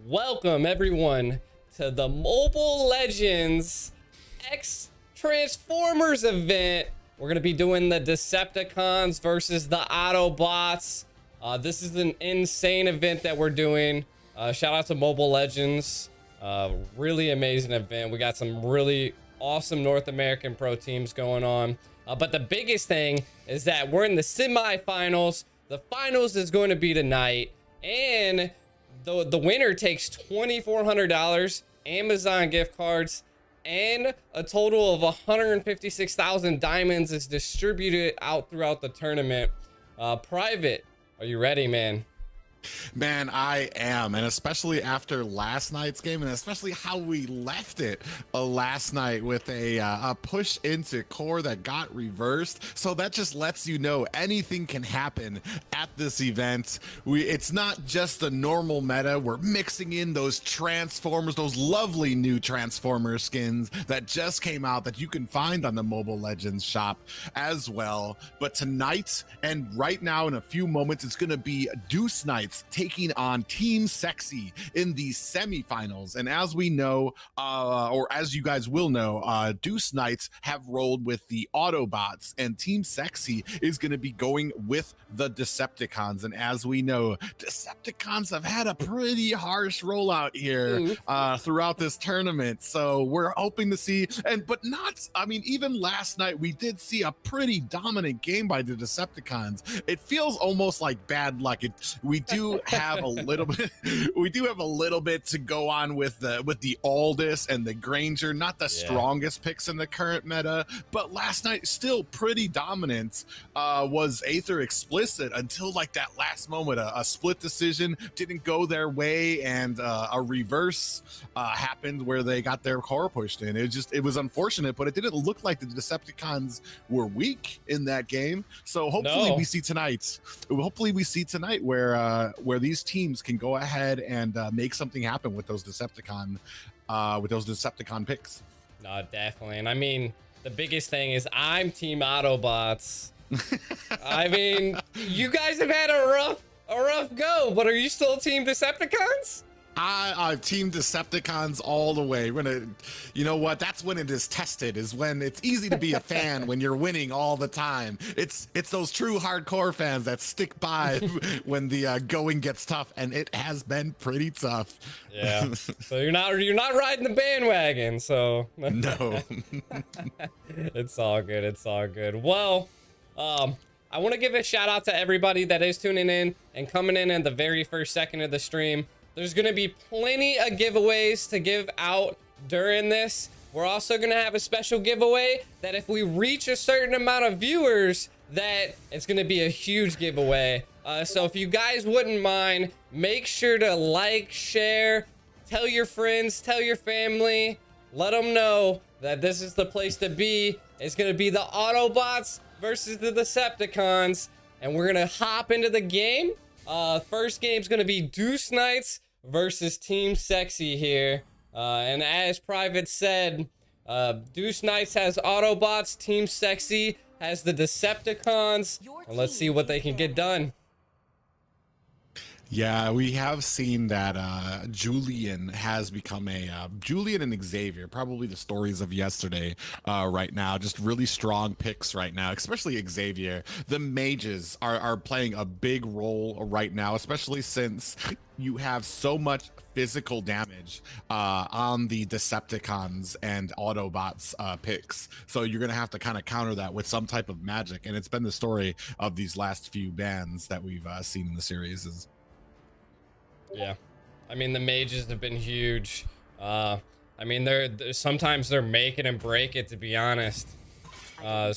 Welcome everyone to the Mobile Legends X Transformers event. We're gonna be doing the Decepticons versus the Autobots. This is an insane event that we're doing. Shout out to Mobile Legends. Really amazing event. We got some really awesome North American pro teams going on. But the biggest thing is that we're in the semifinals. The finals is going to be tonight, and the winner takes $2,400 Amazon gift cards, and a total of 156,000 diamonds is distributed out throughout the tournament. Private, are you ready, man? Man, I am, and especially after last night's game, and especially how we left it last night with a push into core that got reversed. So that just lets you know anything can happen at this event. It's not just the normal meta. We're mixing in those Transformers, those lovely new Transformer skins that just came out that you can find on the Mobile Legends shop as well. But tonight and right now in a few moments, it's going to be Deuce Knights taking on Team Sexy in the semifinals. And as we know, or as you guys will know, Deuce Knights have rolled with the Autobots, and Team Sexy is going to be going with the Decepticons. And as we know, Decepticons have had a pretty harsh rollout here throughout this tournament. So we're hoping to see, but not, I mean, even last night we did see a pretty dominant game by the Decepticons. It feels almost like bad luck. We do have a little bit to go on with the Aldous and the Granger, not the strongest picks in the current meta, but last night still pretty dominant. Was Aether explicit until like that last moment, a split decision didn't go their way, and a reverse happened where they got their core pushed in. It was unfortunate, but it didn't look like the Decepticons were weak in that game. So hopefully we see tonight. Hopefully we see tonight where these teams can go ahead and make something happen with those Decepticon picks. No, definitely. And I mean, the biggest thing is I'm Team Autobots. I mean, you guys have had a rough go, but are you still Team Decepticons? I've Team Decepticons all the way. You know what? That's when it is tested, is when it's easy to be a fan when you're winning all the time. It's those true hardcore fans that stick by when the going gets tough, and it has been pretty tough. Yeah. So you're not riding the bandwagon, so no. It's all good. It's all good. Well, I want to give a shout out to everybody that is tuning in and coming in the very first second of the stream. There's going to be plenty of giveaways to give out during this. We're also going to have a special giveaway that if we reach a certain amount of viewers, that it's going to be a huge giveaway. So if you guys wouldn't mind, make sure to like, share, tell your friends, tell your family, let them know that this is the place to be. It's going to be the Autobots versus the Decepticons, and we're going to hop into the game. First game's gonna be Deuce Knights versus Team Sexy here. And as Private said, Deuce Knights has Autobots, Team Sexy has the Decepticons. And let's see what they can get done. Yeah, we have seen that Julian has become Julian and Xavier, probably the stories of yesterday right now. Just really strong picks right now, especially Xavier. The mages are playing a big role right now, especially since you have so much physical damage on the Decepticons and Autobots picks. So you're going to have to kind of counter that with some type of magic. And it's been the story of these last few bans that we've seen in the series. Yeah, I mean, the mages have been huge. I mean, they're sometimes they're make it and break it, to be honest. And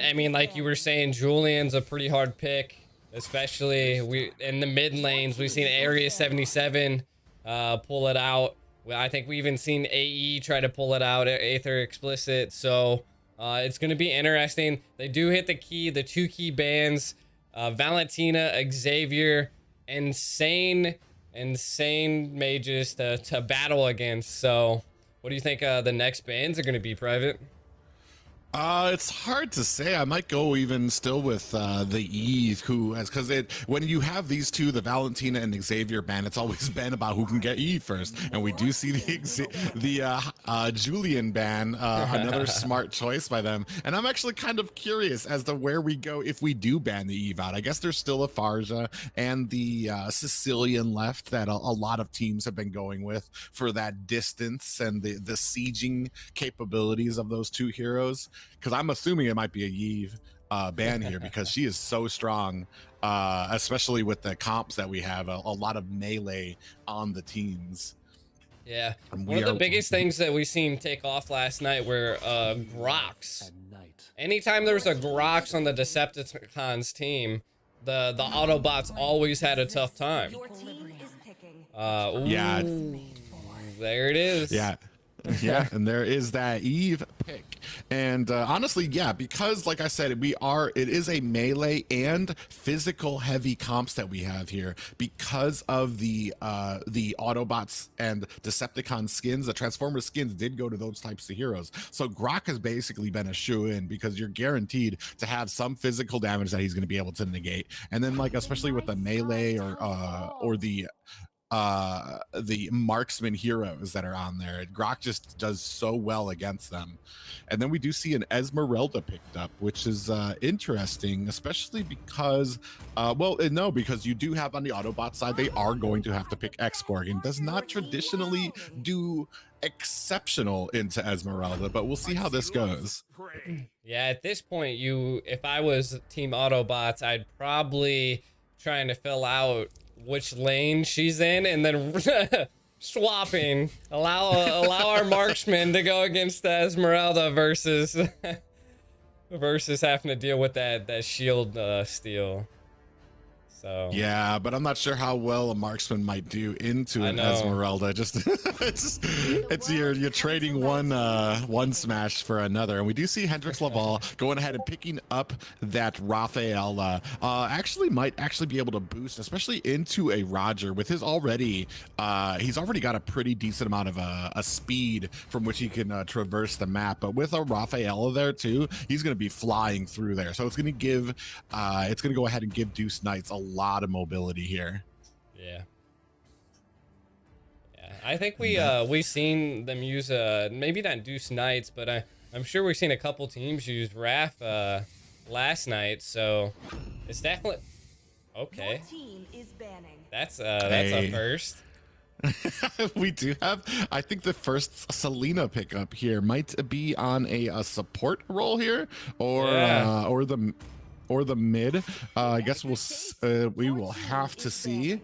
I mean, like you were saying, Julian's a pretty hard pick, especially in the mid lanes. We've seen Area 77 pull it out. I think we even seen AE try to pull it out, Aether Explicit. So it's going to be interesting. They do hit the two key bans, Valentina, Xavier, insane mages to battle against. So what do you think the next bans are going to be, Private? It's hard to say. I might go even still with the Eve, who has, because when you have these two, the Valentina and Xavier ban, it's always been about who can get Eve first, and we do see the Julian ban, another smart choice by them. And I'm actually kind of curious as to where we go if we do ban the Eve out. I guess there's still a Farja and the Sicilian left that a lot of teams have been going with for that distance and the sieging capabilities of those two heroes. Because I'm assuming it might be a Yve ban here because she is so strong, especially with the comps that we have, a lot of melee on the teams. Yeah, one of the biggest things that we seen take off last night were Grox. Anytime there was a Grox on the Decepticons team, the Autobots always had a tough time. Yeah, there it is. Yeah. Yeah, and there is that Eve pick. And honestly, yeah, because like I said, it is a melee and physical heavy comps that we have here because of the Autobots and Decepticon skins. The Transformer skins did go to those types of heroes. So Grok has basically been a shoe-in because you're guaranteed to have some physical damage that he's going to be able to negate. And then like especially with the melee or the marksman heroes that are on there, Grok just does so well against them. And then we do see an Esmeralda picked up, which is interesting, especially because because you do have on the Autobot side, they are going to have to pick X-Borg, and does not traditionally do exceptional into Esmeralda, but we'll see how this goes. Yeah, at this point, if I was Team Autobots, I'd probably trying to fill out which lane she's in and then swapping, allow our marksman to go against the Esmeralda versus having to deal with that shield steal. So yeah, but I'm not sure how well a marksman might do into an Esmeralda. Just it's you're trading one smash for another. And we do see Hendrix Laval going ahead and picking up that Raphael. Might be able to boost, especially into a Roger with his already. He's already got a pretty decent amount of a speed from which he can traverse the map. But with a Raphael there too, he's going to be flying through there. So it's going to give, it's going to go ahead and give Deuce Knights a lot of mobility here. Yeah, I think we've seen them use maybe not Deuce Knights, but I'm sure we've seen a couple teams use Raph last night, so it's definitely okay. That's a first. We do have, I think the first Selena pickup here might be on a support role here, or the mid. I guess we will have to see.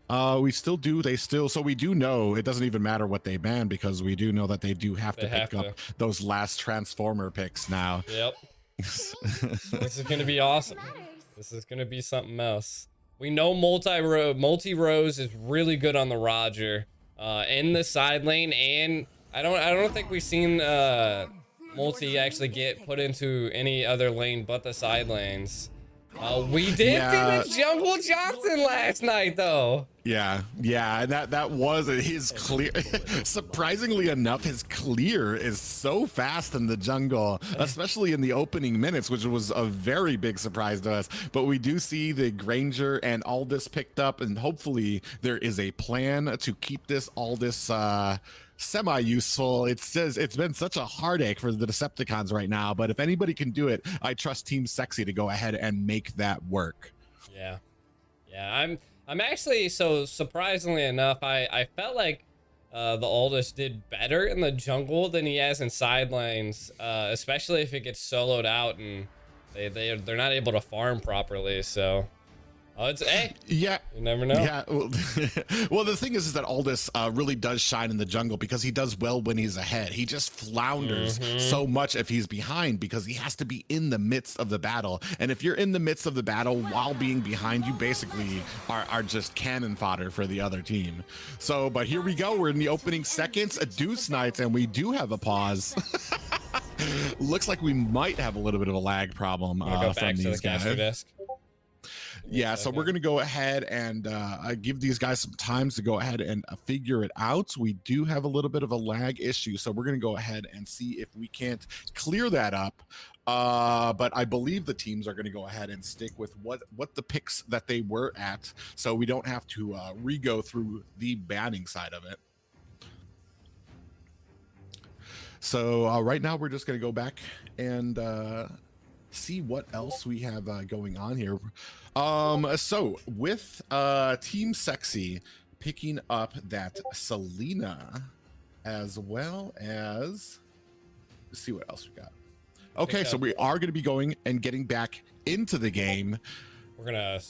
So we do know it doesn't even matter what they ban, because we do know that they do have to pick up those last Transformer picks now. Yep. This is gonna be awesome. This is gonna be something else. We know multi-rose is really good on the Roger in the side lane, and I don't think we've seen multi actually get put into any other lane but the side lanes. We did see the Jungle Johnson last night though. Yeah, and that was his clear. Surprisingly enough, his clear is so fast in the jungle, especially in the opening minutes, which was a very big surprise to us. But we do see the Granger and Aldous picked up, and hopefully there is a plan to keep this Aldous semi-useful. It says it's been such a heartache for the Decepticons right now, but if anybody can do it, I trust Team Sexy to go ahead and make that work. Yeah, I'm actually, so surprisingly enough, I felt like the Aldous did better in the jungle than he has in side lanes, especially if it gets soloed out and they're not able to farm properly. So Oh, it's hey. Yeah. You never know. Yeah. Well, well, the thing is that Aldous really does shine in the jungle because he does well when he's ahead. He just flounders so much if he's behind because he has to be in the midst of the battle. And if you're in the midst of the battle while being behind, you basically are just cannon fodder for the other team. So, but here we go. We're in the opening seconds, a Deuce Knights, and we do have a pause. Looks like we might have a little bit of a lag problem I'm gonna go from back to the these caster guys. desk. Yeah, so we're going to go ahead and give these guys some time to go ahead and figure it out. We do have a little bit of a lag issue, so we're going to go ahead and see if we can't clear that up. But I believe the teams are going to go ahead and stick with what the picks that they were at, so we don't have to re-go through the banning side of it. So right now we're just going to go back and see what else we have going on here. So with Team Sexy picking up that Selena, as well as, let's see what else we got. Okay, so we are going to be going and getting back into the game. We're gonna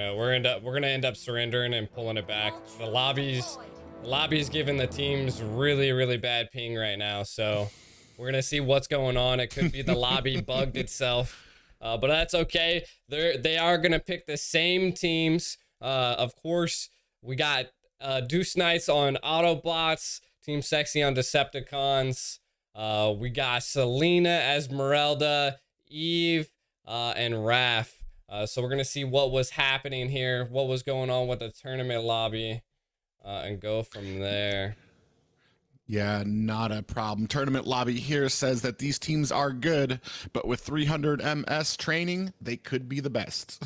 end up surrendering and pulling it back. The lobby's giving the teams really bad ping right now, so we're gonna see what's going on. It could be the lobby bugged itself. But that's okay. They are gonna pick the same teams. Of course, we got Deuce Knights on Autobots, Team Sexy on Decepticons. We got Selena, Esmeralda, Eve, and Raph. So we're gonna see what was happening here, what was going on with the tournament lobby, and go from there. Yeah, not a problem. Tournament lobby here says that these teams are good, but with 300 MS training, they could be the best.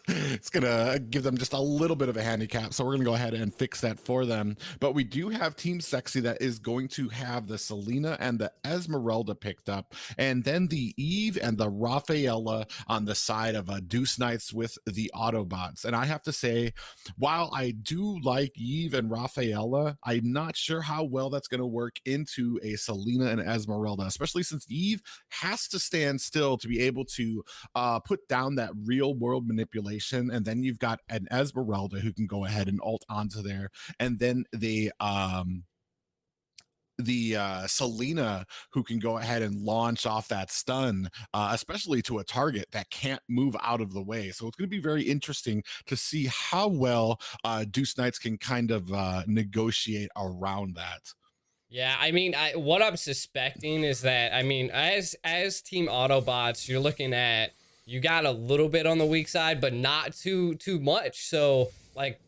It's going to give them just a little bit of a handicap, so we're going to go ahead and fix that for them. But we do have Team Sexy that is going to have the Selena and the Esmeralda picked up, and then the Eve and the Rafaela on the side of Deuce Knights with the Autobots. And I have to say, while I do like Eve and Rafaela, I'm not sure how well that's going to work into a Selena and Esmeralda, especially since Eve has to stand still to be able to put down that real world manipulation. And then you've got an Esmeralda who can go ahead and ult onto there. And then the Selena who can go ahead and launch off that stun, especially to a target that can't move out of the way. So it's going to be very interesting to see how well Deuce Knights can kind of negotiate around that. Yeah, I mean, what I'm suspecting is that, I mean, as Team Autobots, you're looking at, you got a little bit on the weak side, but not too much. So, like,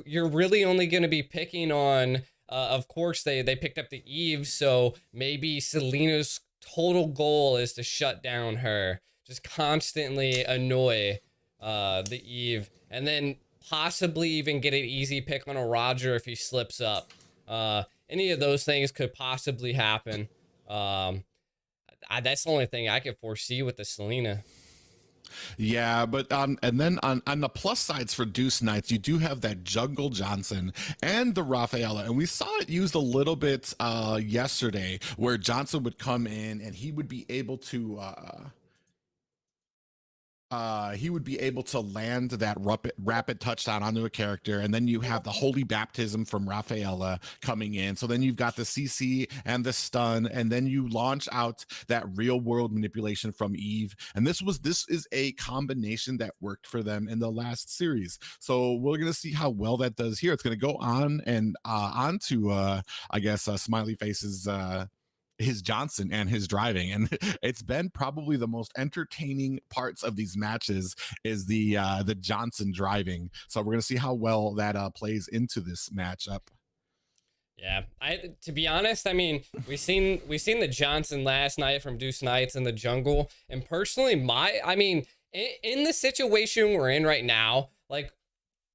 you're really only going to be picking on, of course, they picked up the Eve, so maybe Selena's total goal is to shut down her, just constantly annoy the Eve, and then possibly even get an easy pick on a Roger if he slips up. Any of those things could possibly happen. That's the only thing I could foresee with the Selena. Yeah, but and then on the plus sides for Deuce Knights, you do have that Jungle Johnson and the Rafaela, and we saw it used a little bit yesterday, where Johnson would come in and he would be able to land that rapid touchdown onto a character, and then you have the Holy Baptism from Rafaela coming in. So then you've got the CC and the stun, and then you launch out that real world manipulation from Eve. And this is a combination that worked for them in the last series. So we're gonna see how well that does here. It's gonna go on and onto I guess Smiley Face's his Johnson and his driving, and it's been probably the most entertaining parts of these matches is the Johnson driving. So we're gonna see how well that plays into this matchup. Yeah, to be honest, I mean, we seen the Johnson last night from Deuce Knights in the jungle, and personally, I mean, in the situation we're in right now, like,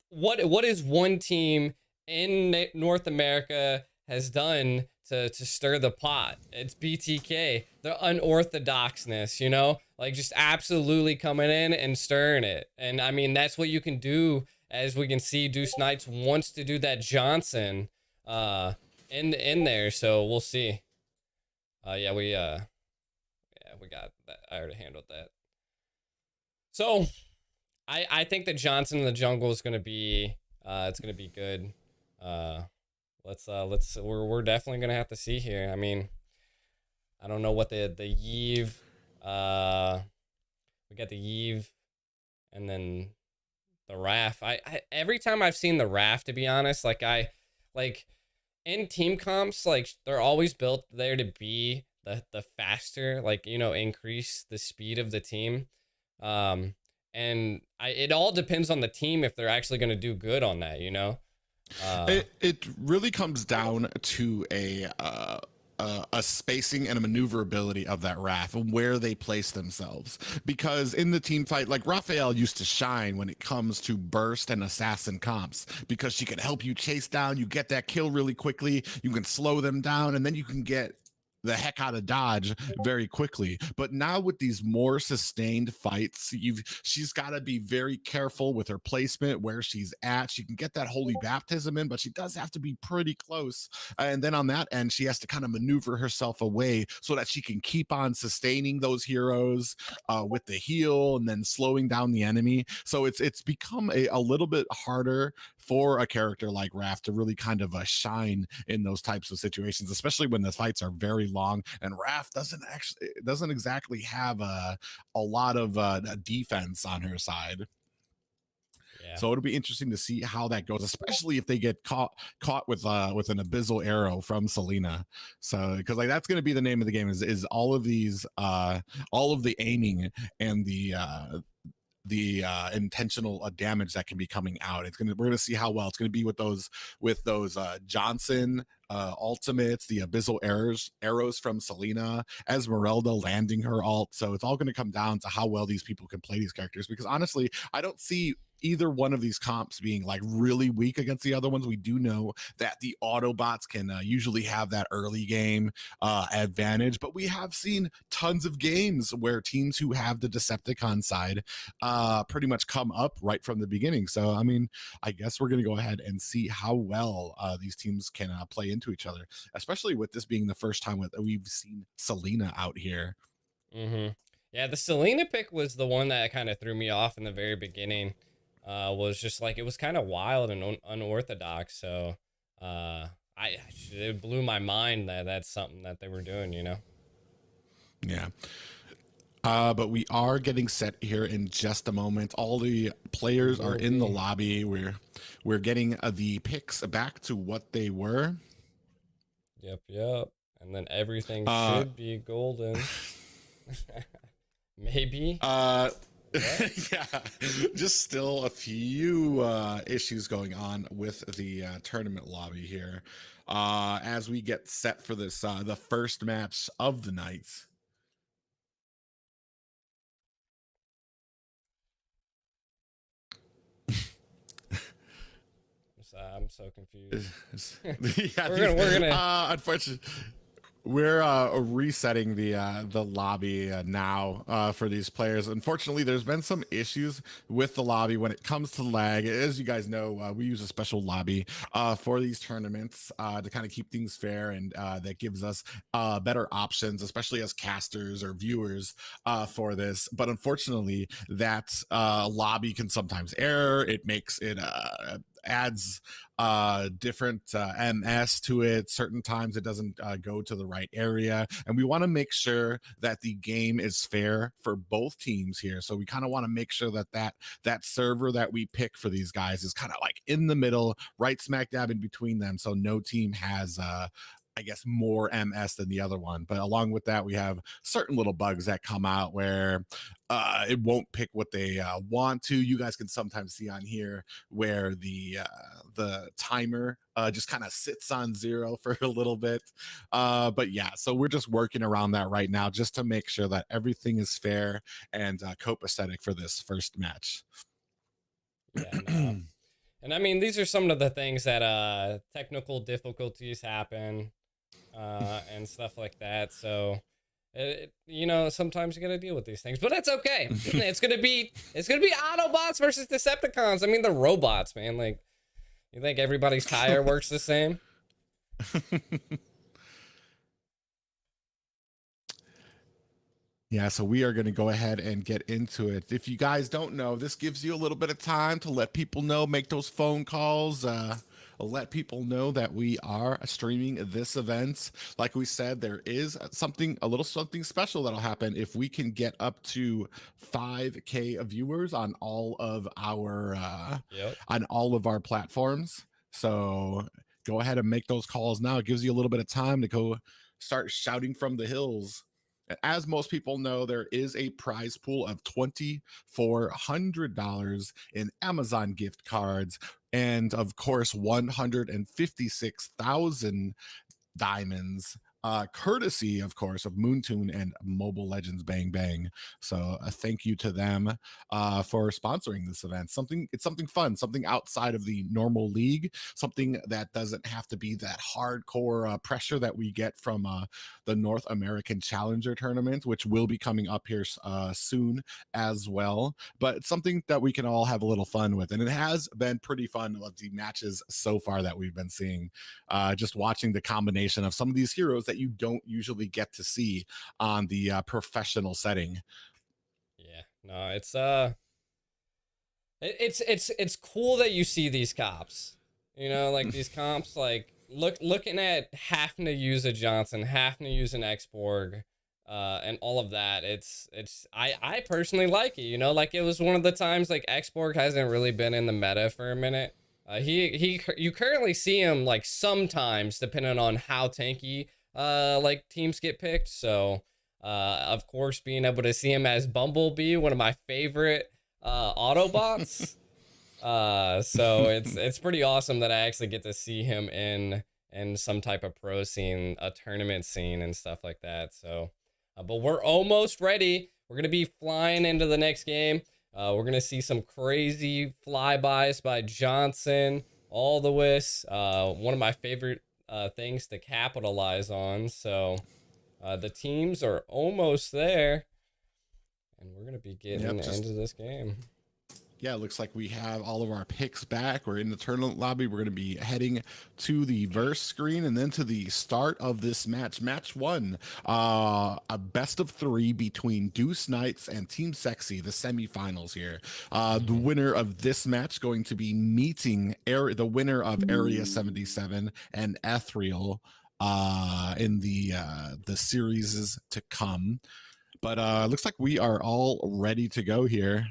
what is one team in North America has done to stir the pot? It's BTK. The unorthodoxness, you know, like just absolutely coming in and stirring it. And I mean, that's what you can do. As we can see, Deuce Knights wants to do that Johnson in there, so we'll see. Yeah, we got that. I already handled that. So I think that Johnson in the jungle is gonna be it's gonna be good. Uh, we're definitely gonna have to see here. I mean, I don't know what the Yeve, we got the Yeve, and then the Raph. I every time I've seen the Raph, to be honest, like in team comps, like they're always built there to be the faster, like, you know, increase the speed of the team. And it all depends on the team if they're actually going to do good on that, you know. It really comes down to a spacing and a maneuverability of that RAF and where they place themselves. Because in the team fight, like Raphael used to shine when it comes to burst and assassin comps, because she can help you chase down, you get that kill really quickly, you can slow them down, and then you can get the heck out of dodge very quickly. But now with these more sustained fights, she's got to be very careful with her placement, where she's at. She can get that holy baptism in, but she does have to be pretty close. And then on that end, she has to kind of maneuver herself away so that she can keep on sustaining those heroes with the heal and then slowing down the enemy. So it's become a little bit harder for a character like Raph to really kind of shine in those types of situations, especially when the fights are very long. And Raph doesn't exactly have a lot of defense on her side. Yeah. So it'll be interesting to see how that goes, especially if they get caught with an abyssal arrow from Selena. So because like that's going to be the name of the game is all of these all of the aiming and the intentional damage that can be coming out. We're gonna see how well it's gonna be with those Johnson ultimates, the abyssal arrows from Selena, Esmeralda landing her ult. So it's all gonna come down to how well these people can play these characters, because honestly, I don't see either one of these comps being like really weak against the other ones. We do know that the Autobots can usually have that early game advantage, but we have seen tons of games where teams who have the Decepticon side pretty much come up right from the beginning. So I mean, I guess we're going to go ahead and see how well these teams can play into each other, especially with this being the first time we've seen Selena out here. Yeah, the Selena pick was the one that kind of threw me off in the very beginning. Was just like, it was kind of wild and unorthodox. So it blew my mind that that's something that they were doing, you know. Yeah. But we are getting set here in just a moment. All the players are in the lobby. We're getting the picks back to what they were. Yep. And then everything should be golden. Maybe. Yeah, just still a few issues going on with the tournament lobby here as we get set for this the first match of the night. I'm so confused. Yeah, we're gonna unfortunately, we're resetting the lobby now for these players. Unfortunately, there's been some issues with the lobby when it comes to lag. As you guys know, we use a special lobby for these tournaments to kind of keep things fair, and that gives us better options, especially as casters or viewers for this. But unfortunately, that lobby can sometimes error. It makes it adds different ms to it. Certain times it doesn't go to the right area, and we want to make sure that the game is fair for both teams here. So we kind of want to make sure that that server that we pick for these guys is kind of like in the middle, right smack dab in between them, so no team has I guess more MS than the other one. But along with that, we have certain little bugs that come out where it won't pick what they want to. You guys can sometimes see on here where the timer just kind of sits on 0 for a little bit. But yeah, so we're just working around that right now just to make sure that everything is fair and copacetic for this first match. Yeah, no. And I mean, these are some of the things that technical difficulties happen and stuff like that. So you know, sometimes you gotta deal with these things, but it's okay. It's gonna be Autobots versus Decepticons. I mean, the robots, man. Like, you think everybody's tire works the same? Yeah, so we are going to go ahead and get into it. If you guys don't know, this gives you a little bit of time to let people know, make those phone calls, let people know that we are streaming this event. Like we said, there is something, a little something special that'll happen if we can get up to 5K viewers Yep. on all of our platforms. So go ahead and make those calls now. It gives you a little bit of time to go start shouting from the hills. As most people know, there is a prize pool of $2,400 in Amazon gift cards, and of course, 156,000 diamonds, courtesy, of course, of Moontoon and Mobile Legends Bang Bang. So a thank you to them for sponsoring this event. It's something fun, something outside of the normal league, something that doesn't have to be that hardcore pressure that we get from the North American Challenger Tournament, which will be coming up here soon as well. But it's something that we can all have a little fun with, and it has been pretty fun with the matches so far that we've been seeing. Just watching the combination of some of these heroes that you don't usually get to see on the professional setting. Yeah. No, it's cool that you see these cops. You know, like these comps, like looking at having to use a Johnson, having to use an Xborg, and all of that. I personally like it. You know, like it was one of the times like Xborg hasn't really been in the meta for a minute. You currently see him like sometimes depending on how tanky like teams get picked. So of course being able to see him as Bumblebee, one of my favorite Autobots. So it's pretty awesome that I actually get to see him in some type of pro scene, a tournament scene and stuff like that. So but we're almost ready. We're gonna be flying into the next game. We're going to see some crazy flybys by Johnson, all the whiz. One of my favorite things to capitalize on. So the teams are almost there. And we're going to be getting into this game. Yeah, it looks like we have all of our picks back. We're in the tournament lobby. We're going to be heading to the verse screen and then to the start of this match. Match one, a best of three between Deuce Knights and Team Sexy, the semifinals here. The winner of this match going to be meeting the winner of Area 77 and Ethereal in the series to come. But looks like we are all ready to go here.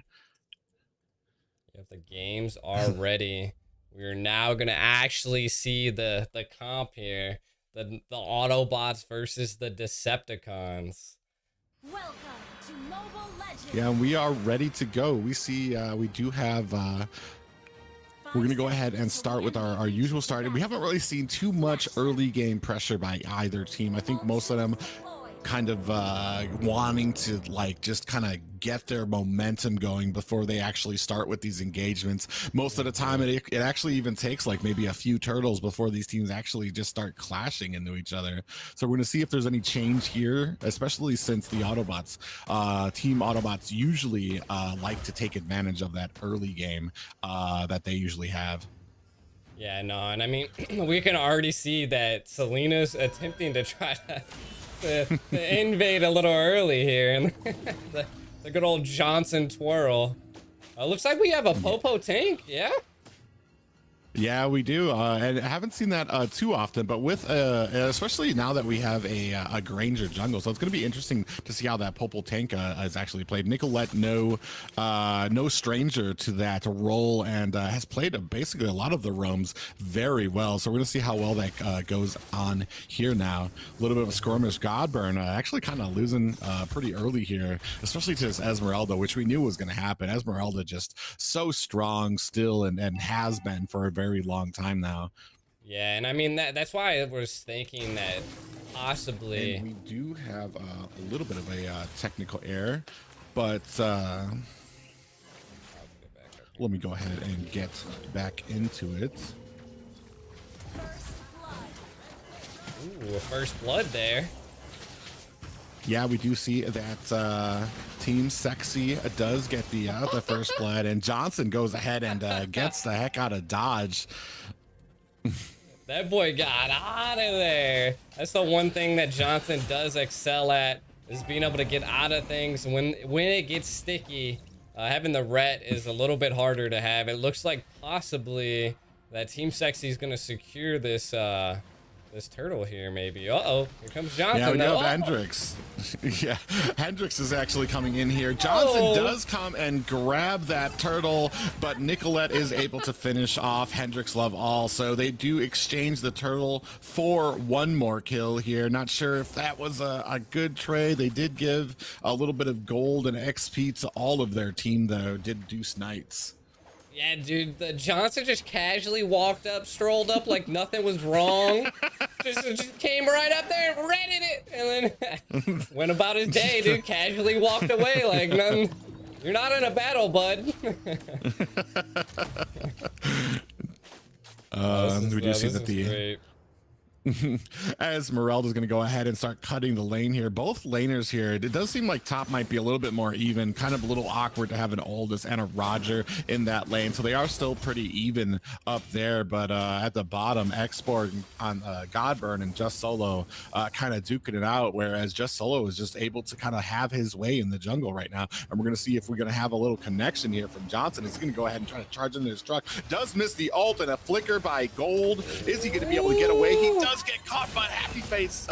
If the games are ready, we're now gonna actually see the comp here, the Autobots versus the Decepticons. Welcome to Mobile Legends. Yeah, we are ready to go. We see we do have we're going to go ahead and start with our usual start. We haven't really seen too much early game pressure by either team. I think most of them kind of wanting to like just kind of get their momentum going before they actually start with these engagements. Most of the time it actually even takes like maybe a few turtles before these teams actually just start clashing into each other. So we're going to see if there's any change here, especially since the Autobots, team Autobots usually like to take advantage of that early game that they usually have. Yeah, no, and I mean, we can already see that Selena's attempting to try to invade a little early here, and the good old Johnson twirl. Looks like we have a Popo tank, yeah? Yeah, we do, and I haven't seen that too often, but with especially now that we have a Granger jungle, so it's going to be interesting to see how that Popol tank is actually played. Nicolette, no stranger to that role, and has played basically a lot of the roams very well. So we're going to see how well that goes on here now. A little bit of a skirmish. Godburn actually kind of losing pretty early here, especially to this Esmeralda, which we knew was going to happen. Esmeralda just so strong still, and has been for a very long time now. Yeah, and I mean that's why I was thinking that possibly. And we do have a little bit of a technical error, but let me go ahead and get back into it. Ooh, first blood there. Yeah, we do see that Team Sexy does get the first blood, and Johnson goes ahead and gets the heck out of Dodge. That boy got out of there. That's the one thing that Johnson does excel at. is being able to get out of things. When it gets sticky, having the ret is a little bit harder to have. It looks like possibly that Team Sexy is going to secure this this turtle here, maybe. Uh-oh, here comes Johnson. Yeah, we though. have Hendrix. Yeah, Hendrix is actually coming in here. Johnson does come and grab that turtle, but Nicolette is able to finish off Hendrix Love All. So they do exchange the turtle for one more kill here. Not sure if that was a good trade. They did give a little bit of gold and XP to all of their team, though. Did Deuce Knights. Yeah, dude, the Johnson just casually walked up, strolled up like nothing was wrong. just came right up there and redded it, and then went about his day, dude. Casually walked away like nothing. You're not in a battle, bud. We do see that the great. Esmeralda's going to go ahead and start cutting the lane here. Both laners here, it does seem like top might be a little bit more even, kind of a little awkward to have an Aldous and a Roger in that lane. So they are still pretty even up there, but at the bottom, Export on Godburn and Just Solo kind of duking it out, whereas Just Solo is just able to kind of have his way in the jungle right now. And we're going to see if we're going to have a little connection here from Johnson. Is he going to go ahead and try to charge into his truck? Does miss the ult, and a flicker by Gold. Is he going to be able to get away? He does get caught, but Happy Face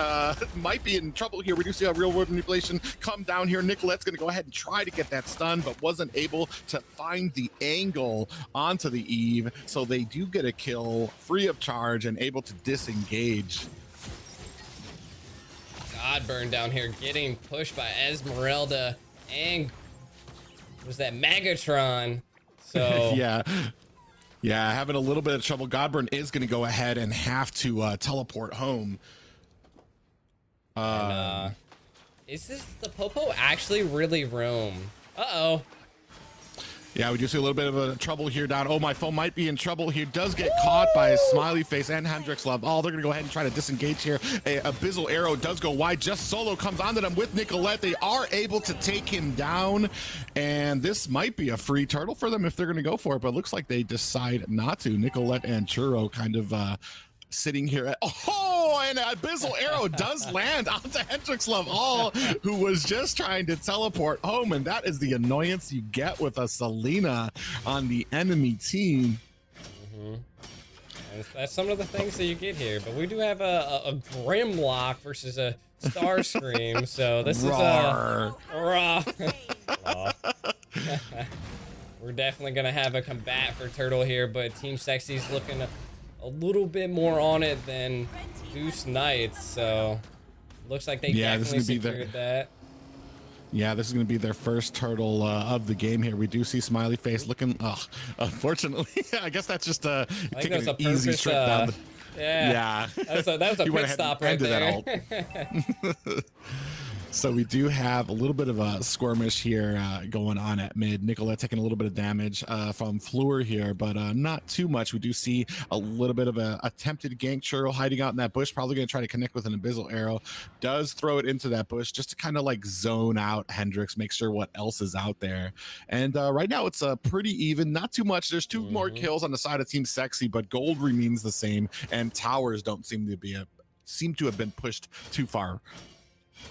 might be in trouble here. We do see a real world manipulation come down here. Nicolette's going to go ahead and try to get that stun, but wasn't able to find the angle onto the Eve. So they do get a kill free of charge and able to disengage. Godburn down here getting pushed by Esmeralda and was that Megatron? So Yeah, having a little bit of trouble. Godburn is going to go ahead and have to teleport home. Is this the Popo actually really roam? Uh-oh. Yeah, we do see a little bit of a trouble here down. Oh, my phone might be in trouble here. Does get caught by a Smiley Face and Hendrix Love. Oh, they're going to go ahead and try to disengage here. A Abyssal Arrow does go wide. Just Solo comes onto them with Nicolette. They are able to take him down. And this might be a free turtle for them if they're going to go for it. But it looks like they decide not to. Nicolette and Churro kind of sitting here at, and an Abyssal Arrow does land onto Hendrix Love All, who was just trying to teleport home, and that is the annoyance you get with a Selena on the enemy team. And that's some of the things that you get here, but we do have a Grimlock versus a Starscream, so this is a raw. We're definitely gonna have a combat for Turtle here, but Team Sexy's looking a little bit more on it than Deuce Knights, so looks like they definitely secured that. Yeah, this is going to be their first turtle of the game here. We do see Smiley Face looking, unfortunately, I guess that's just taking an easy trip down. Yeah. That was a pit stop right there. So we do have a little bit of a skirmish here going on at mid. Nicolette taking a little bit of damage from Fleur here, but not too much. We do see a little bit of a attempted gank. Churro hiding out in that bush, probably going to try to connect with an Abyssal Arrow. Does throw it into that bush just to kind of like zone out Hendrix, make sure what else is out there. And right now it's pretty even, not too much. There's two more kills on the side of Team Sexy, but gold remains the same, and towers don't seem to have been pushed too far.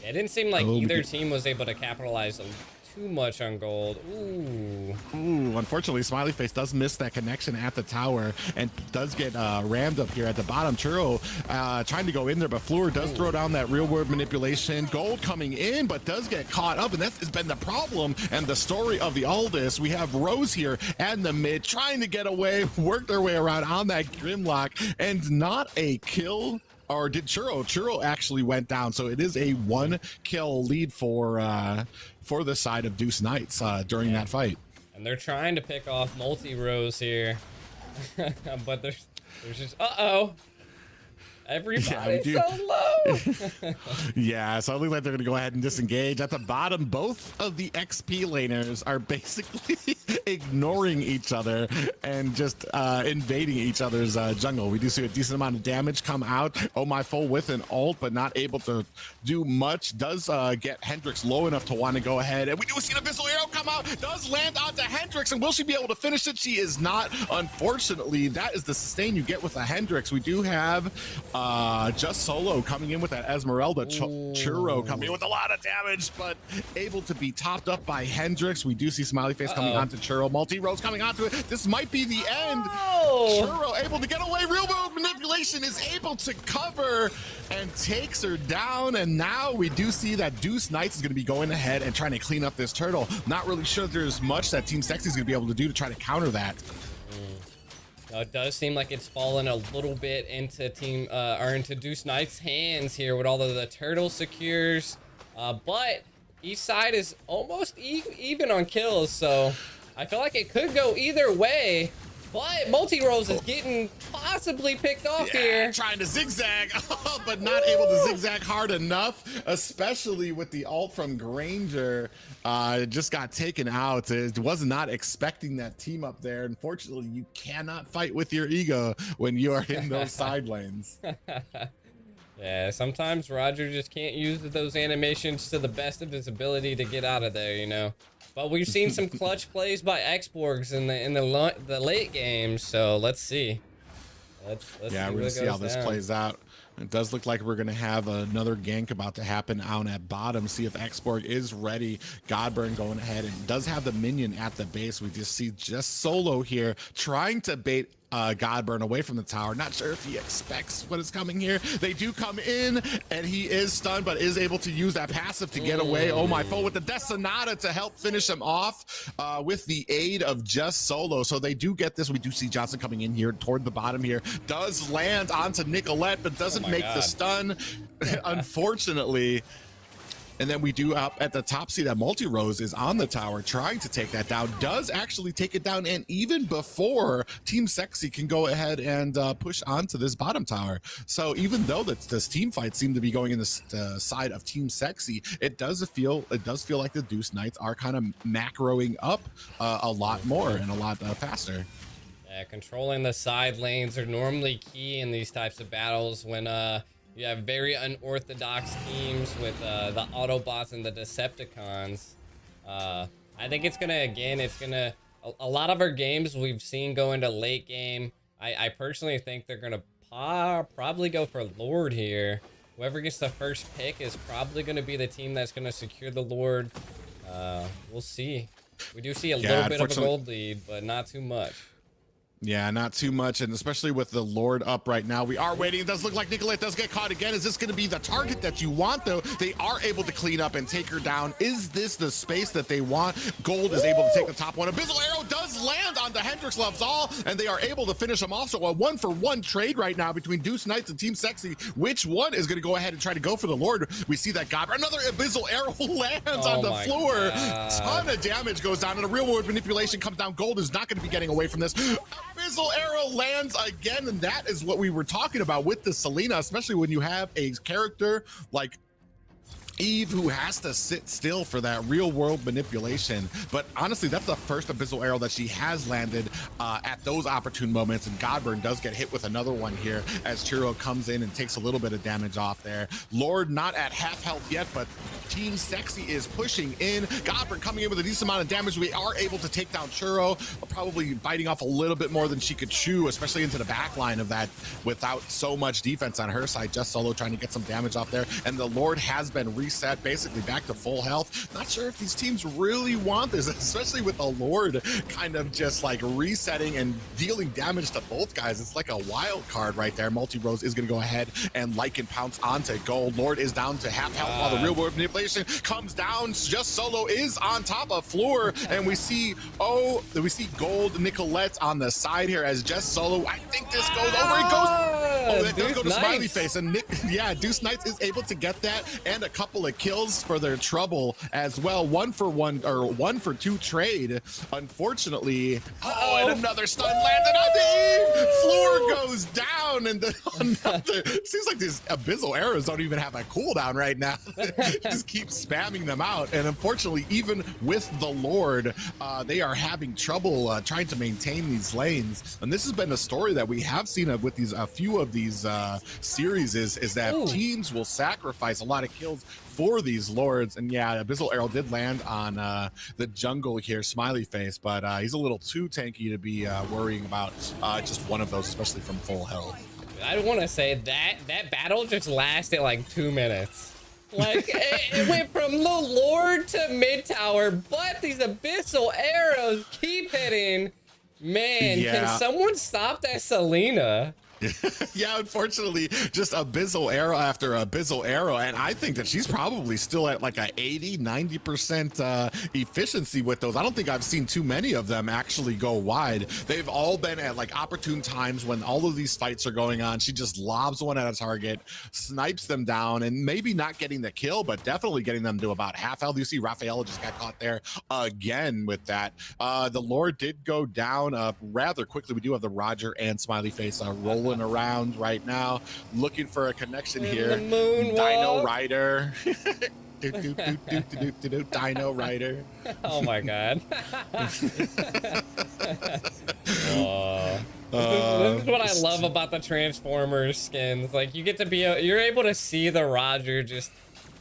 It didn't seem like either team was able to capitalize too much on gold. Ooh, unfortunately, Smiley Face does miss that connection at the tower and does get rammed up here at the bottom. Churro trying to go in there, but Fleur does throw down that real world manipulation. Gold coming in, but does get caught up, and that has been the problem and the story of the Aldous. We have Rose here and the mid trying to get away, work their way around on that Grimlock, and not a kill. Or did Churro actually went down, so it is a 1 kill lead for the side of Deuce Knights during that fight. And they're trying to pick off multi-Rose here, but there's just everybody's so low. Yeah, so it looks like they're gonna go ahead and disengage. At the bottom, both of the XP laners are basically ignoring each other and just invading each other's jungle. We do see a decent amount of damage come out. Oh my full with an ult, but not able to do much. Does get Hendrix low enough to want to go ahead, and we do see an Abyssal Arrow come out. Does land onto Hendrix, and will she be able to finish it? She is not, unfortunately. That is the sustain you get with a Hendrix. We do have Just Solo coming in with that Esmeralda. Churro coming in with a lot of damage, but able to be topped up by Hendrix. We do see Smiley Face coming onto Churro. Multi-Rose coming onto it. This might be the end. Churro able to get away. Real world manipulation is able to cover and takes her down. And now we do see that Deuce Knights is going to be going ahead and trying to clean up this turtle. Not really sure there's much that Team Sexy is going to be able to do to try to counter that. It does seem like it's fallen a little bit into into Deuce Knight's hands here with all of the turtle secures, but each side is almost even on kills, so I feel like it could go either way. But Multi-Rose is getting possibly picked off here. Trying to zigzag, but not able to zigzag hard enough, especially with the ult from Granger. It just got taken out. It was not expecting that team up there. Unfortunately, you cannot fight with your ego when you are in those side lanes. Yeah, sometimes Roger just can't use those animations to the best of his ability to get out of there, you know. But we've seen some clutch plays by Xborgs in the late game, so let's see. Let's yeah, we're gonna see how this plays out. It does look like we're gonna have another gank about to happen out at bottom. See if Xborg is ready. Godburn going ahead and does have the minion at the base. We just see Just Solo here trying to bait Godburn away from the tower. Not sure if he expects what is coming here. They do come in and he is stunned, but is able to use that passive to get away. Oh my foe with the Death Sonata to help finish him off with the aid of Just Solo. So they do get this. We do see Johnson coming in here toward the bottom here. Does land onto Nicolette, but doesn't make the stun, unfortunately. And then we do up at the top, see that Multi-Rose is on the tower trying to take that down, does actually take it down. And even before Team Sexy can go ahead and push onto this bottom tower. So even though this team fight seemed to be going in the side of Team Sexy, it does feel like the Deuce Knights are kind of macroing up a lot more and a lot faster. Yeah, controlling the side lanes are normally key in these types of battles when you have very unorthodox teams with the Autobots and the Decepticons. I think it's gonna, a lot of our games we've seen go into late game. I personally think they're gonna probably go for Lord here. Whoever gets the first pick is probably gonna be the team that's gonna secure the Lord. We'll see. We do see a little bit of a gold lead, but not too much. Yeah, not too much, and especially with the Lord up right now. We are waiting. It does look like Nicolette does get caught again. Is this going to be the target that you want, though? They are able to clean up and take her down. Is this the space that they want? Gold is able to take the top one. Abyssal Arrow does land on the Hendrix Loves All, and they are able to finish them off. So a 1-for-1 trade right now between Deuce Knights and Team Sexy. Which one is going to go ahead and try to go for the Lord? We see that God. Another Abyssal Arrow lands on the floor. Ton of damage goes down, and a real world manipulation comes down. Gold is not going to be getting away from this. Abyssal Arrow lands again, and that is what we were talking about with the Selena, especially when you have a character like Eve who has to sit still for that real world manipulation. But honestly, that's the first Abyssal Arrow that she has landed at those opportune moments, and Godburn does get hit with another one here as Churro comes in and takes a little bit of damage off there. Lord not at half health yet, but Team Sexy is pushing in. Godburn coming in with a decent amount of damage. We are able to take down Churro, probably biting off a little bit more than she could chew, especially into the back line of that without so much defense on her side. Just Solo trying to get some damage off there, and the Lord has been reset basically back to full health. Not sure if these teams really want this, especially with the Lord kind of just like resetting and dealing damage to both guys. It's like a wild card right there. Multi-Rose is going to go ahead and Lycan pounce onto Gold. Lord is down to half health while the real world manipulation comes down. Just Solo is on top of Floor, and we see Gold Nicolette on the side here as Just Solo. I think this goes over. It goes. Oh, that does go to Smiley Face, and Deuce Knights is able to get that and a couple of kills for their trouble as well. 1-for-1 or 1-for-2 trade. Unfortunately, and another stun landed on the Eve. Floor goes down, and another. It seems like these Abyssal Arrows don't even have a cooldown right now. Just keep spamming them out, and unfortunately, even with the Lord, they are having trouble trying to maintain these lanes. And this has been a story that we have seen with these a few of these series is that teams will sacrifice a lot of kills for these Lords. And yeah, Abyssal Arrow did land on the jungle here, Smiley Face, but he's a little too tanky to be worrying about just one of those, especially from full health. I want to say that battle just lasted like 2 minutes. Like it went from the Lord to mid tower, but these abyssal arrows keep hitting. Man, can someone stop that Selena? Yeah, unfortunately, just abyssal arrow after abyssal arrow, and I think that she's probably still at like a 80-90% efficiency with those. I don't think I've seen too many of them actually go wide. They've all been at like opportune times when all of these fights are going on. She just lobs one at a target, snipes them down, and maybe not getting the kill, but definitely getting them to about half health. You see Rafaela just got caught there again with that. The Lord did go down rather quickly. We do have the Roger and Smiley Face rolling around right now, looking for a connection here. Dino Rider. Dino Rider. Oh my god. This is what I love about the Transformers skins. Like you get to be you're able to see the Roger just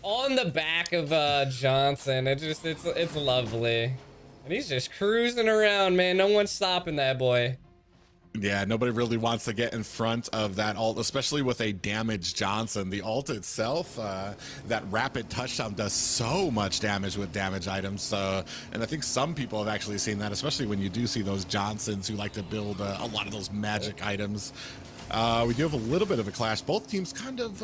on the back of Johnson. It's lovely. And he's just cruising around, man. No one's stopping that boy. Yeah, nobody really wants to get in front of that ult, especially with a damaged Johnson. The ult itself, that rapid touchdown does so much damage with damage items. And I think some people have actually seen that, especially when you do see those Johnsons who like to build a lot of those magic items. We do have a little bit of a clash. Both teams kind of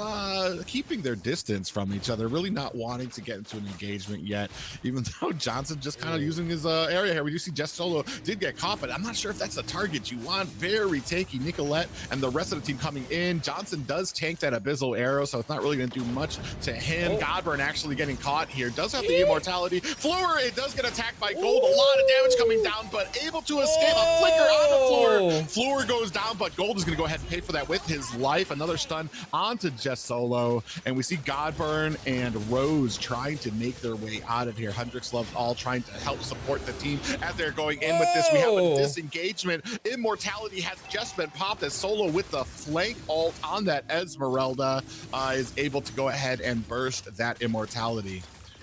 keeping their distance from each other, really not wanting to get into an engagement yet, even though Johnson just kind of using his area here. We do see Jess Solo did get caught, but I'm not sure if that's the target you want. Very tanky Nicolette and the rest of the team coming in. Johnson does tank that abyssal arrow, so it's not really going to do much to him. Godburn actually getting caught here. Does have the immortality. Floor, it does get attacked by Gold. A lot of damage coming down, but able to escape. A flicker on the floor. Floor goes down, but Gold is going to go ahead and pay for that with his life. Another stun onto Jess Solo, and we see Godburn and Rose trying to make their way out of here. Hendrix Love all trying to help support the team as they're going in with this. We have a disengagement. Immortality has just been popped as Solo with the flank ult on that Esmeralda is able to go ahead and burst that immortality.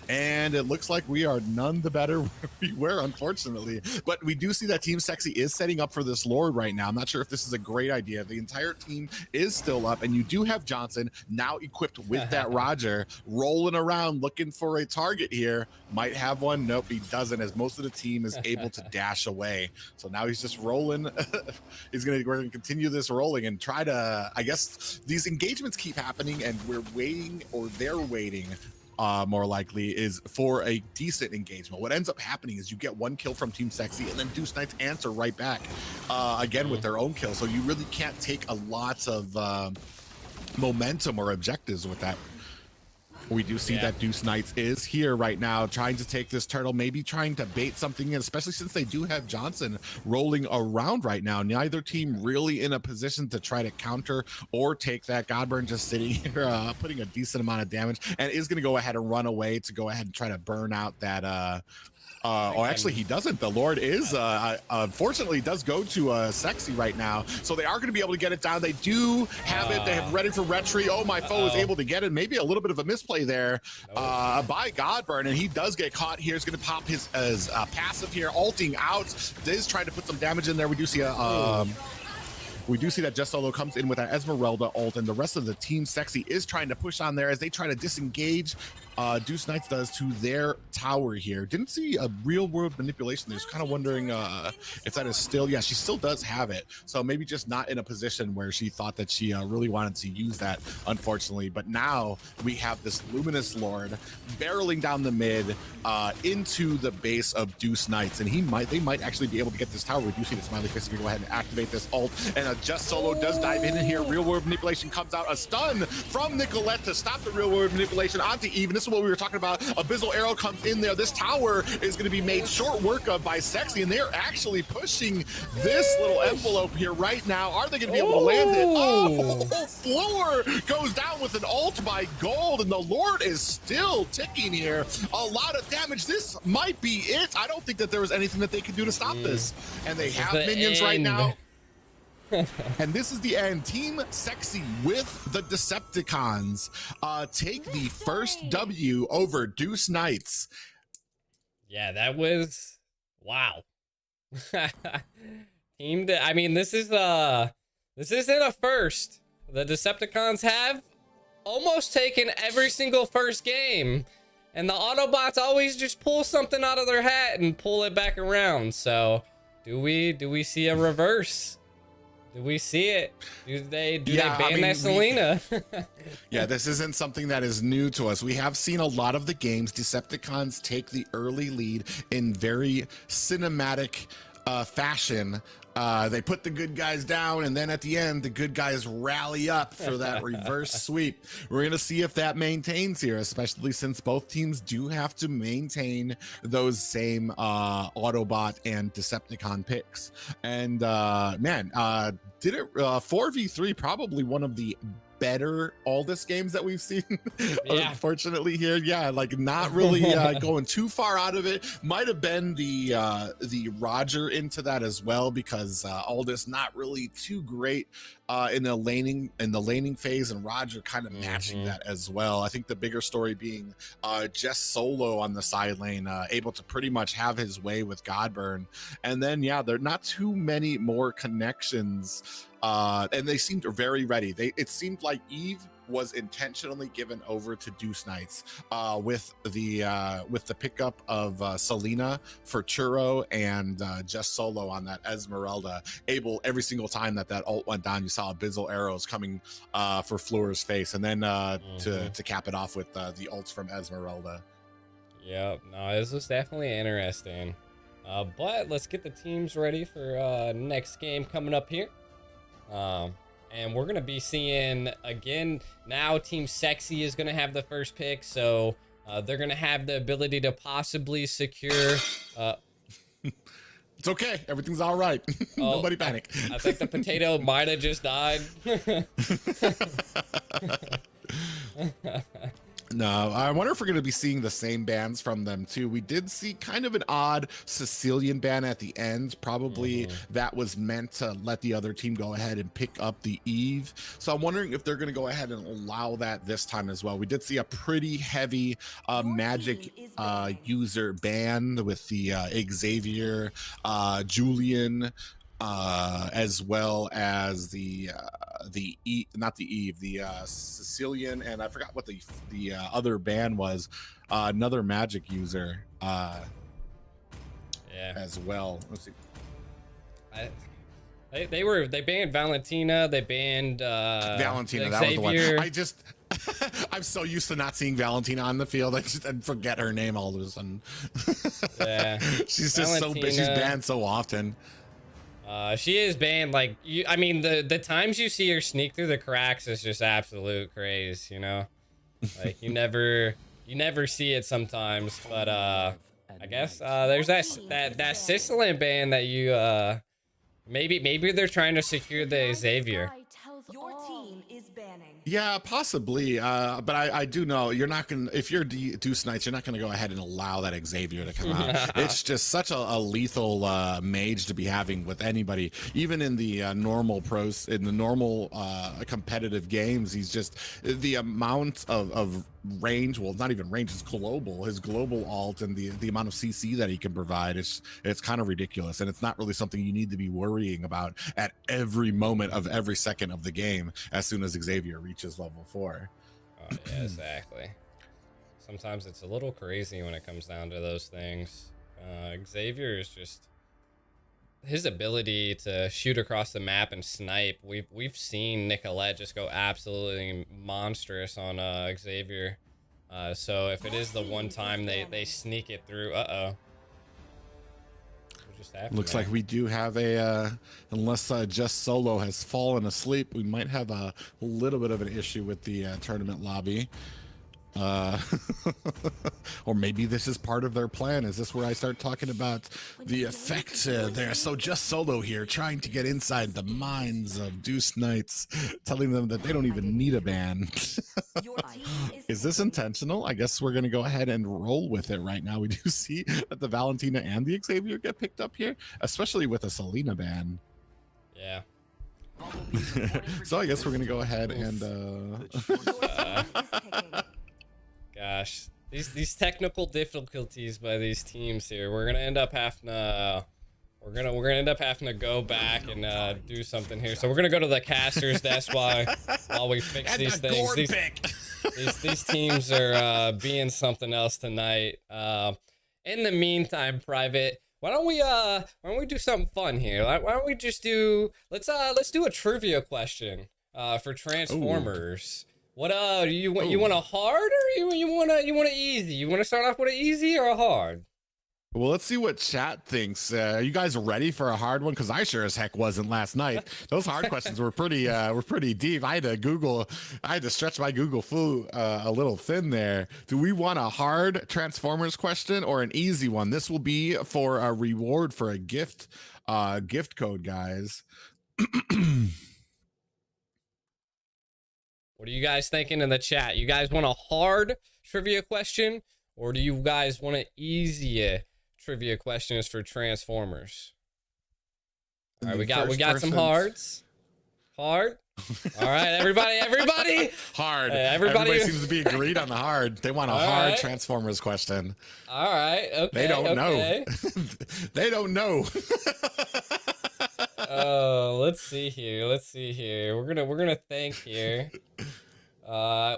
And it looks like we are none the better where we were, unfortunately. But we do see that Team Sexy is setting up for this Lord right now. I'm not sure if this is a great idea. The entire team is still up, and you do have Johnson now equipped with that Roger, rolling around looking for a target here. Might have one. Nope, he doesn't, as most of the team is able to dash away. So now he's just rolling. We're going to continue this rolling and try to, I guess, these engagements keep happening, and we're waiting, or they're waiting, more likely, is for a decent engagement. What ends up happening is you get one kill from Team Sexy, and then Deuce Knights answer right back again with their own kill. So you really can't take a lot of momentum or objectives with that. We do see that Deuce Knights is here right now trying to take this turtle, maybe trying to bait something in, especially since they do have Johnson rolling around right now. Neither team really in a position to try to counter or take that. Godburn just sitting here putting a decent amount of damage, and is going to go ahead and run away to go ahead and try to burn out that actually he doesn't. The Lord is unfortunately does go to Sexy right now, so they are going to be able to get it down. They do have it. They have ready for retry. Oh, my foe is able to get it. Maybe a little bit of a misplay there by Godburn, and he does get caught here. He's going to pop his passive here, ulting out. Is trying to put some damage in there. We do see that Jess Solo comes in with that Esmeralda ult, and the rest of the Team Sexy is trying to push on there as they try to disengage. Deuce Knights does to their tower here. Didn't see a real world manipulation. There's kind of wondering if that is still, yeah, she still does have it. So maybe just not in a position where she thought that she really wanted to use that, unfortunately. But now we have this Luminous Lord barreling down the mid into the base of Deuce Knights, and they might actually be able to get this tower. We do see the Smiley Face go ahead and activate this ult, and Just Solo does dive in here. Real world manipulation comes out. A stun from Nicolette to stop the real world manipulation onto Eve. And this is what we were talking about. Abyssal arrow comes in there. This tower is going to be made short work of by Sexy, and they're actually pushing this little envelope here right now. Are they going to be able to land it? Oh, Floor goes down with an ult by Gold, and the Lord is still ticking here. A lot of damage. This might be it. I don't think that there was anything that they could do to stop this. And they have minions right now. And this is the end. Team Sexy with the Decepticons take the first W over Deuce Knights. Yeah, that was wow. I mean, this isn't a first. the Decepticons have almost taken every single first game, and the Autobots always just pull something out of their hat and pull it back around. So do we see a reverse? Do we see it? Do they ban that Selena? Yeah, this isn't something that is new to us. We have seen a lot of the games Decepticons take the early lead in very cinematic fashion. They put the good guys down, and then at the end, the good guys rally up for that reverse sweep. We're going to see if that maintains here, especially since both teams do have to maintain those same Autobot and Decepticon picks. And man, did it 4v3, probably one of the better Aldous games that we've seen. Yeah. Unfortunately here, yeah, like not really going too far out of it. Might have been the Roger into that as well, because Aldous not really too great in the laning phase, and Roger kind of matching that as well. I think the bigger story being just Solo on the side lane, able to pretty much have his way with Godburn. And then yeah, there are not too many more connections, and they seemed very ready. It seemed like Eve was intentionally given over to Deuce Knights with the pickup of Selena for Churro and just Solo on that Esmeralda. Able every single time that ult went down, you saw Abyssal arrows coming for Fleur's face, and then to cap it off with the ults from Esmeralda. Yep, no, this was definitely interesting. But let's get the teams ready for next game coming up here. And we're gonna be seeing again now Team Sexy is gonna have the first pick, so they're gonna have the ability to possibly secure It's okay, everything's all right. Nobody panic. I think the potato might have just died. No, I wonder if we're going to be seeing the same bands from them too. We did see kind of an odd Sicilian band at the end. Probably that was meant to let the other team go ahead and pick up the Eve. So I'm wondering if they're going to go ahead and allow that this time as well. We did see a pretty heavy magic user ban with the Xavier, Julian, as well as the Sicilian, and I forgot what the other band was, another magic user Yeah. as well. Let's see. They banned Valentina, they banned Valentina, that was the one. I just I'm so used to not seeing Valentina on the field, I forget her name all of a sudden. Yeah. She's just she's banned so often. She is banned, like, I mean, the times you see her sneak through the cracks is just absolute craze, you know? Like, you never see it sometimes, but, I guess, there's that Sicilian ban that you, maybe they're trying to secure the Xavier. Your team is banning. Yeah, possibly. But I do know you're not going to, if you're Deuce Knights, you're not going to go ahead and allow that Xavier to come out. It's just such a lethal mage to be having with anybody, even in the normal pros, in the normal competitive games. He's just the amount of range, well, not even range, is global. His global alt and the amount of CC that he can provide, it's kind of ridiculous, and it's not really something you need to be worrying about at every moment of every second of the game as soon as Xavier reaches level 4. Oh, yeah, exactly. Sometimes it's a little crazy when it comes down to those things. Xavier is just, his ability to shoot across the map and snipe. We've seen Nicolette just go absolutely monstrous on Xavier. So if it is the one time they sneak it through, Looks like we do have a unless just Solo has fallen asleep, we might have a little bit of an issue with the tournament lobby. Or maybe this is part of their plan. Is this where I start talking about the effect there? So just Solo here trying to get inside the minds of Deuce Knights, telling them that they don't even need a ban. Is this intentional? I guess we're going to go ahead and roll with it right now. We do see that the Valentina and the Xavier get picked up here, especially with a Selena ban. Yeah. So I guess we're going to go ahead and gosh, these technical difficulties by these teams here. We're gonna end up having to We're gonna end up having to go back and do something here. So we're gonna go to the caster's desk while we fix And these the things. gourd pick. These teams are being something else tonight. In the meantime, Private, why don't we do something fun here? Why don't we just do let's do a trivia question for Transformers. Ooh. What you want a hard or you want a easy? You want to start off with an easy or a hard? Well, let's see what chat thinks. Are you guys ready for a hard one? Because I sure as heck wasn't last night. Those hard questions were pretty deep. I had to stretch my Google foo a little thin there. Do we want a hard Transformers question or an easy one? This will be for a reward for a gift code, guys. What are you guys thinking in the chat? You guys want a hard trivia question or do you guys want an easy trivia questions for Transformers? All right, we got some hards. Hard. All right, everybody. Hard. Everybody seems to be agreed on the hard. They want a hard Transformers question. All right. Okay. They don't know. They don't know. Oh, let's see here. We're gonna think here.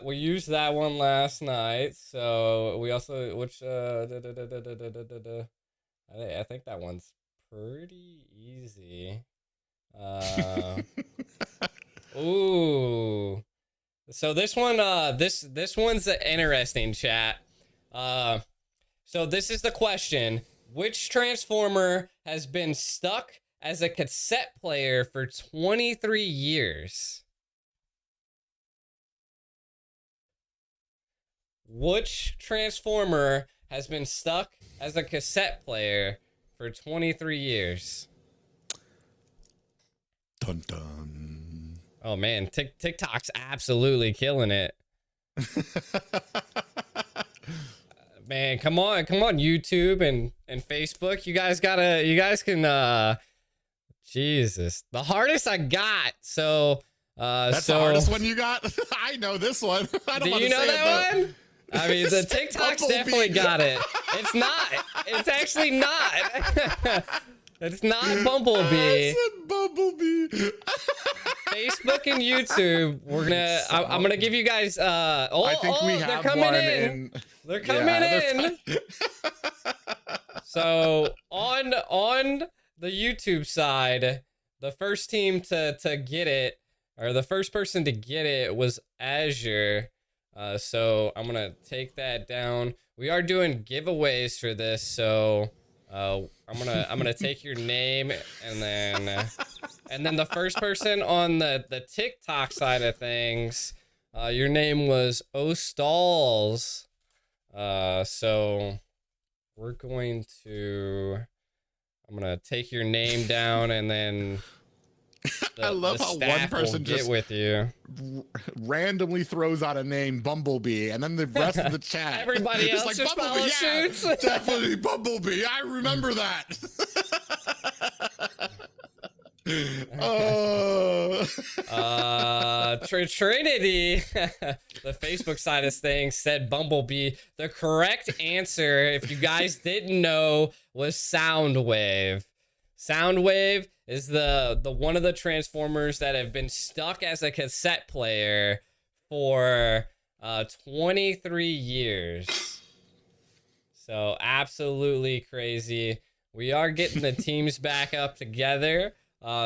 We used that one last night, so we also I think that one's pretty easy. Ooh. So this one, this one's interesting, chat. So this is the question: which Transformer has been stuck as a cassette player for 23 years? Which Transformer has been stuck as a cassette player for 23 years? Dun dun. Oh man, TikTok's absolutely killing it. Man, come on, YouTube and Facebook. You guys can Jesus. The hardest I got. So that's the hardest one you got? I know this one. I don't do you know that one? I mean, the TikTok's definitely got it. It's not. It's actually not. It's not Bumblebee. I said Bumblebee. Facebook and YouTube. I'm gonna give you guys. I think we have they're coming in. They're coming in. So on the YouTube side, the first team to get it, or the first person to get it, was Azure. So I'm gonna take that down. We are doing giveaways for this, so I'm gonna take your name and then the first person on the TikTok side of things, your name was O'Stalls. So I'm gonna take your name down and then I love how one person just with you randomly throws out a name, Bumblebee, and then the rest of the chat, everybody else just follow suits. Definitely Bumblebee. I remember that. Trinity, the Facebook side of things, said Bumblebee. The correct answer, if you guys didn't know, was Soundwave. Soundwave is the one of the Transformers that have been stuck as a cassette player for 23 years. So absolutely crazy. We are getting the teams back up together.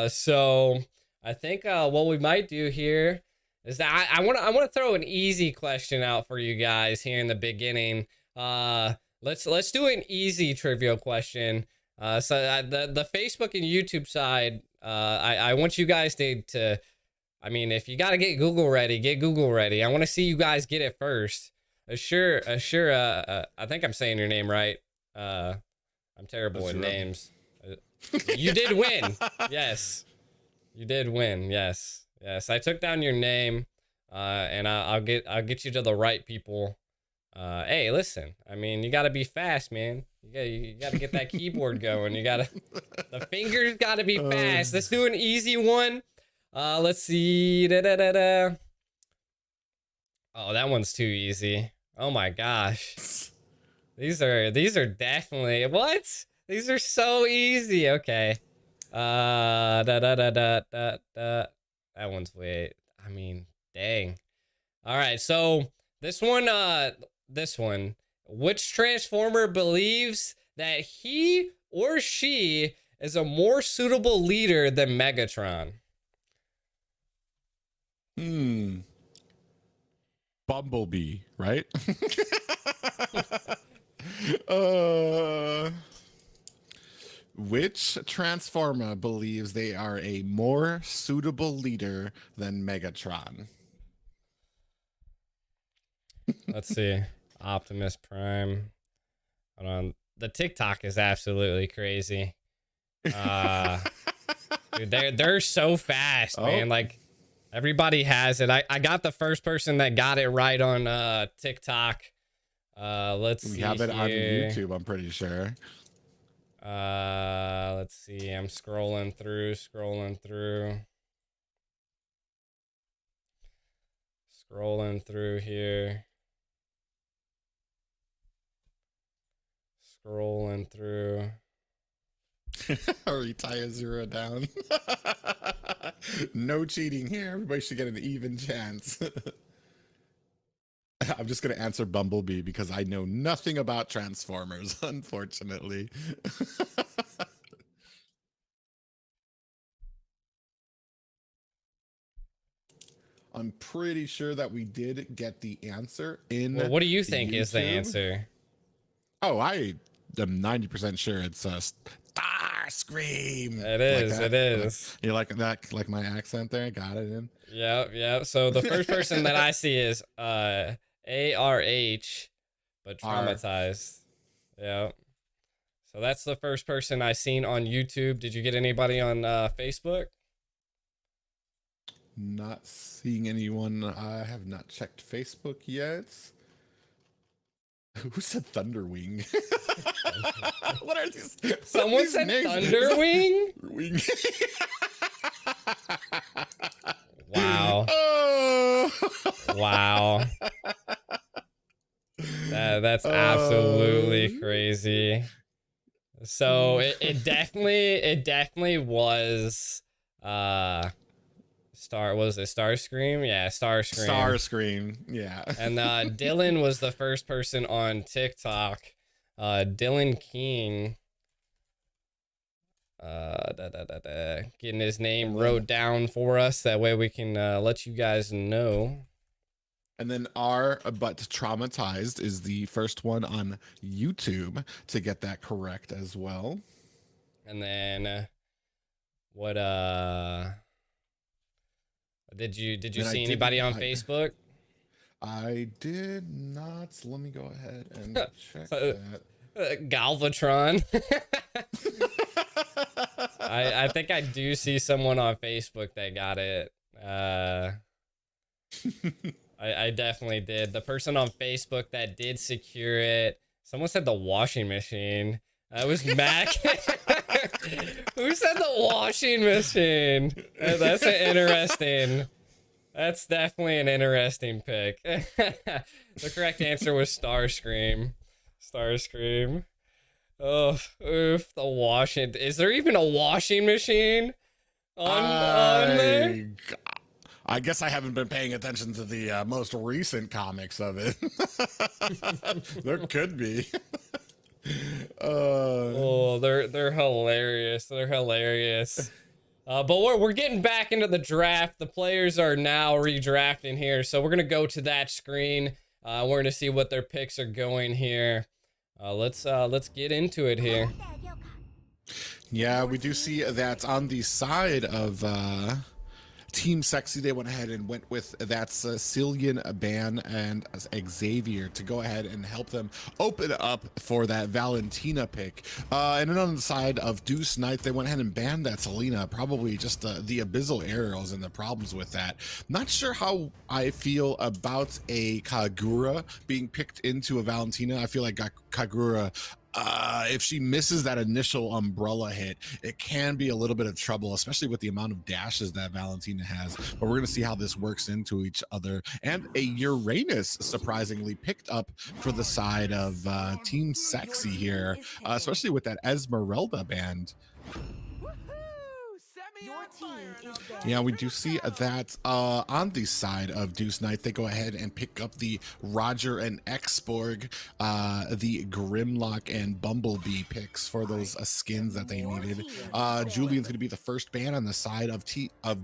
So I think what we might do here is that I want to throw an easy question out for you guys here in the beginning. Let's do an easy trivia question. So the Facebook and YouTube side, I want you guys to I mean, if you got to get Google ready, get Google ready. I want to see you guys get it first. Sure. I think I'm saying your name right. I'm terrible with names. You did win. Yes. You did win. Yes. I took down your name, and I'll get you to the right people. Hey, listen. I mean, you gotta be fast, man. You gotta get that keyboard going. The fingers gotta be fast. Let's do an easy one. Let's see. Oh, that one's too easy. Oh my gosh. These are definitely what? These are so easy. Okay. That one's way. I mean, dang. All right. So this one. Which Transformer believes that he or she is a more suitable leader than Megatron? Bumblebee, right? uh, which Transformer believes they are a more suitable leader than Megatron? Let's see. Optimus Prime. Hold on. The TikTok is absolutely crazy. Dude, they're so fast, man. Like everybody has it. I got the first person that got it right on TikTok. Let's see. We have it here. on YouTube, I'm pretty sure. Let's see. I'm scrolling through. Scrolling through here. Scrolling through. Or retire zero down. No cheating here. Everybody should get an even chance. I'm just going to answer Bumblebee because I know nothing about Transformers, unfortunately. I'm pretty sure that we did get the answer in. Well, what do you think YouTube. is the answer? Oh, I am 90% sure it's a Starscream. It is. Like that. It is. You like that? Like my accent there? Got it in. Yeah. So the first person that I see is ARH, but traumatized. Yeah. So that's the first person I seen on YouTube. Did you get anybody on Facebook? Not seeing anyone. I have not checked Facebook yet. Who said Thunderwing? What are these? Someone said Thunderwing? Wing. Wow. Oh. Wow. That's absolutely crazy. So it definitely was Starscream? Yeah, Starscream. Starscream, yeah. And Dylan was the first person on TikTok. Dylan King. Getting his name wrote down for us. That way we can let you guys know. And then but Traumatized is the first one on YouTube to get that correct as well. And then what did you see anybody on Facebook? I did not. So let me go ahead and check that. Galvatron. I think I do see someone on Facebook that got it. I definitely did. The person on Facebook that did secure it. Someone said the washing machine. It was Mac. Who said the washing machine? That's an interesting. That's definitely an interesting pick. The correct answer was Starscream. Starscream. Oh, oof, the washing. Is there even a washing machine on there? I guess I haven't been paying attention to the most recent comics of it. There could be. Oh, they're hilarious. They're hilarious. But we're getting back into the draft. The players are now redrafting here, so we're gonna go to that screen. We're gonna see what their picks are going here. Let's get into it here. Yeah, we do see that on the side of Team Sexy, they went ahead and went with that Cillian, Ban, and Xavier to go ahead and help them open up for that Valentina pick. And then on the side of Deuce Knight, they went ahead and banned that Selena, probably just the Abyssal Arrows and the problems with that. Not sure how I feel about a Kagura being picked into a Valentina. I feel like Kagura if she misses that initial umbrella hit, it can be a little bit of trouble, especially with the amount of dashes that Valentina has. But we're going to see how this works into each other. And a Uranus surprisingly picked up for the side of Team Sexy here, especially with that Esmeralda band. Yeah, we do see that on the side of Deuce Knight, they go ahead and pick up the Roger and Exborg, the Grimlock and Bumblebee picks for those skins that they needed. Julian's going to be the first ban on the side of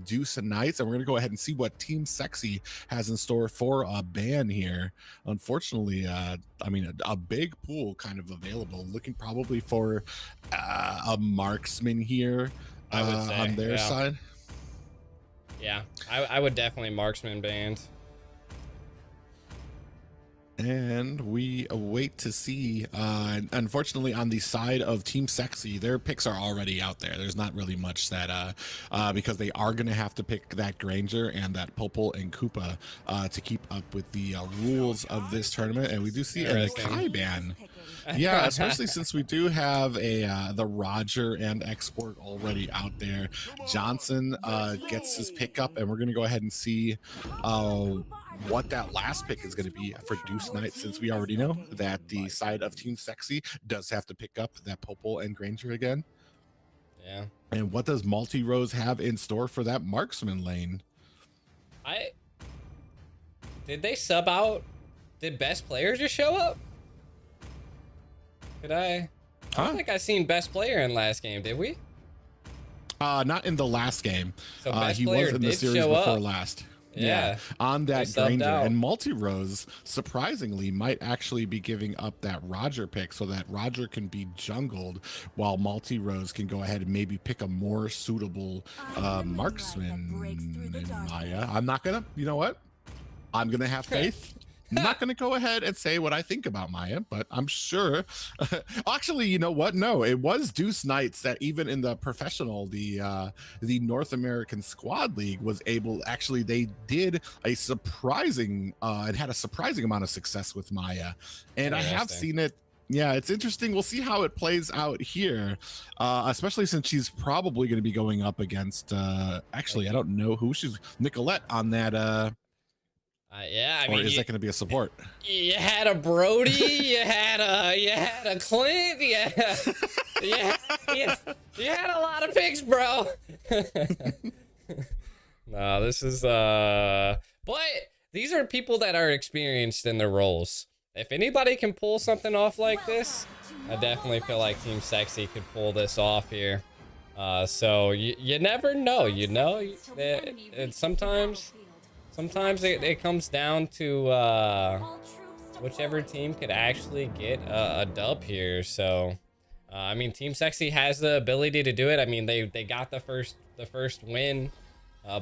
Deuce and Knights, and we're going to go ahead and see what Team Sexy has in store for a ban here. Unfortunately, I mean, a big pool kind of available, looking probably for a marksman here. I would say, on their side. Yeah, I would definitely marksman band. And we wait to see. Unfortunately, on the side of Team Sexy, their picks are already out there. There's not really much that because they are going to have to pick that Granger and that Popol and Koopa to keep up with the rules of this tournament. And we do see a Kai ban. Yeah, especially since we do have the Roger and Export already out there. Johnson gets his pickup, and we're going to go ahead and see what that last pick is going to be for Deuce Knight, since we already know that the side of Team Sexy does have to pick up that Popol and Granger again. Yeah. And what does Multi Rose have in store for that marksman lane? Did they sub out? Did best player just show up? I don't think I seen best player in last game, did we? Not in the last game. So best he player was in the did series show before up. last. Yeah, on that They subbed Granger. out. And Multi-Rose, surprisingly, might actually be giving up that Roger pick so that Roger can be jungled, while Multi-Rose can go ahead and maybe pick a more suitable marksman in Maya. I'm not gonna, you know what? I'm gonna have faith. I'm not going to go ahead and say what I think about Maya, but I'm sure. Actually, you know what? No, it was Deuce Knights that even in the professional, the North American Squad League was able. Actually, they did a surprising. It had a surprising amount of success with Maya, and I have seen it. Yeah, it's interesting. We'll see how it plays out here, especially since she's probably going to be going up against. Actually, I don't know who she's. Nicolette on that. Yeah, I mean, or is that going to be a support? You had a Brody, you had a Clint, you had a lot of picks, bro. No, this is but these are people that are experienced in their roles. If anybody can pull something off like this, I definitely feel like Team Sexy could pull this off here. So you never know, you know. Sometimes it comes down to whichever team could actually get a dub here. So, I mean, Team Sexy has the ability to do it. I mean, they got the first win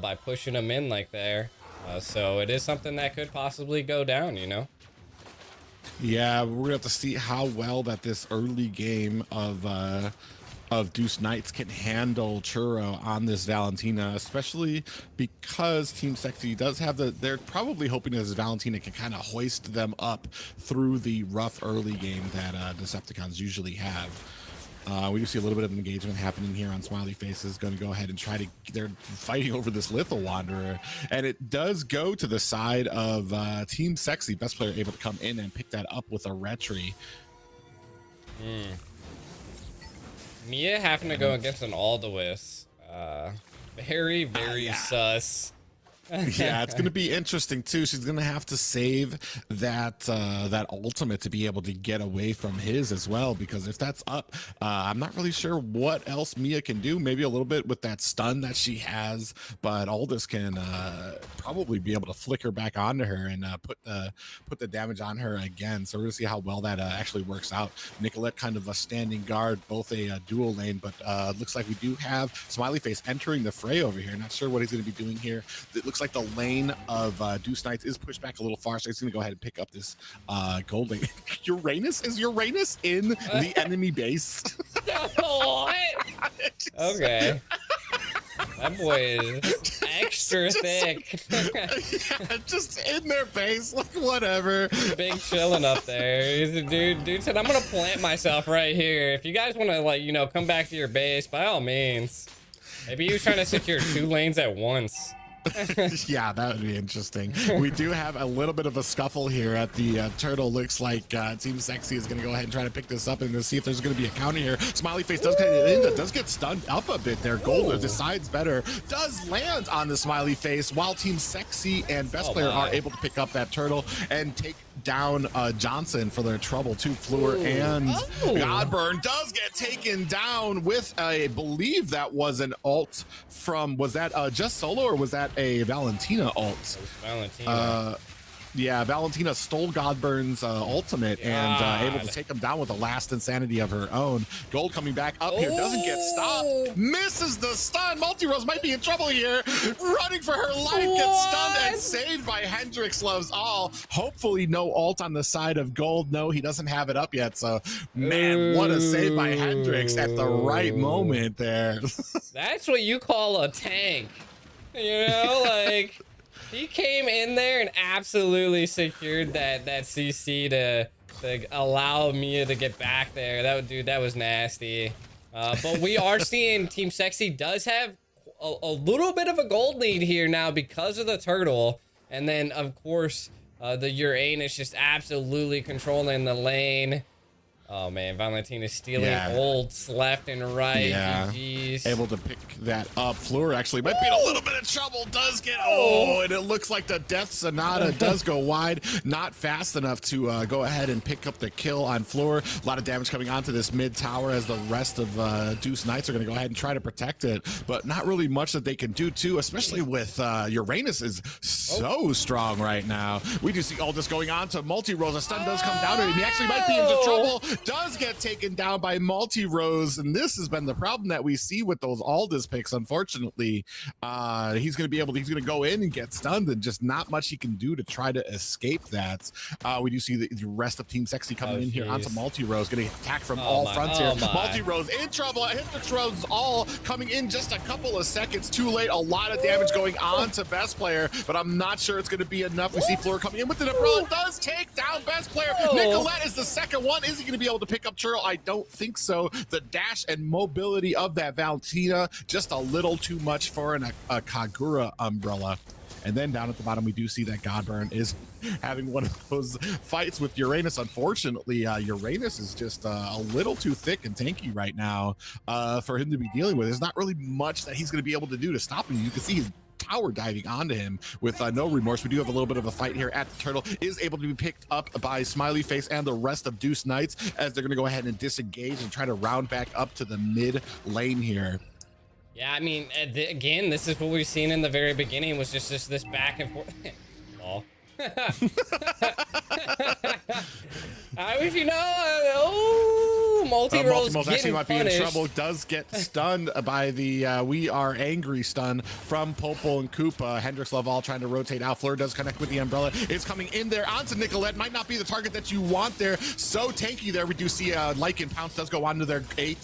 by pushing them in like there. So it is something that could possibly go down, you know? Yeah, we're gonna have to see how well that this early game of Deuce Knights can handle Churro on this Valentina, especially because Team Sexy does have they're probably hoping that this Valentina can kind of hoist them up through the rough early game that Decepticons usually have. We do see a little bit of engagement happening here on Smiley Faces. Going to go ahead and they're fighting over this Lethal Wanderer, and it does go to the side of Team Sexy. Best player able to come in and pick that up with a retry. Mia having to go against an Aldous. Very sus. Yeah, it's going to be interesting too. She's going to have to save that ultimate to be able to get away from his as well, because if that's up, I'm not really sure what else Mia can do. Maybe a little bit with that stun that she has, but Aldous can probably be able to flicker back onto her and put the damage on her again. So we're going to see how well that actually works out. Nicolette kind of a standing guard, both a dual lane, but looks like we do have Smiley Face entering the fray over here. Not sure what he's going to be doing here. It looks like the lane of Deuce Knights is pushed back a little far, so he's going to go ahead and pick up this gold lane. Uranus? Is Uranus in the enemy base? What? Okay. That boy is extra thick. Yeah, just in their face, like whatever. Big chilling up there. He's a dude said, I'm gonna plant myself right here. If you guys want to, like, you know, come back to your base, by all means. Maybe he was trying to secure 2 lanes at once. Yeah, that would be interesting. We do have a little bit of a scuffle here at the turtle. Looks like Team Sexy is going to go ahead and try to pick this up and to see if there's going to be a counter here. Smiley Face does get stunned up a bit there. Gold decides better, does land on the Smiley Face, while Team Sexy and Best Player are able to pick up that turtle and take down Johnson for their trouble too. Fleur and Godburn does get taken down with, I believe that was an ult from, was that just solo or was that a Valentina ult? Valentina. Yeah, Valentina stole Godburn's ultimate and able to take him down with the last insanity of her own. Gold coming back up here, doesn't get stopped, misses the stun. Multi-Rose might be in trouble here, running for her life, gets stunned and saved by Hendrix Loves All. Hopefully no ult on the side of Gold. No, he doesn't have it up yet, so man, what a save by Hendrix at the right moment there. That's what you call a tank. You know, like... He came in there and absolutely secured that CC to allow Mia to get back there. That was nasty. But we are seeing Team Sexy does have a little bit of a gold lead here now because of the turtle. And then, of course, the Uranus just absolutely controlling the lane. Oh man, Valentina's stealing ults left and right. Yeah, GGs. Able to pick that up. Fleur actually might be in a little bit of trouble. Does get and it looks like the Death Sonata does go wide. Not fast enough to go ahead and pick up the kill on Fleur. A lot of damage coming onto this mid tower as the rest of Deuce Knights are going to go ahead and try to protect it, but not really much that they can do too, especially with Uranus is so strong right now. We do see all this going on to Multi-Rose. A stun does come down to him. He actually might be into trouble. Does get taken down by Multi-Rose, and this has been the problem that we see with those Aldous picks. Unfortunately, he's going to go in and get stunned, and just not much he can do to try to escape that. We do see the rest of Team Sexy coming in here onto Multi-Rose, getting attacked from all fronts here. Multi-Rose in trouble. Hendrix Rose all coming in just a couple of seconds too late. A lot of damage going on to Best Player, but I'm not sure it's going to be enough. We see Fleur coming in with an umbrella, does take down Best Player. Nicolette is the second one. Is he going to be able to pick up Churl? I don't think so. The dash and mobility of that Valentina just a little too much for a Kagura umbrella. And then down at the bottom, we do see that Godburn is having one of those fights with Uranus. Unfortunately, Uranus is just a little too thick and tanky right now for him to be dealing with. There's not really much that he's going to be able to do to stop him. You can see his tower diving onto him with no remorse. We do have a little bit of a fight here at the turtle. Is able to be picked up by Smiley Face and the rest of Deuce Knights as they're going to go ahead and disengage and try to round back up to the mid lane here. Yeah, I mean, again, this is what we've seen in the very beginning, was just this back and forth. Oh. I wish you know. Multi-Rose actually might punished. be in trouble. Does get stunned by the We Are Angry stun from Popol and Koopa. Hendrix Laval trying to rotate out. Fleur does connect with the umbrella. It's coming in there onto Nicolette. Might not be the target that you want there. So tanky there. We do see Lycan Pounce does go onto their 8.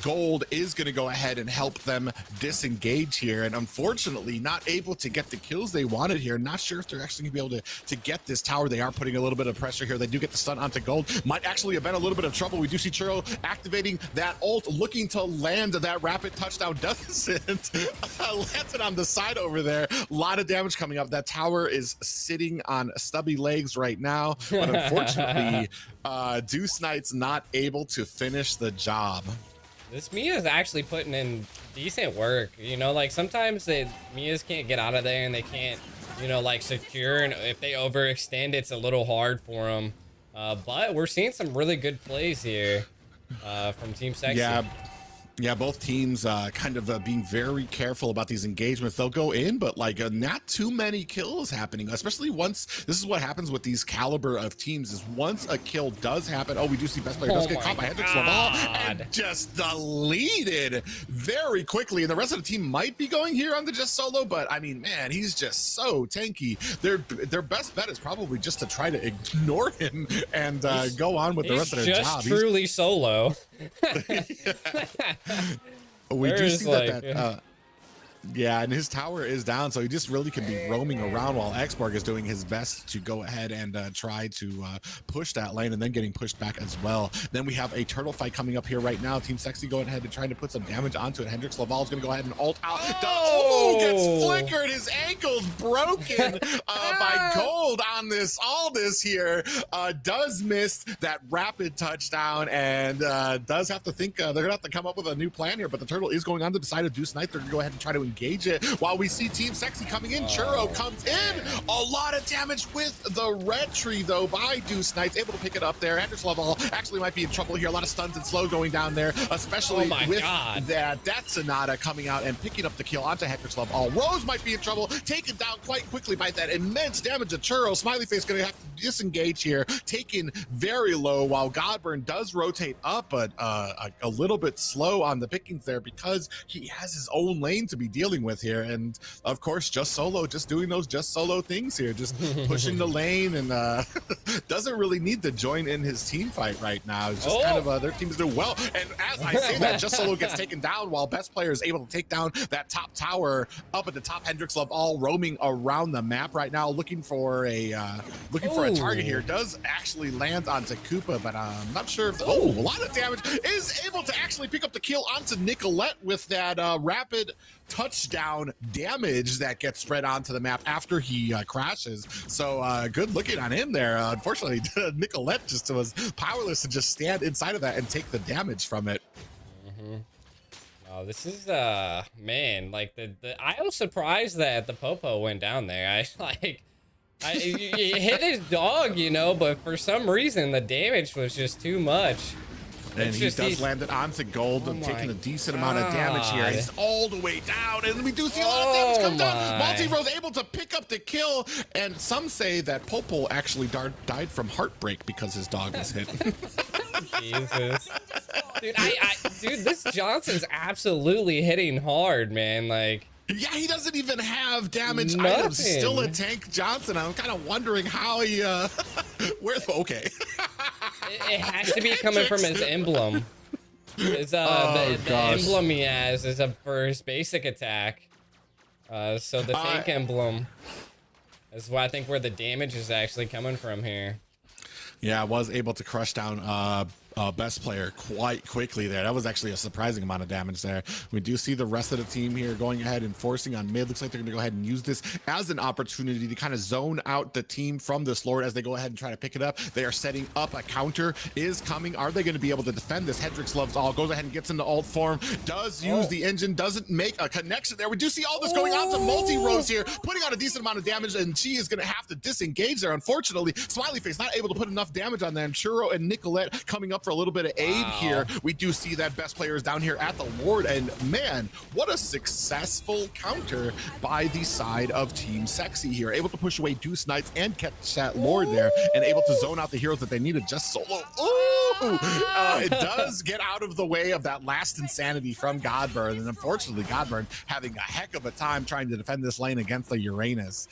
Gold is going to go ahead and help them disengage here, and unfortunately not able to get the kills they wanted here. Not sure if they're actually going to be able to get this tower. They are putting a little bit of pressure here. They do get the stun onto Gold. Might actually have been a little bit of trouble. We do see Churro activating that ult, looking to land that rapid touchdown. Doesn't. Lands it on the side over there. A lot of damage coming up. That tower is sitting on stubby legs right now, but unfortunately Deuce Knight's not able to finish the job. This Mia's actually putting in decent work. You know, like sometimes Mia's can't get out of there and they can't, you know, like secure. And if they overextend, it's a little hard for them. But we're seeing some really good plays here from Team Sexy. Yeah, both teams kind of being very careful about these engagements. They'll go in, but like not too many kills happening, especially once. This is what happens with these caliber of teams, is once a kill does happen. Oh, we do see Best Player does get caught by Hendrix Laval and just deleted very quickly. And the rest of the team might be going here on the just solo, but I mean, man, he's just so tanky. Their best bet is probably just to try to ignore him and go on with the rest of their job. He's truly solo. We do see that Yeah, and his tower is down, so he just really can be roaming around while Xborg is doing his best to go ahead and try to push that lane and then getting pushed back as well. Then we have a turtle fight coming up here right now. Team Sexy going ahead and trying to put some damage onto it. Hendrix Laval is going to go ahead and ult out. Oh, gets flickered. His ankle's broken by Gold on this. All this here does miss that rapid touchdown and does have to think they're going to have to come up with a new plan here, but the turtle is going on to the side of Deuce Knight. They're going to go ahead and try to engage it while we see Team Sexy coming in. Churro comes in. A lot of damage with the red tree though by Deuce Knights, able to pick it up there. Hendrix Laval actually might be in trouble here. A lot of stuns and slow going down there, especially with that Death Sonata coming out and picking up the kill onto Hendrix Laval. Rose might be in trouble, taken down quite quickly by that immense damage of Churro. Smiley Face going to have to disengage here, taken very low while Godburn does rotate up, but a little bit slow on the pickings there because he has his own lane to be dealing with here. And of course, Just Solo, just doing those Just Solo things here, just pushing the lane and doesn't really need to join in his team fight right now. It's just kind of their team is doing well. And as I say that, Just Solo gets taken down while Best Player is able to take down that top tower up at the top. Hendrix Laval roaming around the map right now, looking for a target here. Does actually land onto Koopa, but I'm not sure if a lot of damage, is able to actually pick up the kill onto Nicolette with that rapid touchdown damage that gets spread onto the map after he crashes. So good looking on him there. Unfortunately, Nicolette just was powerless to just stand inside of that and take the damage from it. Oh, this is man, like I was surprised that the Popo went down there. He hit his dog, you know, but for some reason the damage was just too much. And he does land it onto Gold, taking a decent amount of damage here. He's all the way down, and we do see a lot of damage come down. Multi-Rose able to pick up the kill, and some say that Popo actually died from heartbreak because his dog was hit. Jesus. Dude, dude, this Johnson's absolutely hitting hard, man. Like, yeah, he doesn't even have damage items. Still a tank Johnson. I'm kind of wondering how he okay. It has to be coming from his emblem. It's the emblem he has is for his basic attack. So the tank emblem is what I think where the damage is actually coming from here. Yeah, I was able to crush down Best Player quite quickly there. That was actually a surprising amount of damage there. We do see the rest of the team here going ahead and forcing on mid. Looks like they're going to go ahead and use this as an opportunity to kind of zone out the team from this Lord as they go ahead and try to pick it up. They are setting up. A counter is coming. Are they going to be able to defend this? Hendrix loves all, goes ahead and gets into ult form, does use the engine, doesn't make a connection there. We do see all this going on to Multi-Rose here, putting on a decent amount of damage, and she is going to have to disengage there. Unfortunately, Smiley Face not able to put enough damage on them. Churro and Nicolette coming up for a little bit of aid here. We do see that Best Player is down here at the Lord, and man, what a successful counter by the side of Team Sexy here. Able to push away Deuce Knights and catch that Lord there, and able to zone out the heroes that they needed. Just Solo. It does get out of the way of that last insanity from Godburn, and unfortunately Godburn having a heck of a time trying to defend this lane against the Uranus.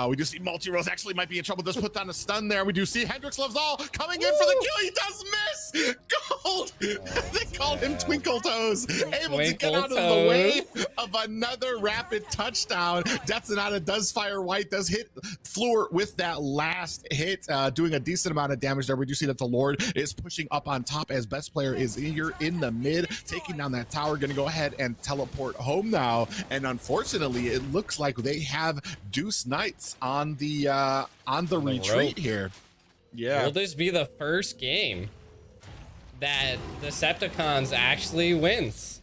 We do see Multi-Rose actually might be in trouble. Does put down a stun there. We do see Hendrix Loves All coming in for the kill. He does miss. Gold. They called him Twinkle Toes. Able to get out of the way of another rapid touchdown. Death Sonata does fire white, does hit Fleur with that last hit, doing a decent amount of damage there. We do see that the Lord is pushing up on top as Best Player is here in the mid, taking down that tower. Going to go ahead and teleport home now. And unfortunately, it looks like they have Deuce Knights on the retreat here. Yeah. Will this be the first game that Decepticons actually wins?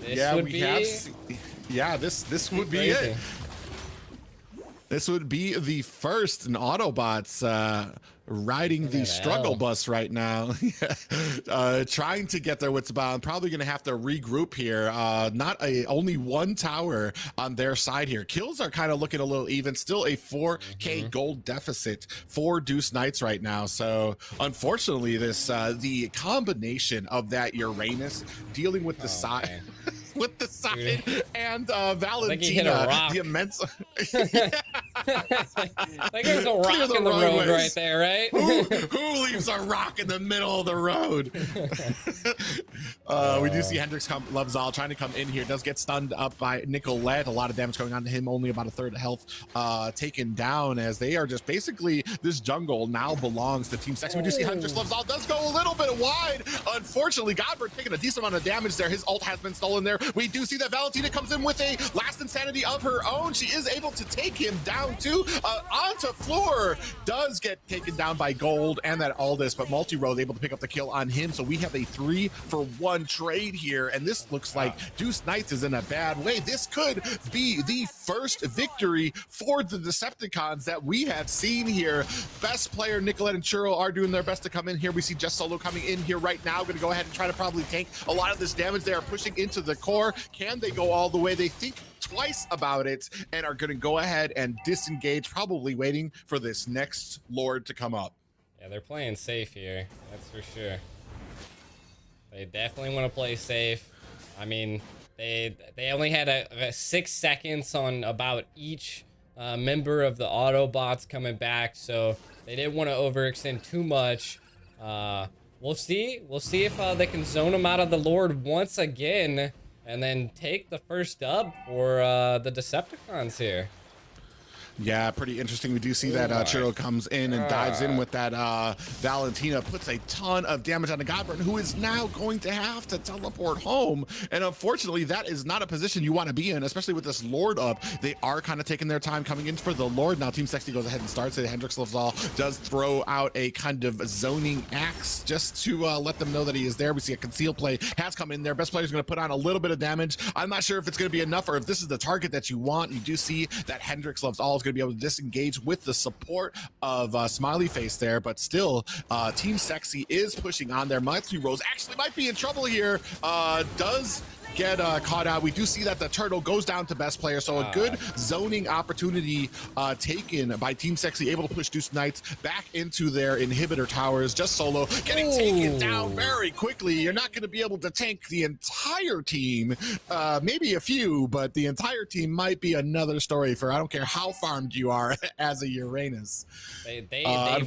This would be this would be it. This would be the first in Autobots riding the struggle bus right now. Trying to get their wits about. I'm probably going to have to regroup here. Only one tower on their side here. Kills are kind of looking a little even. Still a 4K gold deficit for Deuce Knights right now. So unfortunately, this the combination of that Uranus dealing with the side. With the side and Valentina, the immense. Like there's a rock Clear the in the road roadways. right there, right? Who leaves a rock in the middle of the road? We do see Hendrix loves all trying to come in here. Does get stunned up by Nicolette. A lot of damage going on to him. Only about a third of health taken down, as they are just basically, this jungle now belongs to Team Sexy. We do see Hendrix loves all does go a little bit wide. Unfortunately, Godbird taking a decent amount of damage there. His ult has been stolen there. We do see that Valentina comes in with a last insanity of her own. She is able to take him down too. Onto floor does get taken down by Gold and that Aldous, but Multi-Rose able to pick up the kill on him. So we have a 3-for-1 trade here, and this looks like Deuce Knights is in a bad way. This could be the first victory for the Decepticons that we have seen here. Best player Nicolette and Churro are doing their best to come in here. We see Just Solo coming in here right now, going to go ahead and try to probably tank a lot of this damage. They are pushing into the core. Can they go all the way? They think twice about it and are going to go ahead and disengage, probably waiting for this next Lord to come up. Yeah, they're playing safe here. That's for sure. They definitely want to play safe. I mean, they only had a 6 seconds on about each member of the Autobots coming back, so they didn't want to overextend too much. We'll see if they can zone them out of the Lord once again and then take the first dub for the Decepticons here. Yeah, pretty interesting. We do see that Churro comes in and dives in with that Valentina, puts a ton of damage on the Godburn, who is now going to have to teleport home. And unfortunately, that is not a position you want to be in, especially with this Lord up. They are kind of taking their time coming in for the Lord. Now Team Sexy goes ahead and starts it. Hendrix Lovezal does throw out a kind of zoning axe just to let them know that he is there. We see a conceal play has come in there. Best player is going to put on a little bit of damage. I'm not sure if it's going to be enough or if this is the target that you want. You do see that Hendrix Lovezal is going to be able to disengage with the support of Smiley Face there, but still Team Sexy is pushing on there. Multi-Rose actually might be in trouble here. Does get caught out. We do see that the turtle goes down to best player, so a good zoning opportunity taken by Team Sexy, able to push Deuce Knights back into their inhibitor towers. Just Solo getting taken down very quickly. You're not going to be able to tank the entire team, maybe a few, but the entire team might be another story for I don't care how farmed you are as a Uranus. They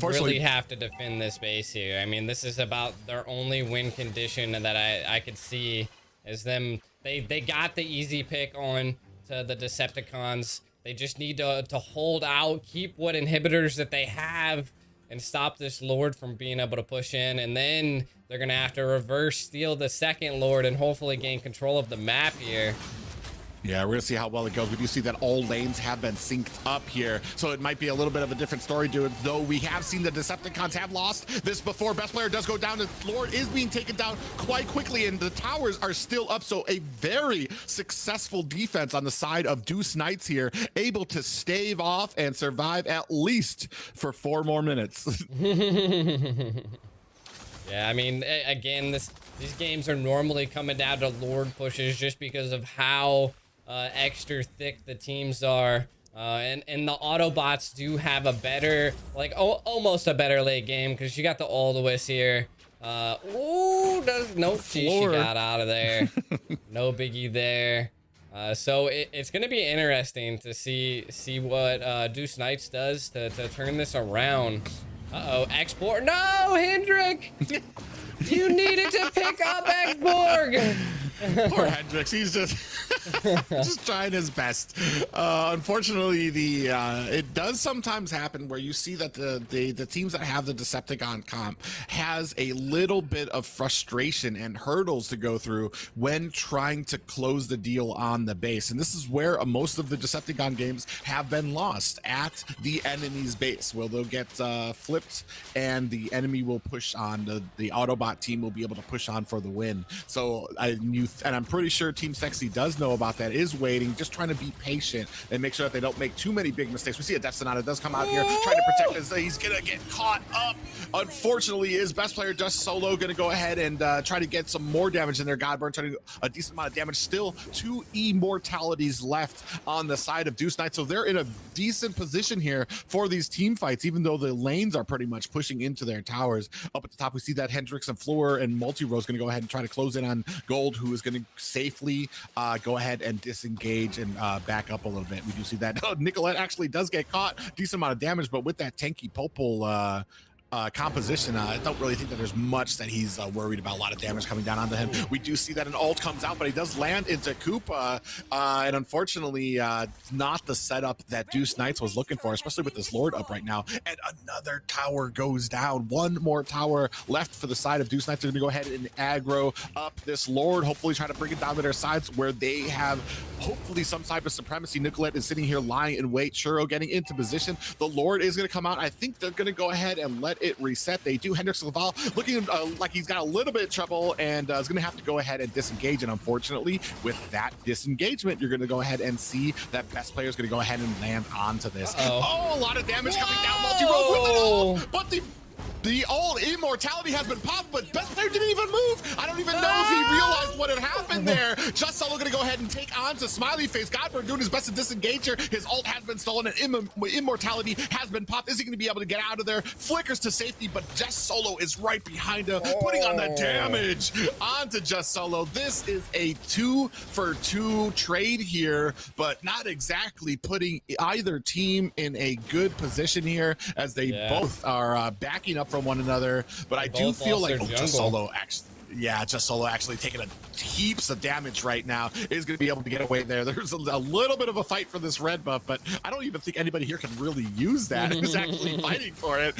really have to defend this base here. I mean, this is about their only win condition that I could see is them. They got the easy pick on to the Decepticons. They just need to hold out, keep what inhibitors that they have, and stop this Lord from being able to push in. And then they're gonna have to reverse steal the second Lord and hopefully gain control of the map here. Yeah, we're gonna see how well it goes. We do see that all lanes have been synced up here, so it might be a little bit of a different story to it, though we have seen the Decepticons have lost this before. Best player does go down, and Lord is being taken down quite quickly, and the towers are still up, so a very successful defense on the side of Deuce Knights here, able to stave off and survive at least for 4 more minutes. Yeah, I mean, again, these games are normally coming down to Lord pushes just because of how extra thick the teams are, and the Autobots do have a better, like almost a better late game, because you got the Aldous here. Nope, she got out of there. No biggie there. So it's gonna be interesting to see what Deuce Knights does to turn this around. Export. No, Hendrick! You needed to pick up Exborg! Poor Hendrix, he's just just trying his best. Unfortunately, it does sometimes happen where you see that the teams that have the Decepticon comp has a little bit of frustration and hurdles to go through when trying to close the deal on the base, and this is where most of the Decepticon games have been lost, at the enemy's base, where they'll get flipped and the enemy will push on. The Autobot team will be able to push on for the win. So I'm pretty sure Team Sexy does know about that, is waiting, just trying to be patient and make sure that they don't make too many big mistakes. We see a Death Sonata does come out here trying to protect us. He's gonna get caught up. Unfortunately, his best player Just Solo gonna go ahead and try to get some more damage in there. Godburn trying to do a decent amount of damage. Still 2 immortalities left on the side of Deuce Knight, so they're in a decent position here for these team fights, even though the lanes are pretty much pushing into their towers. Up at the top, we see that Hendrix and Floor and Multi-Rose gonna go ahead and try to close in on Gold, who is going to safely go ahead and disengage and back up a little bit. We do see that Nicolette actually does get caught, decent amount of damage, but with that tanky Popol composition, I don't really think that there's much that he's worried about. A lot of damage coming down onto him. We do see that an ult comes out, but he does land into Koopa, and unfortunately not the setup that Deuce Knights was looking for, especially with this Lord up right now. And another tower goes down. One more tower left for the side of Deuce Knights. They're gonna go ahead and aggro up this Lord, hopefully try to bring it down to their sides where they have hopefully some type of supremacy. Nicolette is sitting here lying in wait. Churro getting into position. The Lord is gonna come out. I think they're gonna go ahead and let it reset. They do. Hendrix Laval looking like he's got a little bit of trouble and is going to have to go ahead and disengage. And unfortunately, with that disengagement, you're going to go ahead and see that best player is going to go ahead and land onto this. Oh, a lot of damage coming down. Multi-rose with it all, but the old immortality has been popped, but best player didn't even move. I don't even know if he realized what had happened there. Just Solo gonna go ahead and take on to Smiley Face. Godburn doing his best to disengage her. His ult has been stolen and immortality has been popped. Is he gonna be able to get out of there? Flickers to safety, but Just Solo is right behind him, putting on the damage onto Just Solo. This is a 2-for-2 trade here, but not exactly putting either team in a good position here as they both are backing up from one another. But I do feel like Just Solo actually, Just Solo actually taking heaps of damage right now is going to be able to get away there. There's a little bit of a fight for this red buff, but I don't even think anybody here can really use that. Who's actually fighting for it?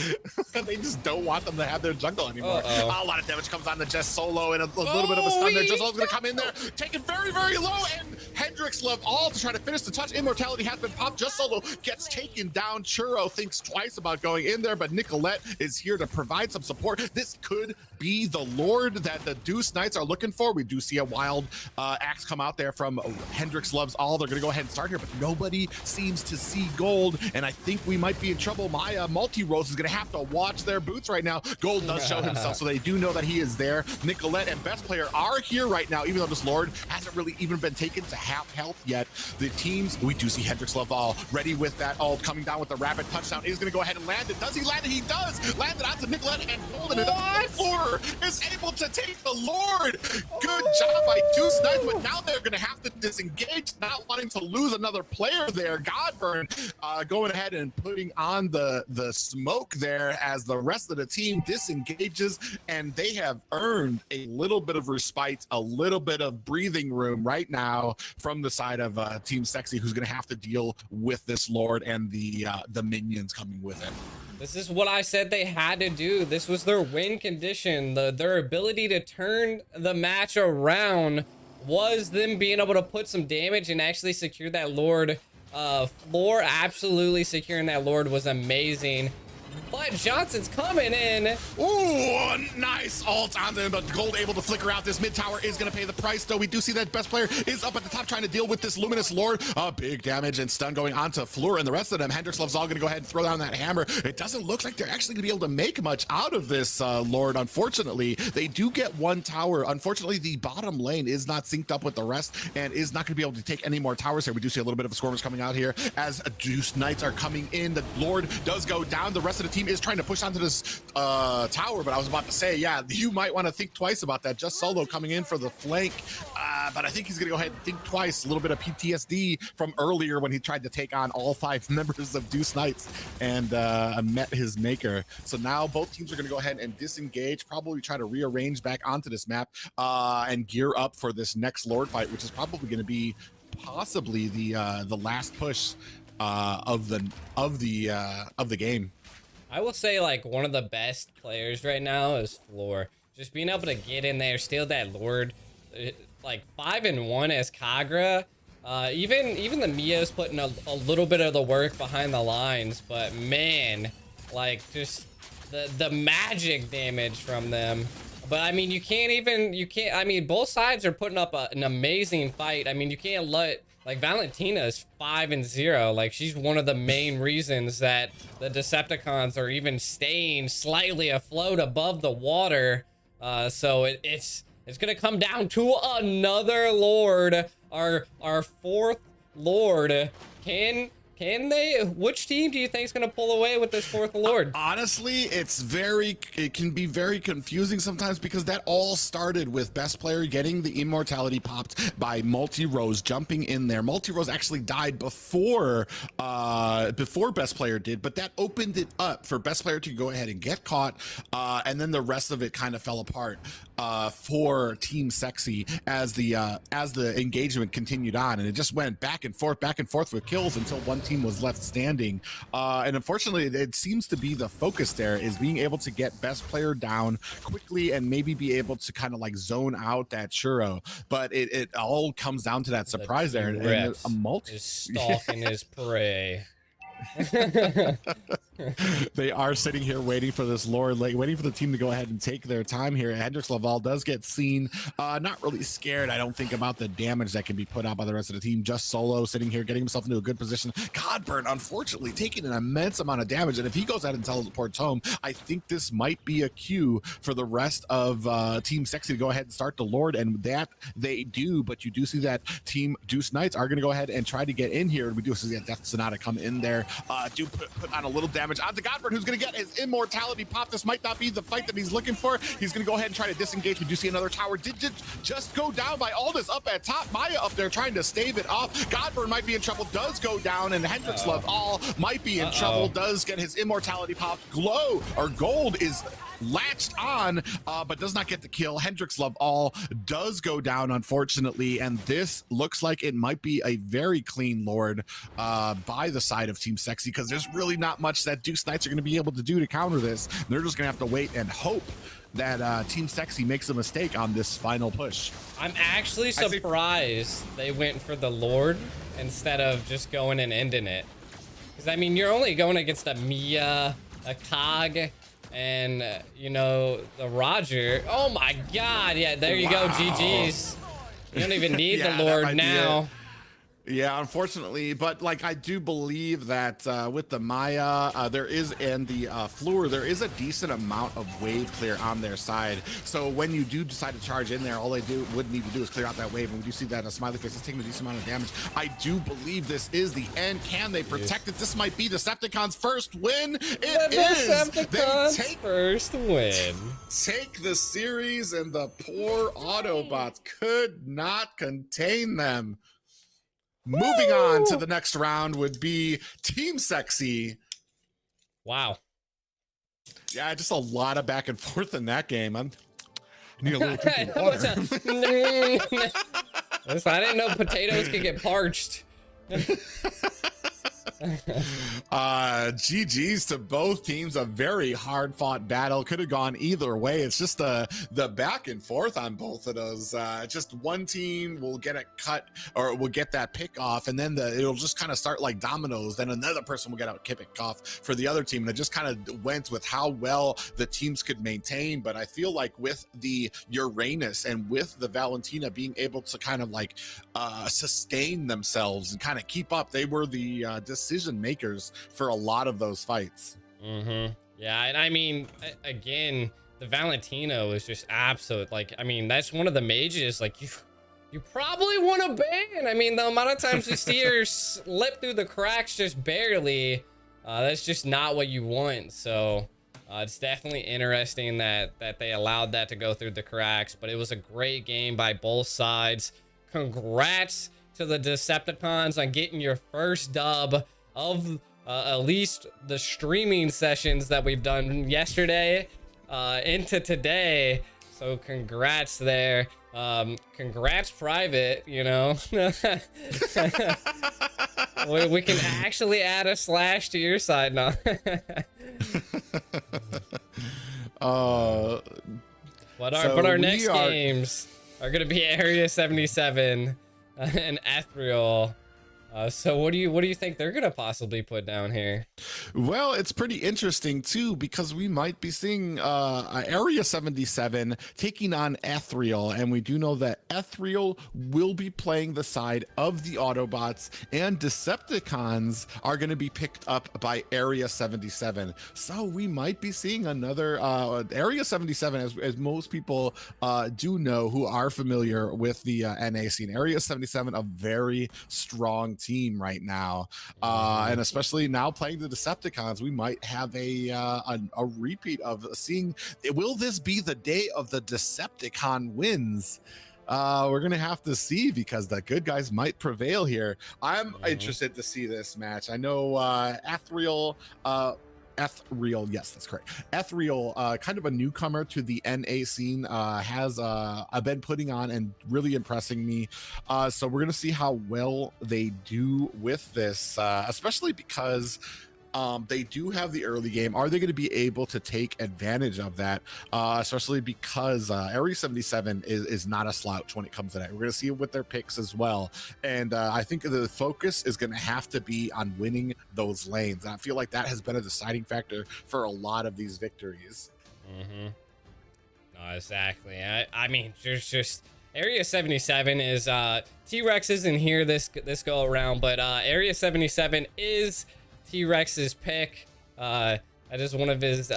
They just don't want them to have their jungle anymore. A lot of damage comes on to Just Solo and a little bit of a stun there. Just Solo's going to come in there, take it very, very low, and Hendrix love all to try to finish the touch. Immortality has been popped. Just Solo gets taken down. Churro thinks twice about going in there, but Nicolette is here to provide some support. This could be the Lord that the Deuce Knights are looking for. We do see a wild axe come out there from Hendrix loves all. They're gonna go ahead and start here, but nobody seems to see gold, and I think we might be in trouble. Maya Multi-Rose is gonna have to watch their boots right now. Gold does show himself, so they do know that he is there. Nicolette and best player are here right now, even though this Lord hasn't really even been taken to half health yet. The teams, we do see Hendrix Laval ready with that ult, coming down with the rapid touchdown. Is gonna go ahead and land it. Does he land it? He does! Land it onto Nicolette, and holding it up the floor is able to take the Lord. Good job by Deuce Knights, but now they're going to have to disengage, not wanting to lose another player there. Godburn going ahead and putting on the smoke there as the rest of the team disengages, and they have earned a little bit of respite, a little bit of breathing room right now from the side of Team Sexy, who's going to have to deal with this Lord and the minions coming with it. This is what I said they had to do. This was their win condition. Their ability to turn the match around was them being able to put some damage and actually secure that Lord floor. Absolutely securing that Lord was amazing. But Johnson's coming in. Ooh, nice ult on them, but Gold able to flicker out. This mid tower is going to pay the price, though. We do see that best player is up at the top trying to deal with this Luminous Lord. Big damage and stun going on to Fleur and the rest of them. Hendrix Love's all going to go ahead and throw down that hammer. It doesn't look like they're actually going to be able to make much out of this Lord, unfortunately. They do get one tower. Unfortunately, the bottom lane is not synced up with the rest and is not going to be able to take any more towers here. We do see a little bit of a Squirmers coming out here as Deuce Knights are coming in. The Lord does go down. The rest of the team is trying to push onto this tower, but I was about to say, yeah, you might want to think twice about that. Just Solo coming in for the flank, but I think he's gonna go ahead and think twice. A little bit of PTSD from earlier when he tried to take on all 5 members of Deuce Knights and met his maker. So now both teams are gonna go ahead and disengage, probably try to rearrange back onto this map and gear up for this next Lord fight, which is probably gonna be possibly the last push of the game. I will say, like, one of the best players right now is Floor. Just being able to get in there, steal that Lord, like 5-1 as Kagra. Even the Mia's putting a little bit of the work behind the lines, but man, like, just the magic damage from them. But I mean, I mean, both sides are putting up an amazing fight. I mean, you can't let, like, Valentina is 5-0. Like, she's one of the main reasons that the Decepticons are even staying slightly afloat above the water. So it's gonna come down to another Lord. Our 4th Lord. Can Can they? Which team do you think is going to pull away with this fourth Lord? Honestly, it can be very confusing sometimes because that all started with best player getting the immortality popped by Multi-Rose jumping in there. Multi-Rose actually died before best player did, but that opened it up for best player to go ahead and get caught, and then the rest of it kind of fell apart for Team Sexy as the engagement continued on, and it just went back and forth with kills until one team was left standing. And unfortunately, it seems to be the focus there is being able to get best player down quickly and maybe be able to kind of like zone out that churro. But it all comes down to that surprise there, and a multi is stalking his prey. They are sitting here waiting for this Lord, like waiting for the team to go ahead and take their time here. Hendrix Laval does get seen, not really scared, I don't think, about the damage that can be put out by the rest of the team. Just solo sitting here getting himself into a good position. Godburn unfortunately taking an immense amount of damage, and if he goes out and teleports home, I think this might be a cue for the rest of Team Sexy to go ahead and start the Lord, and that they do. But you do see that Team Deuce Knights are going to go ahead and try to get in here, and we do see that Death Sonata come in there, do put on a little damage onto Godburn, who's going to get his immortality pop. This might not be the fight that he's looking for. He's going to go ahead and try to disengage. We do see another tower did just go down by Aldous up at top. Maya up there trying to stave it off. Godburn might be in trouble, does go down, and Hendrix Love all might be in trouble, does get his immortality pop. Gold is latched on, but does not get the kill. Hendrix Love all does go down, unfortunately, and this looks like it might be a very clean Lord by the side of Team Sexy, because there's really not much that Deuce Knights are going to be able to do to counter this. They're just going to have to wait and hope that Team Sexy makes a mistake on this final push. I'm actually surprised they went for the Lord instead of just going and ending it. Because, I mean, you're only going against a Mia, a Cog, and, you know, the Roger. Oh, my God. Yeah, there you go. GG's. You don't even need the Lord now. Yeah, unfortunately, but like I do believe that with the Maya, there is, and the Fleur, there is a decent amount of wave clear on their side. So when you do decide to charge in there, all they would need to do is clear out that wave, and we do see that a Smiley Face is taking a decent amount of damage. I do believe this is the end. Can they protect it? This might be Decepticon's first win. It is. Decepticon's first win. Take the series, and the poor Autobots could not contain them. Moving on to the next round would be Team Sexy. Wow. Yeah, just a lot of back and forth in that game. I need a little drink of water. Listen, I didn't know potatoes could get parched. GG's to both teams. A very hard fought battle. Could have gone either way. It's just the back and forth on both of those. Just one team will get a cut, or will get that pick off, and then it'll just kind of start like dominoes. Then another person will get a pick off for the other team, and it just kind of went with how well the teams could maintain. But I feel like with the Uranus and with the Valentina being able to kind of like sustain themselves and kind of keep up, they were the decision makers for a lot of those fights. Yeah, and I mean, again, the Valentino is just absolute. Like, I mean, that's one of the mages. Like, you probably want to ban. I mean, the amount of times you see her slip through the cracks just barely, that's just not what you want. So it's definitely interesting that they allowed that to go through the cracks. But it was a great game by both sides. Congrats to the Decepticons on getting your first dub of at least the streaming sessions that we've done yesterday into today. So congrats there. Congrats Private, you know. we can actually add a slash to your side now. But our next games are gonna be Area 77 and Ethereal. So what do you think they're gonna possibly put down here? Well, it's pretty interesting too, because we might be seeing Area 77 taking on Ethereal, and we do know that Ethereal will be playing the side of the Autobots, and Decepticons are going to be picked up by Area 77. So we might be seeing another Area 77, as most people do know who are familiar with the NA scene. Area 77, a very strong team right now. And especially now playing the Decepticons, we might have a repeat of seeing, will this be the day of the Decepticon wins? We're gonna have to see, because the good guys might prevail here. I'm interested to see this match. I know Ethereal, yes, that's correct. Ethereal, kind of a newcomer to the NA scene, has been putting on and really impressing me. So we're gonna see how well they do with this, especially because they do have the early game. Are they going to be able to take advantage of that? Especially because Area 77 is not a slouch when it comes to that. We're going to see it with their picks as well. And I think the focus is going to have to be on winning those lanes. And I feel like that has been a deciding factor for a lot of these victories. No, exactly. I mean, there's just Area 77 is T-Rex isn't here this go around, but Area 77 is T-Rex's pick. That is one of his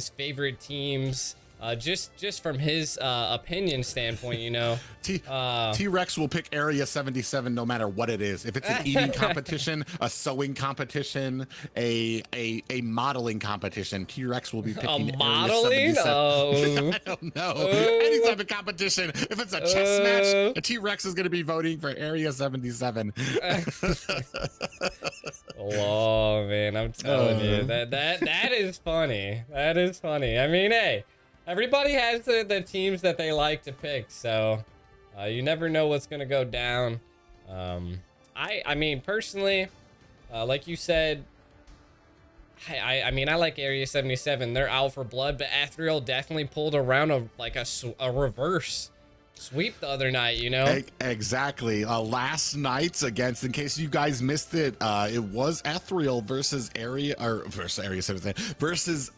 favorite teams, just from his opinion standpoint, you know. T-Rex will pick Area 77 no matter what it is. If it's an eating competition, a sewing competition, a modeling competition, T-Rex will be picking modeling? Area 77. I don't know. Any type of competition. If it's a chess match, a T-Rex is going to be voting for Area 77. Oh man, I'm telling you, that is funny. That is funny. I mean, hey, everybody has the teams that they like to pick, so you never know what's gonna go down. I mean, personally, like you said, I mean, I like Area 77. They're out for blood, but Ethereal definitely pulled around a reverse sweep the other night, you know. Exactly. Last night's against, in case you guys missed it, it was Ethereal versus Area 77 versus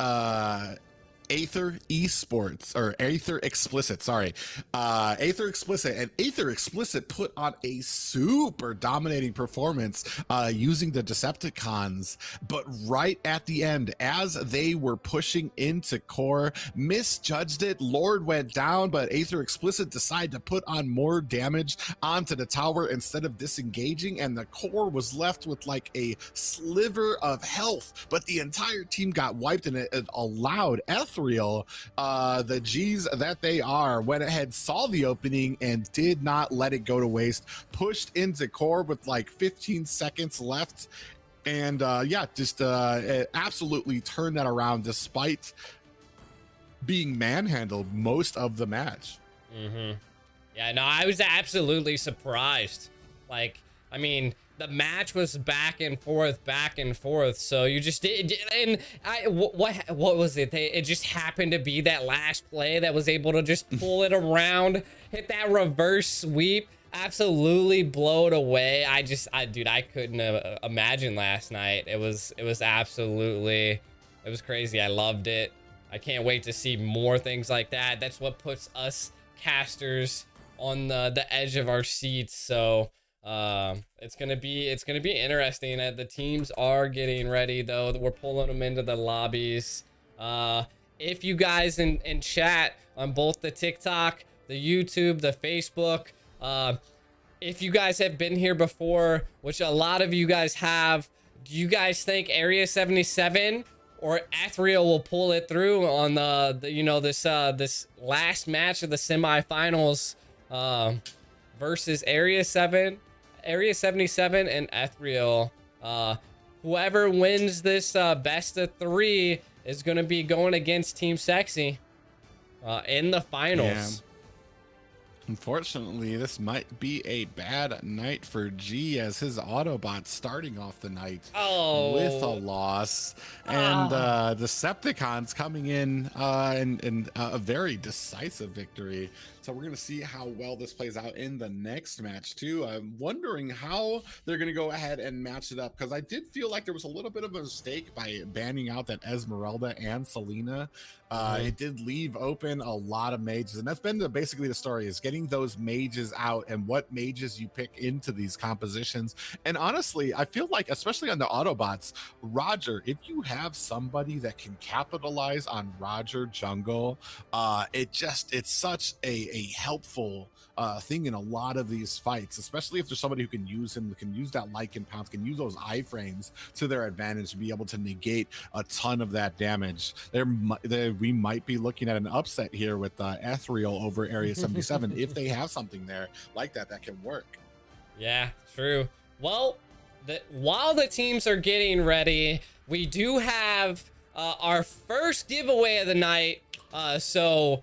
Aether Esports, or Aether Explicit, sorry. Aether Explicit, and Aether Explicit put on a super dominating performance using the Decepticons, but right at the end, as they were pushing into core, misjudged it. Lord went down, but Aether Explicit decided to put on more damage onto the tower instead of disengaging, and the core was left with like a sliver of health, but the entire team got wiped, and it allowed Ethereal, the G's that they are, went ahead, saw the opening, and did not let it go to waste. Pushed into core with like 15 seconds left, and yeah, just it absolutely turned that around despite being manhandled most of the match. Yeah, no, I was absolutely surprised. Like, I mean, the match was back and forth, so you just did, and what was it? It just happened to be that last play that was able to just pull it around, hit that reverse sweep, absolutely blow it away. Dude, I couldn't imagine last night. It was absolutely, it was crazy. I loved it. I can't wait to see more things like that. That's what puts us casters on the edge of our seats. So it's gonna be interesting. The teams are getting ready, though. We're pulling them into the lobbies. If you guys in chat on both the TikTok, the YouTube, the Facebook, if you guys have been here before, which a lot of you guys have, do you guys think Area 77 or Ethereal will pull it through on this last match of the semifinals versus Area 77 and Ethereal? Whoever wins this best of 3 is going to be going against Team Sexy in the finals. Yeah. Unfortunately, this might be a bad night for G, as his Autobots starting off the night with a loss, and Decepticons coming in a very decisive victory. So we're going to see how well this plays out in the next match too. I'm wondering how they're going to go ahead and match it up, because I did feel like there was a little bit of a mistake by banning out that Esmeralda and Selena. It did leave open a lot of mages, and that's been basically the story, is getting those mages out and what mages you pick into these compositions. And honestly, I feel like, especially on the Autobots, Roger, if you have somebody that can capitalize on Roger jungle, it's such a a helpful thing in a lot of these fights, especially if there's somebody who can use him, can use that like and pounce, can use those iframes to their advantage to be able to negate a ton of that damage. We might be looking at an upset here with Ethereal over Area 77 if they have something there like that can work. Yeah, true. Well, while the teams are getting ready, we do have our first giveaway of the night. The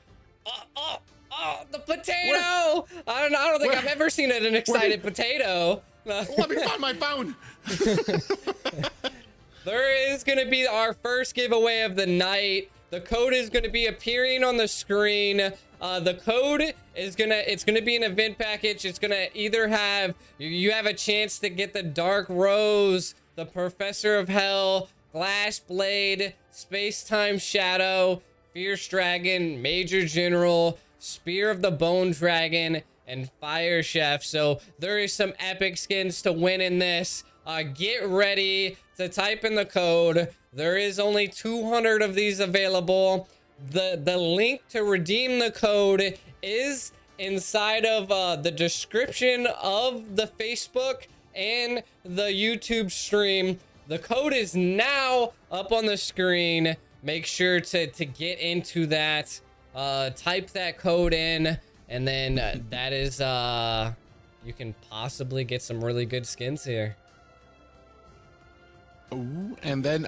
potato! I don't think I've ever seen an excited potato. Let me find my phone. There is going to be our first giveaway of the night. The code is going to be appearing on the screen. The code is it's gonna be an event package. It's gonna either have, you have a chance to get the Dark Rose, the Professor of Hell, Glass Blade, Space Time Shadow, Fierce Dragon, Major General, Spear of the Bone Dragon, and Fire Chef. So there is some epic skins to win in this. Get ready to type in the code. There is only 200 of these available. The link to redeem the code is inside of the description of the Facebook and the YouTube stream. The code is now up on the screen. Make sure to get into that. Type that code in, and then that is you can possibly get some really good skins here. Ooh, and then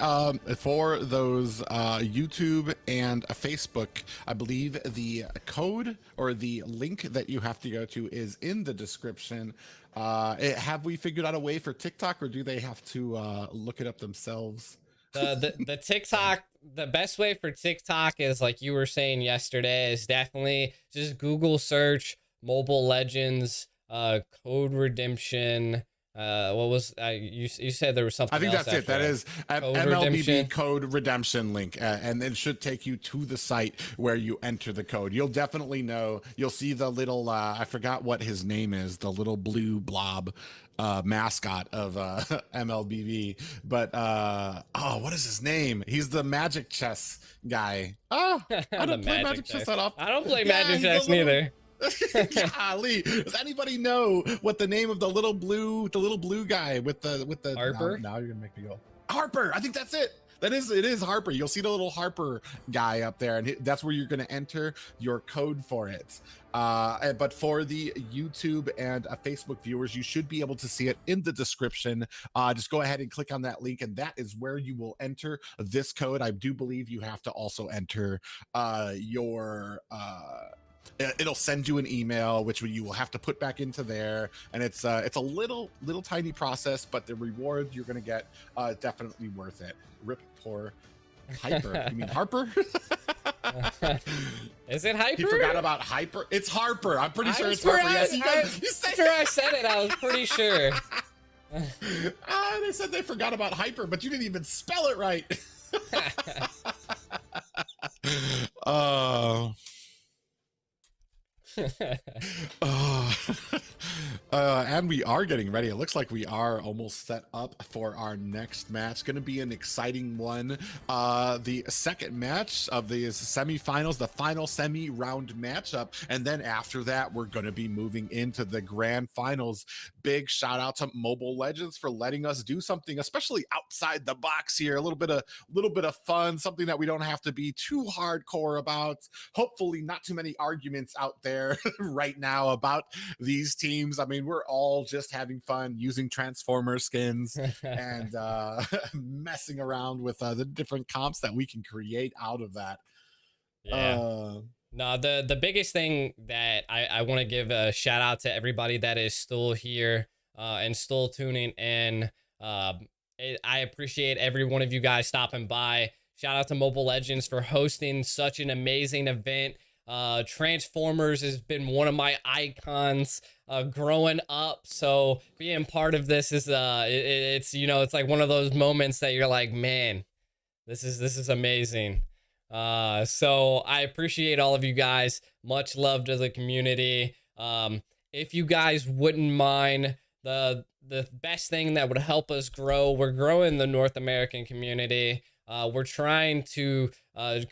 for those YouTube and Facebook, I believe the code or the link that you have to go to is in the description. Have we figured out a way for TikTok, or do they have to look it up themselves? The TikTok, the best way for TikTok is, like you were saying yesterday, is definitely just Google search Mobile Legends code redemption. What was you said there was something I think else that's it. That is MLBB code redemption link, and it should take you to the site where you enter the code. You'll definitely know. You'll see the little I forgot what his name is, the little blue blob mascot of MLBB, but what is his name? He's the magic chess guy. I don't play magic chess that often. I don't play magic chess neither. Golly, does anybody know what the name of the little blue guy with the Harper? Now you're gonna make me go Harper. I think that's it. It is Harper. You'll see the little Harper guy up there, and that's where you're gonna enter your code for it. But for the YouTube and Facebook viewers, you should be able to see it in the description. Just go ahead and click on that link, and that is where you will enter this code. I do believe you have to also enter your it'll send you an email, which you will have to put back into there, and it's a little tiny process, but the reward you're gonna get definitely worth it. Rip poor Hyper. You mean Harper? Is it Hyper? You forgot about Hyper? It's Harper. I'm pretty sure it's Harper. Yes, after I said it, I was pretty sure. They said they forgot about Hyper, but you didn't even spell it right. And we are getting ready. It looks like we are almost set up for our next match. Going to be an exciting one. The second match of the semifinals, the final semi-round matchup, and then after that, we're going to be moving into the grand finals. Big shout out to Mobile Legends for letting us do something, especially outside the box here. A little bit of fun, something that we don't have to be too hardcore about. Hopefully, not too many arguments out there right now about these teams. I mean, we're all just having fun using Transformer skins and messing around with the different comps that we can create out of that. Yeah. No, the biggest thing that I want to give a shout out to everybody that is still here and still tuning in. I appreciate every one of you guys stopping by. Shout out to Mobile Legends for hosting such an amazing event. Transformers has been one of my icons growing up, so being part of this is it's it's like one of those moments that you're like, man, this is amazing. So I appreciate all of you guys. Much love to the community. If you guys wouldn't mind, the best thing that would help us grow, we're growing the North American community. We're trying to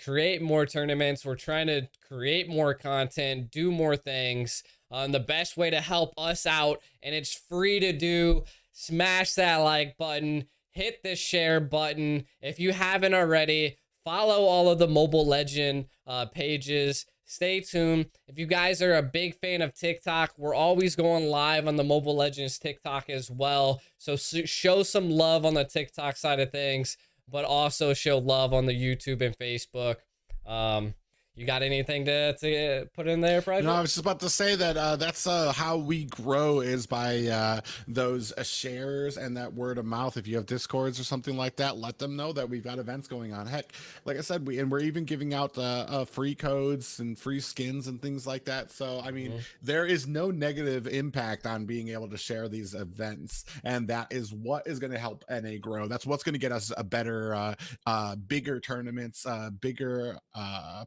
create more tournaments. We're trying to create more content, do more things. And the best way to help us out, and it's free to do, smash that like button, hit the share button. If you haven't already, follow all of the Mobile Legend pages. Stay tuned. If you guys are a big fan of TikTok, we're always going live on the Mobile Legends TikTok as well. So show some love on the TikTok side of things, but also show love on the YouTube and Facebook. You got anything to put in there, Private? No, I was just about to say that that's how we grow, is by those shares and that word of mouth. If you have Discords or something like that, let them know that we've got events going on. Heck, like I said, we're even giving out free codes and free skins and things like that. So I mean, there is no negative impact on being able to share these events, and that is what is going to help NA grow. That's what's going to get us a better, bigger tournaments, bigger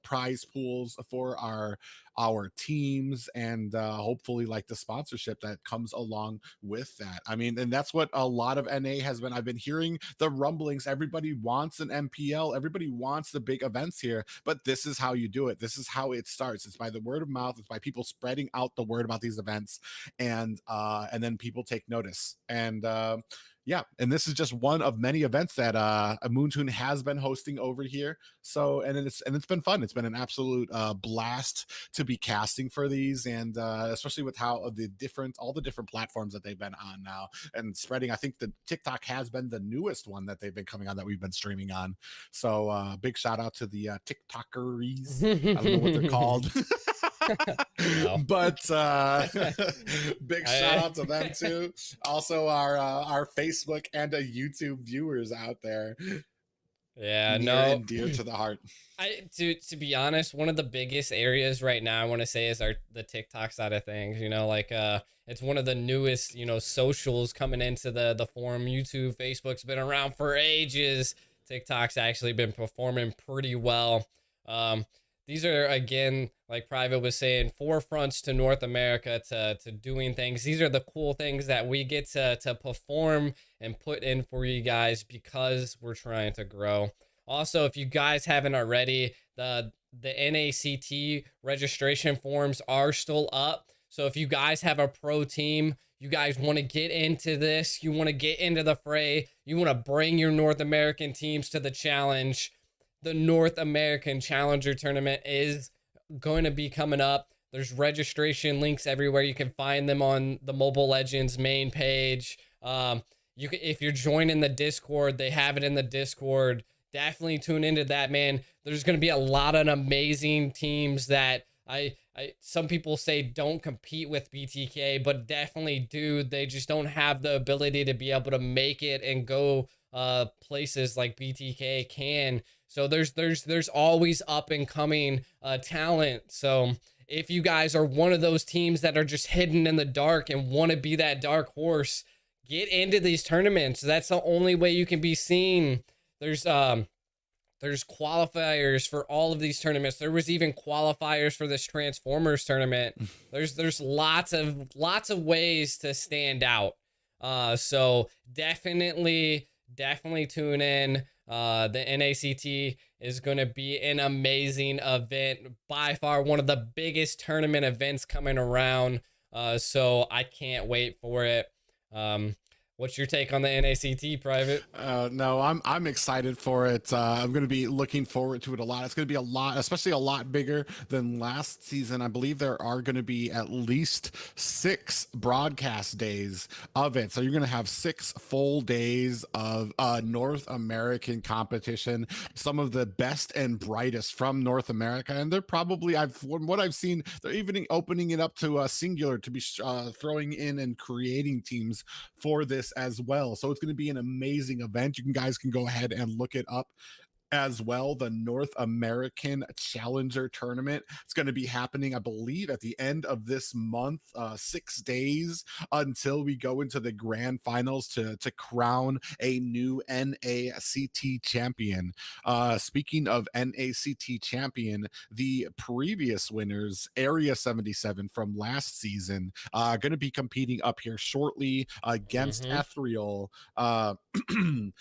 prize pools for our teams, and hopefully like the sponsorship that comes along with that. I mean, and that's what a lot of NA has been. I've been hearing the rumblings. Everybody wants an MPL, everybody wants the big events here, but this is how you do it. This is how it starts. It's by the word of mouth. It's by people spreading out the word about these events, and then people take notice. And yeah, and this is just one of many events that Moontoon has been hosting over here. So and it's been fun. It's been an absolute blast to be casting for these, and especially with how all the different platforms that they've been on now and spreading. I think the TikTok has been the newest one that they've been coming on, that we've been streaming on. So big shout out to the TikTokeries. I don't know what they're called. No. But big shout out to them too. Also our Facebook and YouTube viewers out there. Yeah, Near no, and dear to the heart. To be honest, one of the biggest areas right now I want to say is the TikTok side of things. You know, like it's one of the newest, you know, socials coming into the forum. YouTube, Facebook's been around for ages. TikTok's actually been performing pretty well. These are, again, like Private was saying, forefronts to North America to doing things. These are the cool things that we get to perform and put in for you guys because we're trying to grow. Also, if you guys haven't already, the NACT registration forms are still up. So if you guys have a pro team, you guys want to get into this, you want to get into the fray, you want to bring your North American teams to the challenge, the North American Challenger Tournament is going to be coming up. There's registration links everywhere. You can find them on the Mobile Legends main page. You can, if you're joining the Discord, they have it in the Discord. Definitely tune into that, man. There's going to be a lot of amazing teams that some people say don't compete with BTK, but definitely do. They just don't have the ability to be able to make it and go places like BTK can. So there's always up and coming talent. So if you guys are one of those teams that are just hidden in the dark and want to be that dark horse, get into these tournaments. That's the only way you can be seen. There's qualifiers for all of these tournaments. There was even qualifiers for this Transformers tournament. There's lots of ways to stand out. So definitely tune in. The NACT is going to be an amazing event, by far one of the biggest tournament events coming around. So I can't wait for it. What's your take on the NACT, Private? No, I'm excited for it. I'm going to be looking forward to it a lot. It's going to be a lot, especially a lot bigger than last season. I believe there are going to be at least 6 broadcast days of it. So you're going to have 6 full days of North American competition. Some of the best and brightest from North America, and they're probably, from what I've seen, they're even opening it up to a singular to be throwing in and creating teams for this as well. So it's going to be an amazing event. You guys can go ahead and look it up as well. The North American Challenger Tournament. It's going to be happening, I believe, at the end of this month. 6 days until we go into the grand finals to crown a new NACT champion. Speaking of NACT champion, the previous winners, Area 77 from last season, going to be competing up here shortly against Ethereal. And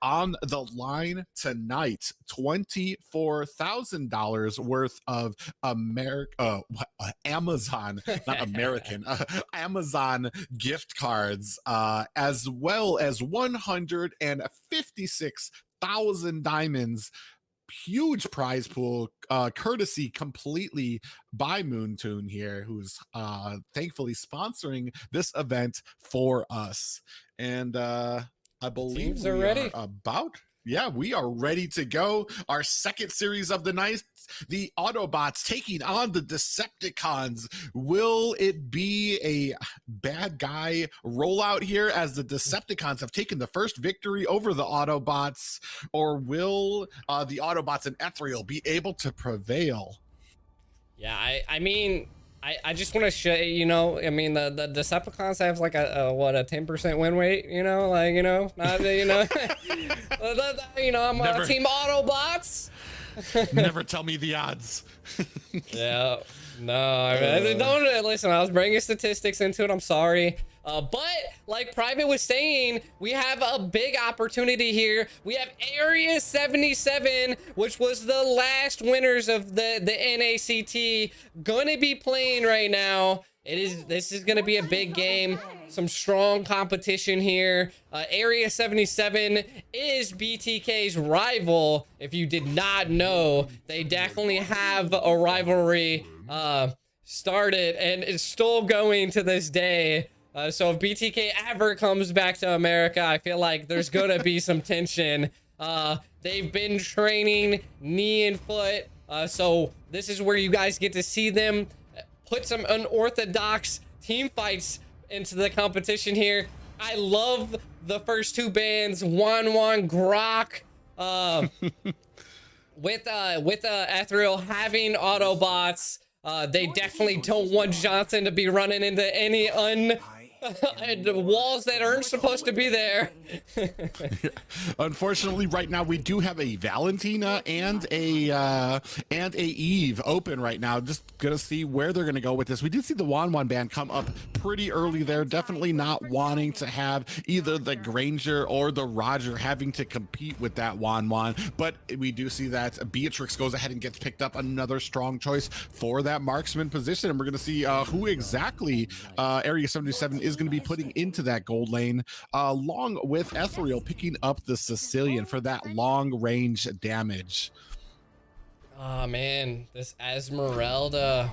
on the line tonight, $24,000 worth of Amazon, not American, Amazon gift cards, as well as 156,000 diamonds. Huge prize pool, courtesy completely by Moontoon here, who's thankfully sponsoring this event for us. And I believe teams are ready. We are ready to go. Our second series of the night, the Autobots taking on the Decepticons. Will it be a bad guy rollout here as the Decepticons have taken the first victory over the Autobots, or will the Autobots and Ethereal be able to prevail? Yeah, I mean, I just want to show you know, I mean, the Decepticons have like a 10% win rate, you know, like, you know, not, you know, you know, I'm a team Autobots. Never tell me the odds. Yeah, no, I mean, don't listen. I was bringing statistics into it. I'm sorry. But like Private was saying, we have a big opportunity here. We have Area 77, which was the last winners of the NACT, gonna be playing right now. This is gonna be a big game, some strong competition here. Area 77 is BTK's rival. If you did not know, they definitely have a rivalry started and it's still going to this day. So if BTK ever comes back to America, I feel like there's gonna be some tension. They've been training knee and foot, so this is where you guys get to see them put some unorthodox team fights into the competition here. I love the first two bands, Wan Grok, with Ethereal having Autobots. They definitely don't want Johnson to be running into any walls that aren't supposed to be there. Unfortunately, right now we do have a Valentina and a Eve open right now. Just gonna see where they're gonna go with this. We did see the Wan band come up pretty early there. Definitely not wanting to have either the Granger or the Roger having to compete with that Wan, but we do see that Beatrix goes ahead and gets picked up, another strong choice for that marksman position, and we're gonna see who exactly Area 77 is going to be putting into that gold lane, along with Ethereal picking up the Sicilian for that long range damage. Oh man, this Esmeralda,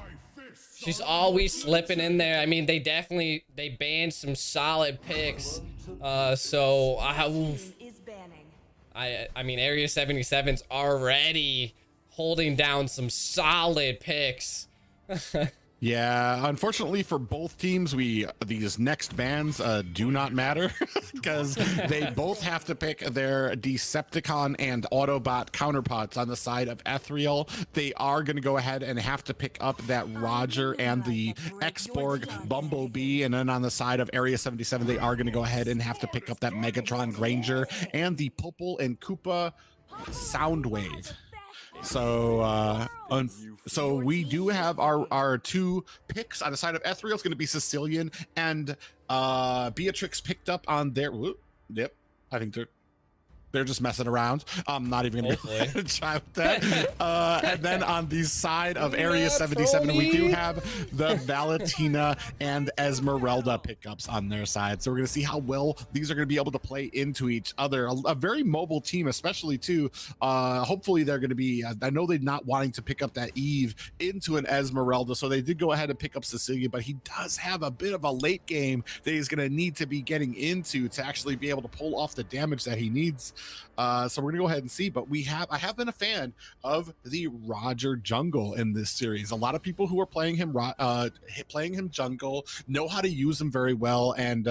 she's always slipping in there. I mean, they banned some solid picks. So I mean, Area 77's already holding down some solid picks. Yeah, unfortunately for both teams, these next bans do not matter because they both have to pick their Decepticon and Autobot counterparts. On the side of Ethereal, they are going to go ahead and have to pick up that Roger and the X-Borg Bumblebee, and then on the side of Area 77, they are going to go ahead and have to pick up that Megatron Granger and the Popol and Koopa Soundwave. So so we do have our two picks. On the side of Ethereal, it's going to be Sicilian and Beatrix picked up on their yep, I think they're just messing around. I'm not even gonna try with that. And then on the side of Area 77, we do have the Valentina and Esmeralda pickups on their side. So we're gonna see how well these are gonna be able to play into each other. A very mobile team, especially too. Hopefully they're gonna be. I know they're not wanting to pick up that Eve into an Esmeralda, so they did go ahead and pick up Cecilia. But he does have a bit of a late game that he's gonna need to be getting into to actually be able to pull off the damage that he needs. So we're gonna go ahead and see. But I have been a fan of the Roger jungle in this series. A lot of people who are playing him jungle know how to use him very well, and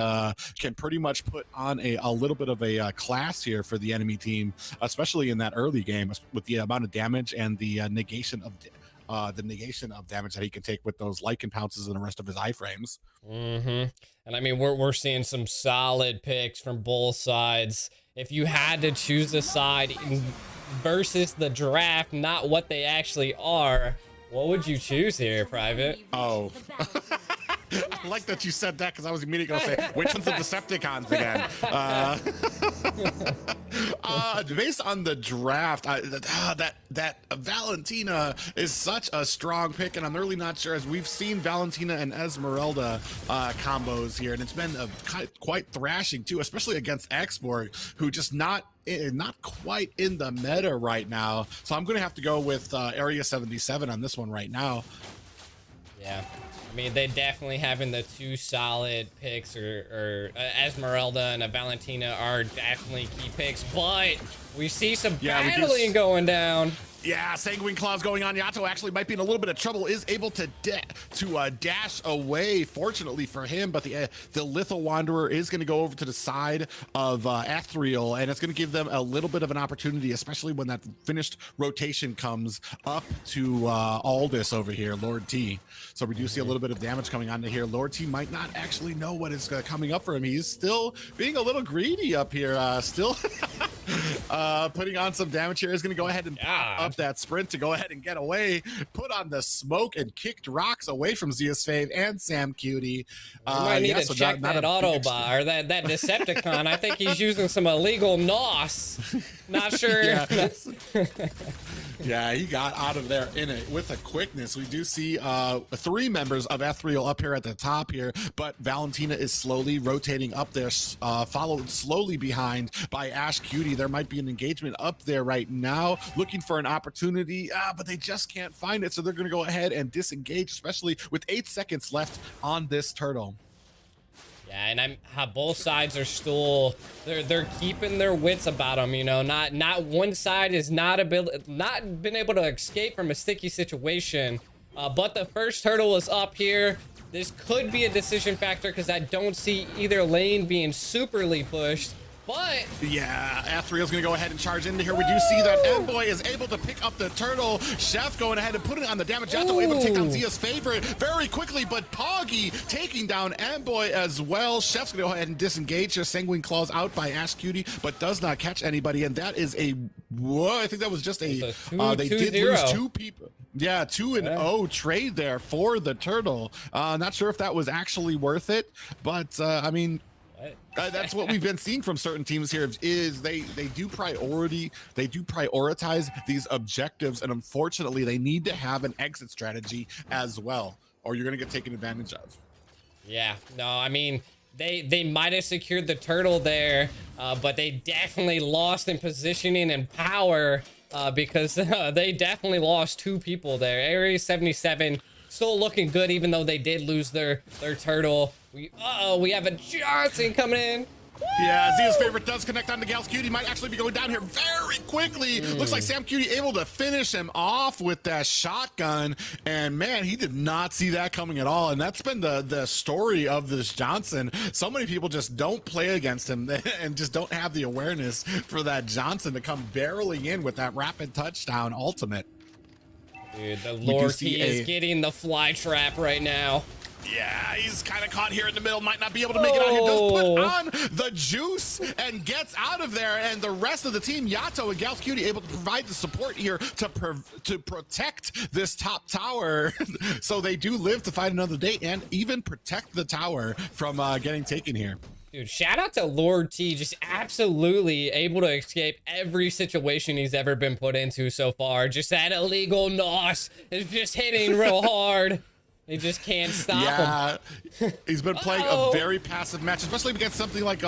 can pretty much put on a little bit of a class here for the enemy team, especially in that early game with the amount of damage and the negation of damage that he can take with those Lycan pounces and the rest of his iframes. And I mean, we're seeing some solid picks from both sides. If you had to choose a side versus the draft, not what they actually are, what would you choose here, Private? Oh. I like that you said that, because I was immediately going to say, which one's the Decepticons again? Based on the draft, that Valentina is such a strong pick, and I'm really not sure, as we've seen Valentina and Esmeralda combos here, and it's been quite thrashing too, especially against Xborg, who just not quite in the meta right now. So I'm going to have to go with Area 77 on this one right now. Yeah. I mean, they definitely having the two solid picks, or Esmeralda and a Valentina are definitely key picks, but we see some battling going down. Yeah, Sanguine Claws going on. Yato actually might be in a little bit of trouble, is able to dash away, fortunately for him, but the Lethal Wanderer is going to go over to the side of Ethereal, and it's going to give them a little bit of an opportunity, especially when that finished rotation comes up to Aldous over here, Lord T. So we do see a little bit of damage coming onto here. Lord T might not actually know what is coming up for him. He's still being a little greedy up here, still putting on some damage here. Is going to go ahead and pop up that sprint to go ahead and get away, put on the smoke, and kicked rocks away from Zeus Fave and Sam Cutie. You might need to check that Autobot or that Decepticon. I think he's using some illegal NOS. Not sure. Yeah, he got out of there in it with a quickness. We do see 3 members of Ethereal up here at the top here, but Valentina is slowly rotating up there, followed slowly behind by Ash Cutie. There might be an engagement up there right now, looking for an opportunity, but they just can't find it, so they're going to go ahead and disengage, especially with 8 seconds left on this turtle. Yeah, and how both sides are still they're keeping their wits about them, you know. Not one side is not been able to escape from a sticky situation. But the first turtle is up here. This could be a decision factor, because I don't see either lane being superly pushed. But yeah, Ethereal's gonna go ahead and charge into here. We do see that Emboy is able to pick up the turtle. Chef going ahead and putting on the damage. Yato able to take down Zia's favorite very quickly, but Poggy taking down Emboy as well. Chef's gonna go ahead and disengage here. Sanguine Claws out by Ash Cutie, but does not catch anybody, and that is a I think that was just a they did lose 2 people. Yeah, 2-0 trade there for the turtle. Not sure if that was actually worth it, but I mean, that's what we've been seeing from certain teams here, is they do prioritize these objectives, and unfortunately they need to have an exit strategy as well, or you're going to get taken advantage of. Yeah, no, I mean, they might have secured the turtle there, but they definitely lost in positioning and power, because they definitely lost 2 people there. Area 77 still looking good, even though they did lose their turtle. We have a Johnson coming in. Yeah, Zia's favorite does connect on to Gals Cutie. Might actually be going down here very quickly. Looks like Sam Cutie able to finish him off with that shotgun. And man, he did not see that coming at all. And that's been the story of this Johnson. So many people just don't play against him and just don't have the awareness for that Johnson to come barreling in with that rapid touchdown ultimate. Dude, the Lord T is getting the fly trap right now. Yeah, he's kind of caught here in the middle. Might not be able to make it out here. Does put on the juice and gets out of there. And the rest of the team, Yato and Gals Cutie, able to provide the support here to protect this top tower. So they do live to fight another day and even protect the tower from getting taken here. Dude, shout out to Lord T, just absolutely able to escape every situation he's ever been put into so far. Just that illegal NOS is just hitting real hard. They just can't stop him. He's been playing a very passive match, especially against something like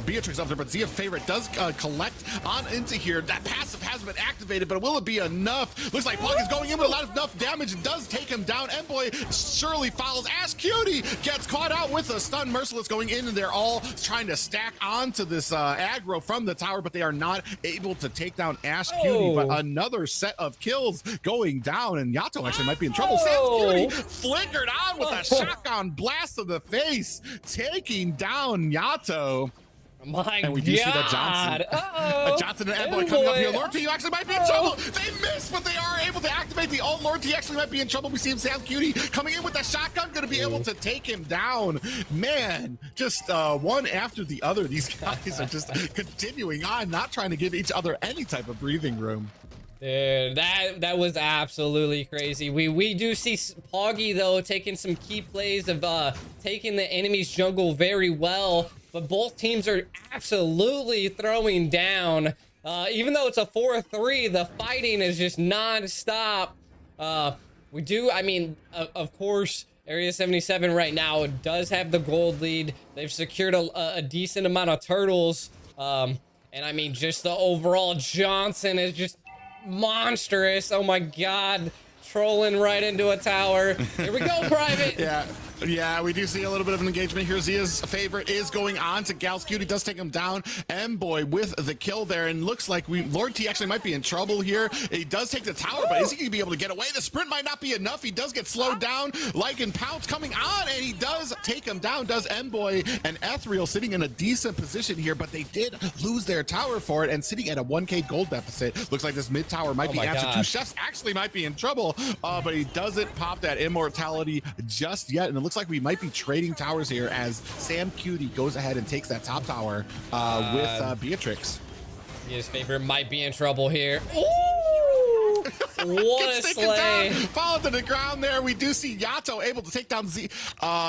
Beatrix up there. But Zia favorite does collect on into here. That passive has been activated, but will it be enough? Looks like Pog is going in with a lot of enough damage and does take him down. M-Boy surely follows. Ash Cutie gets caught out with a stun. Merciless going in, and they're all trying to stack onto this aggro from the tower, but they are not able to take down Ash Cutie. But another set of kills going down, and Yato actually might be in trouble. Sam Cutie flickered on with a shotgun blast to the face, taking down Yato. My and we do see that Johnson and M-Boy coming up here. Lord T actually might be in trouble. They missed, but they are able to activate the ult. Lord T actually might be in trouble. We see him, Sam Cutie, coming in with that shotgun, going to be able to take him down. Man, just one after the other. These guys are just continuing on, not trying to give each other any type of breathing room. Dude, that was absolutely crazy. We do see Poggy though taking some key plays of taking the enemy's jungle very well, but both teams are absolutely throwing down. Even though it's a 4-3, the fighting is just non-stop. We do, I mean, of course, Area 77 right now does have the gold lead. They've secured a decent amount of turtles. And I mean, just the overall Johnson is just monstrous. Oh my god, trolling right into a tower. Here we go, Private. Yeah, we do see a little bit of an engagement here. Zia's favorite is going on to Gals Cutie, does take him down. M-Boy with the kill there, and looks like Lord T actually might be in trouble here. He does take the tower, but is he going to be able to get away? The sprint might not be enough. He does get slowed down. Lycan Pounce coming on, and he does take him down. Does M-Boy and Ethereal sitting in a decent position here, but they did lose their tower for it, and sitting at a 1k gold deficit. Looks like this mid tower might be answered. Two Chefs actually might be in trouble, but he doesn't pop that immortality just yet, and it looks like we might be trading towers here as Sam Cutie goes ahead and takes that top tower with Beatrix. His favorite might be in trouble here. Ooh! What a slay. Fall to the ground there. We do see Yato able to take down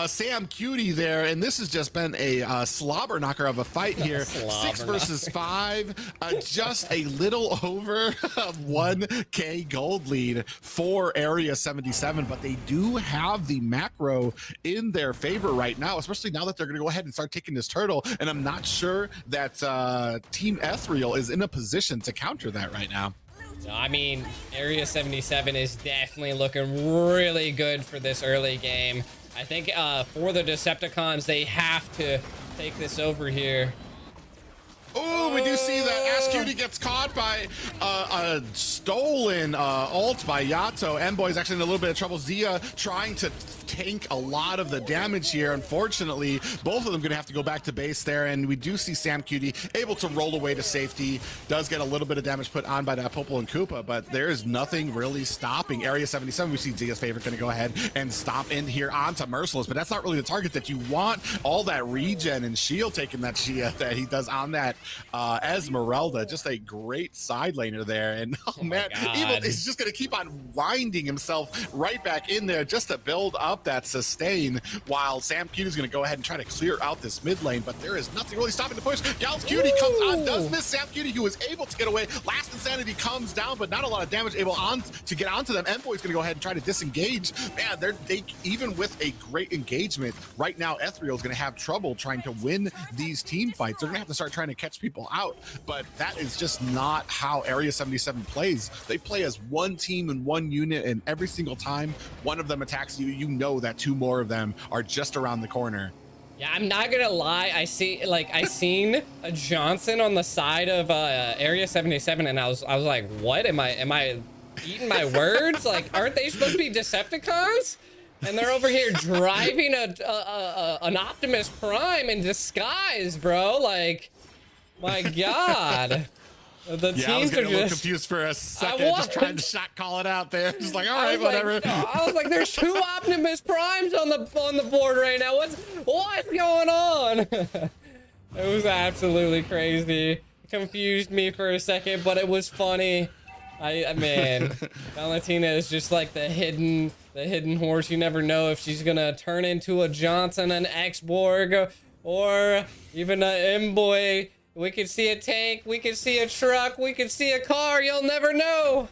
Sam Cutie there, and this has just been a slobber knocker of a fight here. 6 versus 5, just a little over 1k gold lead for Area 77, but they do have the macro in their favor right now, especially now that they're going to go ahead and start taking this turtle, and I'm not sure that Team Ethereal is in a position to counter that right now. I mean, Area 77 is definitely looking really good for this early game. I think for the Decepticons, they have to take this over here. Oh, we do see that Ash Cutie gets caught by a stolen ult by Yato. M-Boy is actually in a little bit of trouble. Zia trying to tank a lot of the damage here. Unfortunately, both of them going to have to go back to base there, and we do see Sam Cutie able to roll away to safety. Does get a little bit of damage put on by that Popol and Koopa, but there is nothing really stopping Area 77. We see Zia's favorite going to go ahead and stomp in here onto Merciless, but that's not really the target that you want. All that regen and shield taking that Shia that he does on that Esmeralda. Just a great side laner there, and oh man, Evil is just going to keep on winding himself right back in there just to build up that sustain, while Sam Cutie is going to go ahead and try to clear out this mid lane, but there is nothing really stopping the push. Gals Cutie comes on, does miss Sam Cutie, who is able to get away. Last Insanity comes down, but not a lot of damage able on to get onto them. M-Boy is going to go ahead and try to disengage. Man, they even with a great engagement right now, Ethereal is going to have trouble trying to win these team fights. They're going to have to start trying to catch people out, but that is just not how Area 77 plays. They play as one team and one unit, and every single time one of them attacks you, you know that 2 more of them are just around the corner. Yeah, I'm not gonna lie. I seen a Johnson on the side of Area 77, and I was like, what? Am I eating my words? Like, aren't they supposed to be Decepticons? And they're over here driving an Optimus Prime in disguise, bro. Like, my God. The teams I was getting are a little just confused for a second, just trying to shot call it out there. Just like, all right, whatever. I was like, there's 2 Optimus Primes on the board right now. What's going on? It was absolutely crazy. It confused me for a second, but it was funny. Man, Valentina is just like the hidden horse. You never know if she's gonna turn into a Johnson, an X-Borg, or even an M-Boy. We could see a tank, we could see a truck, we could see a car, you'll never know.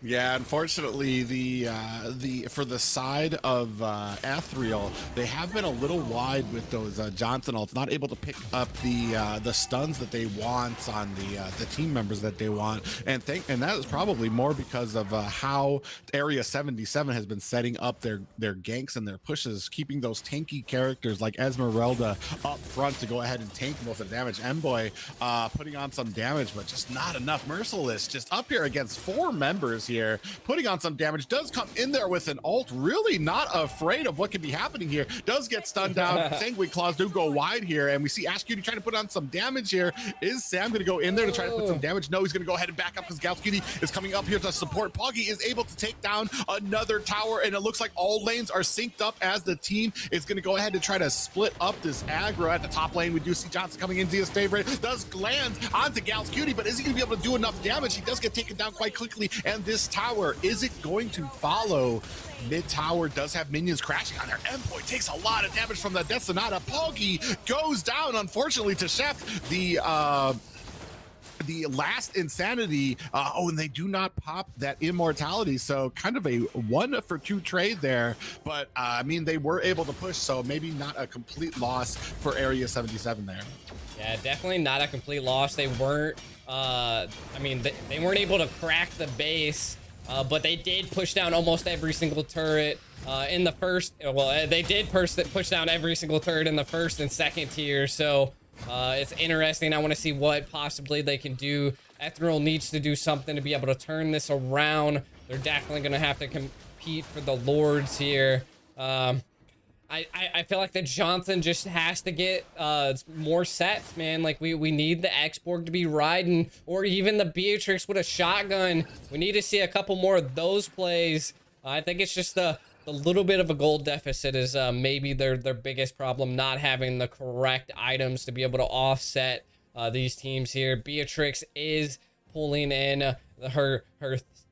Yeah, unfortunately, the for the side of Ethereal, they have been a little wide with those Johnson ults, not able to pick up the stuns that they want on the team members that they want, and that is probably more because of how Area 77 has been setting up their ganks and their pushes, keeping those tanky characters like Esmeralda up front to go ahead and tank most of the damage. Mboy putting on some damage, but just not enough. Merciless just up here against 4 members here, putting on some damage, does come in there with an ult, really not afraid of what could be happening here, does get stunned down. Sanguine Claws do go wide here, and we see Ash Cutie trying to put on some damage here. Is Sam going to go in there to try to put some damage? No, he's going to go ahead and back up because Gals Cutie is coming up here to support. Poggy is able to take down another tower, and it looks like all lanes are synced up as the team is going to go ahead and try to split up this aggro. At the top lane, we do see Johnson coming in, Zia's favorite, does land onto Gals Cutie, but is he going to be able to do enough damage? He does get taken down quite quickly, and this tower, is it going to follow? Mid tower does have minions crashing on there. Mboy takes a lot of damage from the Death Sonata. Poggy goes down, unfortunately, to Chef. The last insanity. And they do not pop that immortality, so kind of a 1-for-2 trade there, but I mean, they were able to push, so maybe not a complete loss for Area 77 there. Yeah, definitely not a complete loss. They weren't I mean, they weren't able to crack the base, but they did push down almost every single turret in the first. Well, they did push down every single turret in the first and second tier, so it's interesting. I want to see what possibly they can do. Ethereal needs to do something to be able to turn this around. They're definitely going to have to compete for the Lords here. I feel like the Johnson just has to get more sets, man. Like, we need the X-Borg to be riding, or even the Beatrix with a shotgun. We need to see a couple more of those plays. I think it's just the little bit of a gold deficit is maybe their biggest problem, not having the correct items to be able to offset these teams here. Beatrix is pulling in her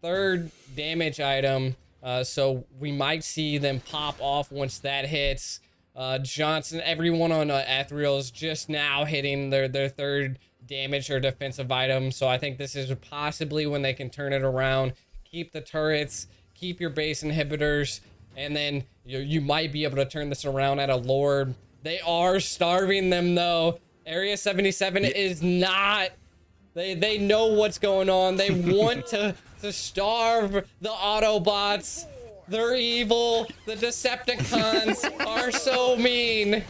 third damage item, so we might see them pop off once that hits. Johnson, everyone on Ethereal is just now hitting their third damage or defensive item, so I think this is possibly when they can turn it around, keep the turrets, keep your base inhibitors, and then you might be able to turn this around at a Lord. They are starving them, though. Area 77 is not. They know what's going on. They want to starve the Autobots. They're evil. The Decepticons are so mean.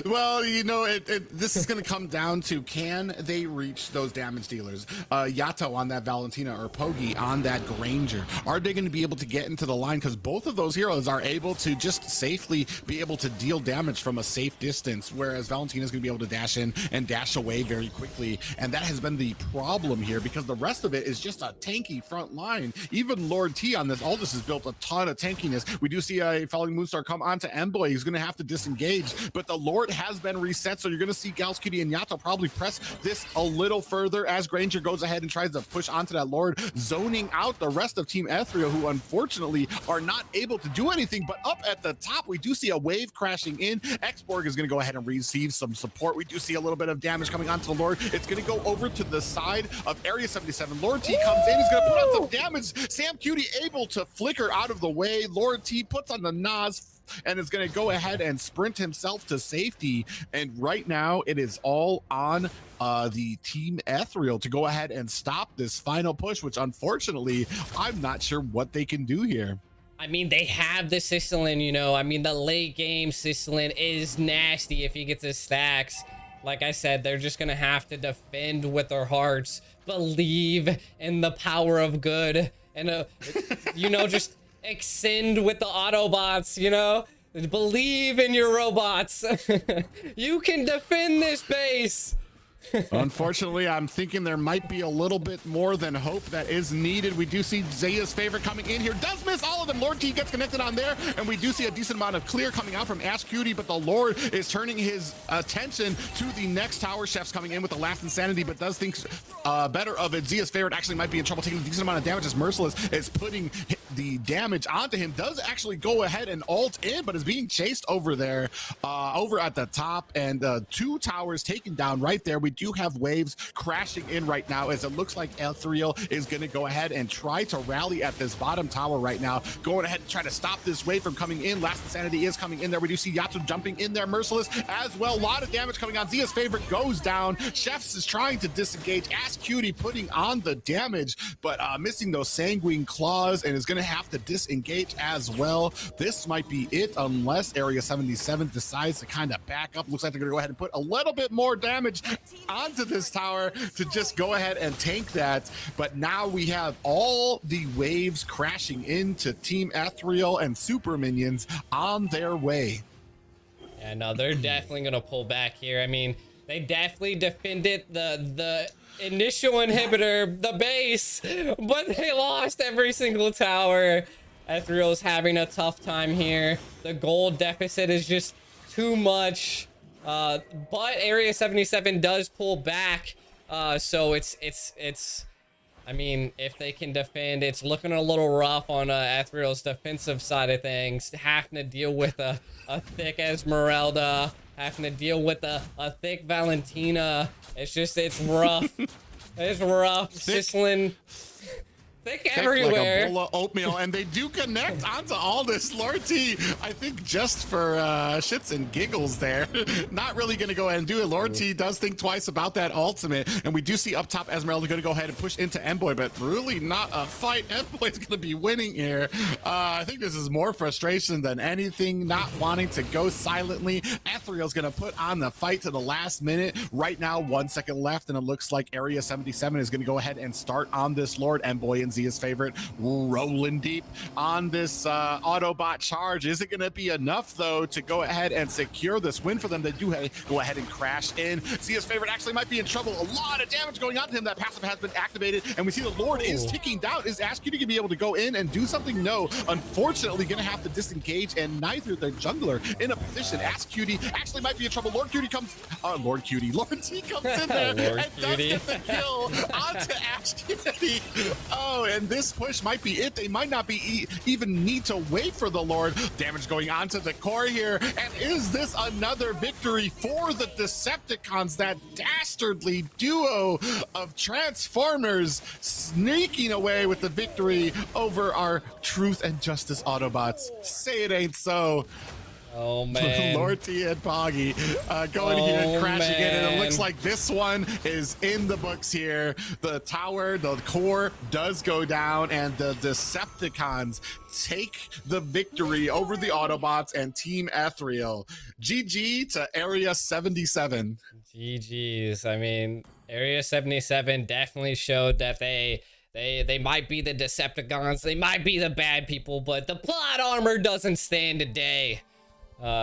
Well, you know, this is going to come down to, can they reach those damage dealers? Yato on that Valentina, or Poggy on that Granger. Are they going to be able to get into the line? Because both of those heroes are able to just safely be able to deal damage from a safe distance, whereas Valentina is going to be able to dash in and dash away very quickly. And that has been the problem here, because the rest of it is just a tanky front line. Even Lord T on this Aldous has built a ton of tankiness. We do see a Falling Moonstar come onto Mboy. He's going to have to disengage, but the Lord has been reset, so you're going to see Gals Cutie and Yato probably press this a little further as Granger goes ahead and tries to push onto that Lord, zoning out the rest of Team Ethereal, who unfortunately are not able to do anything. But up at the top, we do see a wave crashing in. X-Borg is going to go ahead and receive some support. We do see a little bit of damage coming onto the Lord. It's going to go over to the side of Area 77. Lord T comes in. He's going to put on some damage. Sam Cutie able to flicker out of the way. Lord T puts on the Nas and is going to go ahead and sprint himself to safety. And right now, it is all on the Team Ethereal to go ahead and stop this final push, which unfortunately, I'm not sure what they can do here. I mean, they have the Sicilin, you know. I mean, the late game Sicilin is nasty if he gets his stacks. Like I said, they're just going to have to defend with their hearts, believe in the power of good, and, you know, just extend with the Autobots, you know? Believe in your robots. You can defend this base. Unfortunately, I'm thinking there might be a little bit more than hope that is needed. We do see Zaya's favorite coming in here. Does miss all of them. Lord T gets connected on there, and we do see a decent amount of clear coming out from Ash Cutie, but the Lord is turning his attention to the next tower. Chef's coming in with the last insanity, but does think better of it. Zaya's favorite actually might be in trouble, taking a decent amount of damage as Merciless is putting the damage onto him, does actually go ahead and ult in, but is being chased over there, over at the top, and 2 towers taken down right there. We do have waves crashing in right now, as it looks like Ethereal is going to go ahead and try to rally at this bottom tower right now, going ahead and try to stop this wave from coming in. Last Insanity is coming in there. We do see Yatsu jumping in there, Merciless as well. A lot of damage coming on. Zia's favorite goes down. Chefs is trying to disengage. Ask Cutie putting on the damage, but missing those sanguine claws, and is going to have to disengage as well. This might be it, unless Area 77 decides to kind of back up. Looks like they're going to go ahead and put a little bit more damage onto this tower to just go ahead and tank that. But now we have all the waves crashing into Team Ethereal and Super Minions on their way. Yeah, no, they're definitely gonna pull back here. I mean, they definitely defended the initial inhibitor, the base, but they lost every single tower. Ethereal's having a tough time here. The gold deficit is just too much. But Area 77 does pull back. So it's I mean, if they can defend, it's looking a little rough on Ethereal's defensive side of things. Having to deal with a thick Esmeralda, having to deal with a thick Valentina. It's rough. It's rough. Sizzling. Thick everywhere. Like a bowl of oatmeal, and they do connect onto all this. Lord T, I think just for shits and giggles there, not really going to go ahead and do it. Lord T does think twice about that ultimate, and we do see up top Esmeralda going to go ahead and push into Emboy, but really not a fight. Emboy's going to be winning here. I think this is more frustration than anything, not wanting to go silently. Ethereal's going to put on the fight to the last minute. Right now, 1 second left, and it looks like Area 77 is going to go ahead and start on this Lord. Emboy and Zia's favorite rolling deep on this Autobot charge. Is it going to be enough, though, to go ahead and secure this win for them? They do go ahead and crash in. Zia's favorite actually might be in trouble. A lot of damage going on to him. That passive has been activated, and we see the Lord is ticking down. Is Ask Cutie to be able to go in and do something? No. Unfortunately, going to have to disengage, and neither the jungler in a position. Ask Cutie actually might be in trouble. Lord Cutie comes... Lord T comes in there and does get the kill onto Ask Cutie. Oh, and this push might be it. They might not be even need to wait for the Lord. Damage going on to the core here. And is this another victory for the Decepticons? That dastardly duo of Transformers sneaking away with the victory over our Truth and Justice Autobots. Say it ain't so. Oh man. Lord T and Poggy going here and crashing in, and it looks like this one is in the books here. The tower, the core does go down, and the Decepticons take the victory over the Autobots and Team Ethereal. GG to Area 77. GG's. I mean, Area 77 definitely showed that they might be the Decepticons, they might be the bad people, but the plot armor doesn't stand today.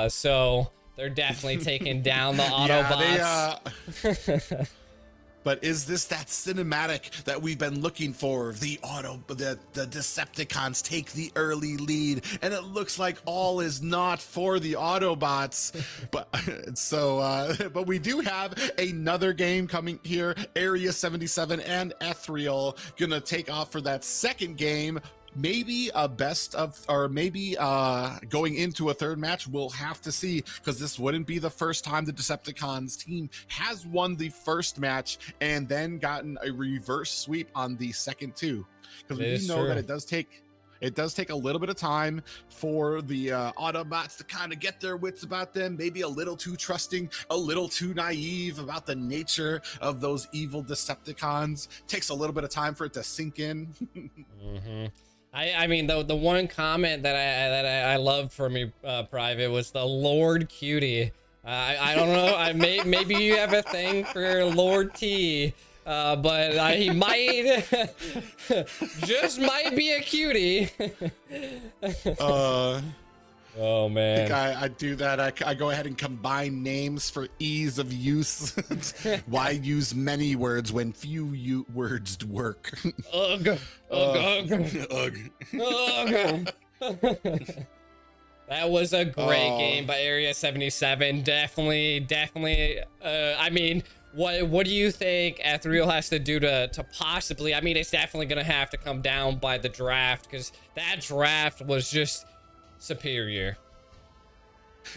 So they're definitely taking down the Autobots. But is this that cinematic that we've been looking for? The Decepticons take the early lead, and it looks like all is not for the Autobots. But but we do have another game coming here. Area 77 and Ethereal gonna take off for that second game. Maybe a best of, or maybe going into a third match. We'll have to see, because this wouldn't be the first time the Decepticons team has won the first match and then gotten a reverse sweep on the second two. Because we know that it does take a little bit of time for the Autobots to kind of get their wits about them, maybe a little too trusting, a little too naive about the nature of those evil Decepticons. Takes a little bit of time for it to sink in. Mm-hmm. I mean, the one comment that I loved from you, Private, was the Lord Cutie. I don't know. Maybe you have a thing for Lord T, but he might just might be a cutie. Oh man! I think I do that. I go ahead and combine names for ease of use. Why use many words when few words work? Ugh. Ugh. Ugh. Ugh. That was a great game by Area 77. Definitely. I mean, What do you think Ethereal has to do to possibly? I mean, it's definitely gonna have to come down by the draft, because that draft was just superior.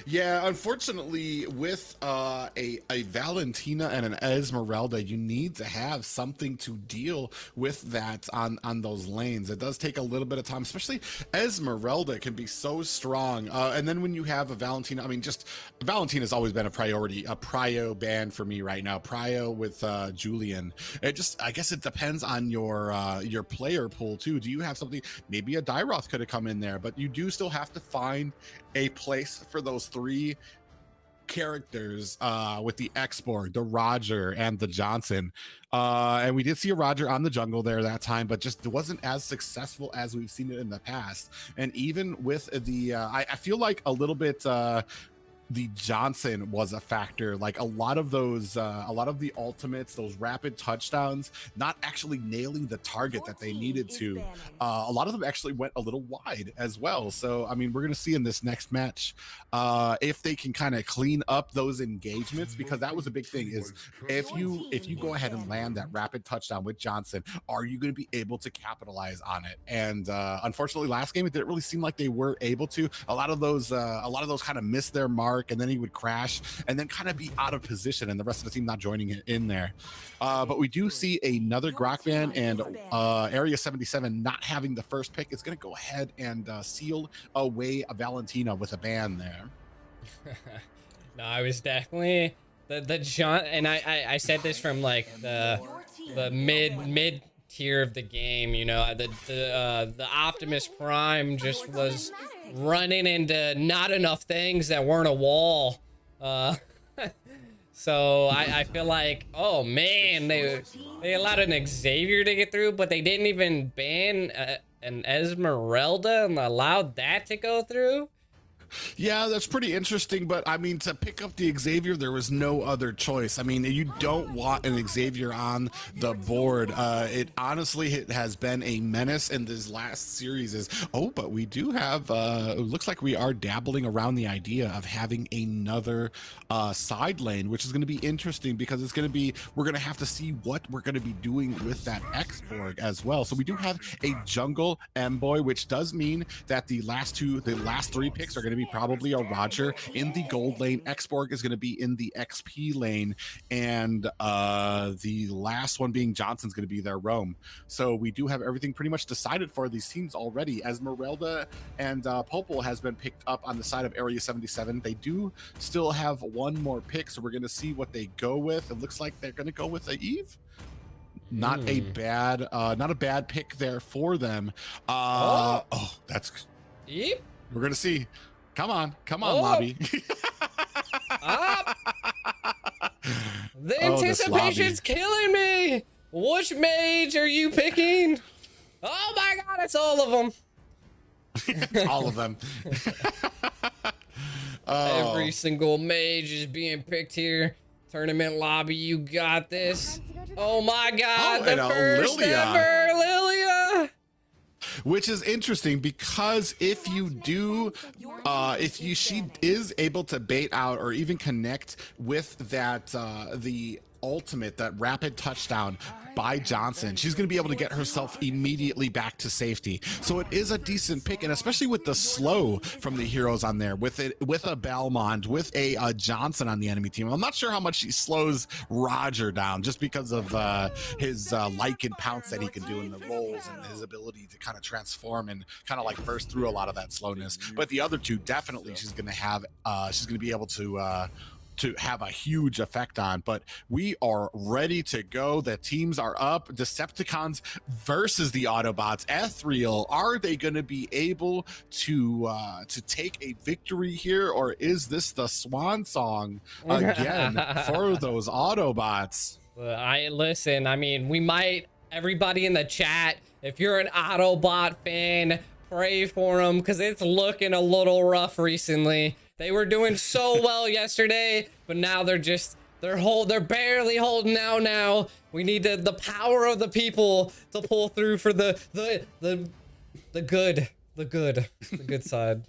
Yeah, unfortunately, with a Valentina and an Esmeralda, you need to have something to deal with that on those lanes. It does take a little bit of time, especially Esmeralda can be so strong. And then when you have a Valentina, I mean, just Valentina's always been a priority, a prio ban for me right now. Prio with Julian. I guess it depends on your player pool too. Do you have something? Maybe a Dyroth could have come in there, but you do still have to find a place for those 3 characters with the X-Borg, the Roger, and the Johnson. And we did see a Roger on the jungle there that time, but just wasn't as successful as we've seen it in the past. And even with the, I feel like a little bit, the Johnson was a factor. Like a lot of those, a lot of the ultimates, those rapid touchdowns, not actually nailing the target that they needed to. A lot of them actually went a little wide as well. So, I mean, we're going to see in this next match if they can kind of clean up those engagements, because that was a big thing is if you go ahead and land that rapid touchdown with Johnson, are you going to be able to capitalize on it? And unfortunately, last game, it didn't really seem like they were able to. A lot of those kind of missed their mark, and then he would crash and then kind of be out of position, and the rest of the team not joining it in there. But we do see another Grok ban, and Area 77 not having the first pick is going to go ahead and seal away a Valentina with a ban there. No, I was definitely the John, and I said this from like the mid tier of the game. You know, the Optimus Prime just was running into not enough things that weren't a wall. So I feel like, oh man, they allowed an Xavier to get through, but they didn't even ban an Esmeralda and allowed that to go through. Yeah, that's pretty interesting, but I mean, to pick up the Xavier, there was no other choice. I mean, you don't want an Xavier on the board. It honestly has been a menace in this last series. But we do have, it looks like we are dabbling around the idea of having another side lane, which is going to be interesting, because it's going to be, we're going to have to see what we're going to be doing with that X-Borg as well. So we do have a jungle M-Boy, which does mean that the last 3 picks are going to be probably a Roger in the gold lane. X-Borg is going to be in the XP lane, and the last one being Johnson's going to be their roam. So we do have everything pretty much decided for these teams already. Esmeralda and Popol has been picked up on the side of Area 77. They do still have one more pick, so we're going to see what they go with. It looks like they're going to go with a Eve. Not a bad pick there for them. That's Yep. We're going to see. Come on, Lobby. The anticipation's killing me. Which mage are you picking? Oh my god, it's all of them. It's all of them. Every single mage is being picked here. Tournament Lobby, you got this. Oh my god, the first ever Lilia. Which is interesting, because if you do, she is able to bait out or even connect with that, the ultimate, that rapid touchdown by Johnson, she's going to be able to get herself immediately back to safety. So it is a decent pick, and especially with the slow from the heroes on there, with a Belmont, with a Johnson on the enemy team. I'm not sure how much he slows Roger down, just because of his like and pounce that he can do in the rolls, and his ability to kind of transform and kind of like burst through a lot of that slowness. But the other two, definitely she's going to have, she's going to be able to have a huge effect on. But we are ready to go. The teams are up. Decepticons versus the Autobots. Ethereal, are they going to be able to take a victory here, or is this the swan song again for those Autobots? Listen, I mean, we might, everybody in the chat, if you're an Autobot fan, pray for them, because it's looking a little rough recently. They were doing so well yesterday, but now they're barely holding out now. We need the power of the people to pull through for the good side.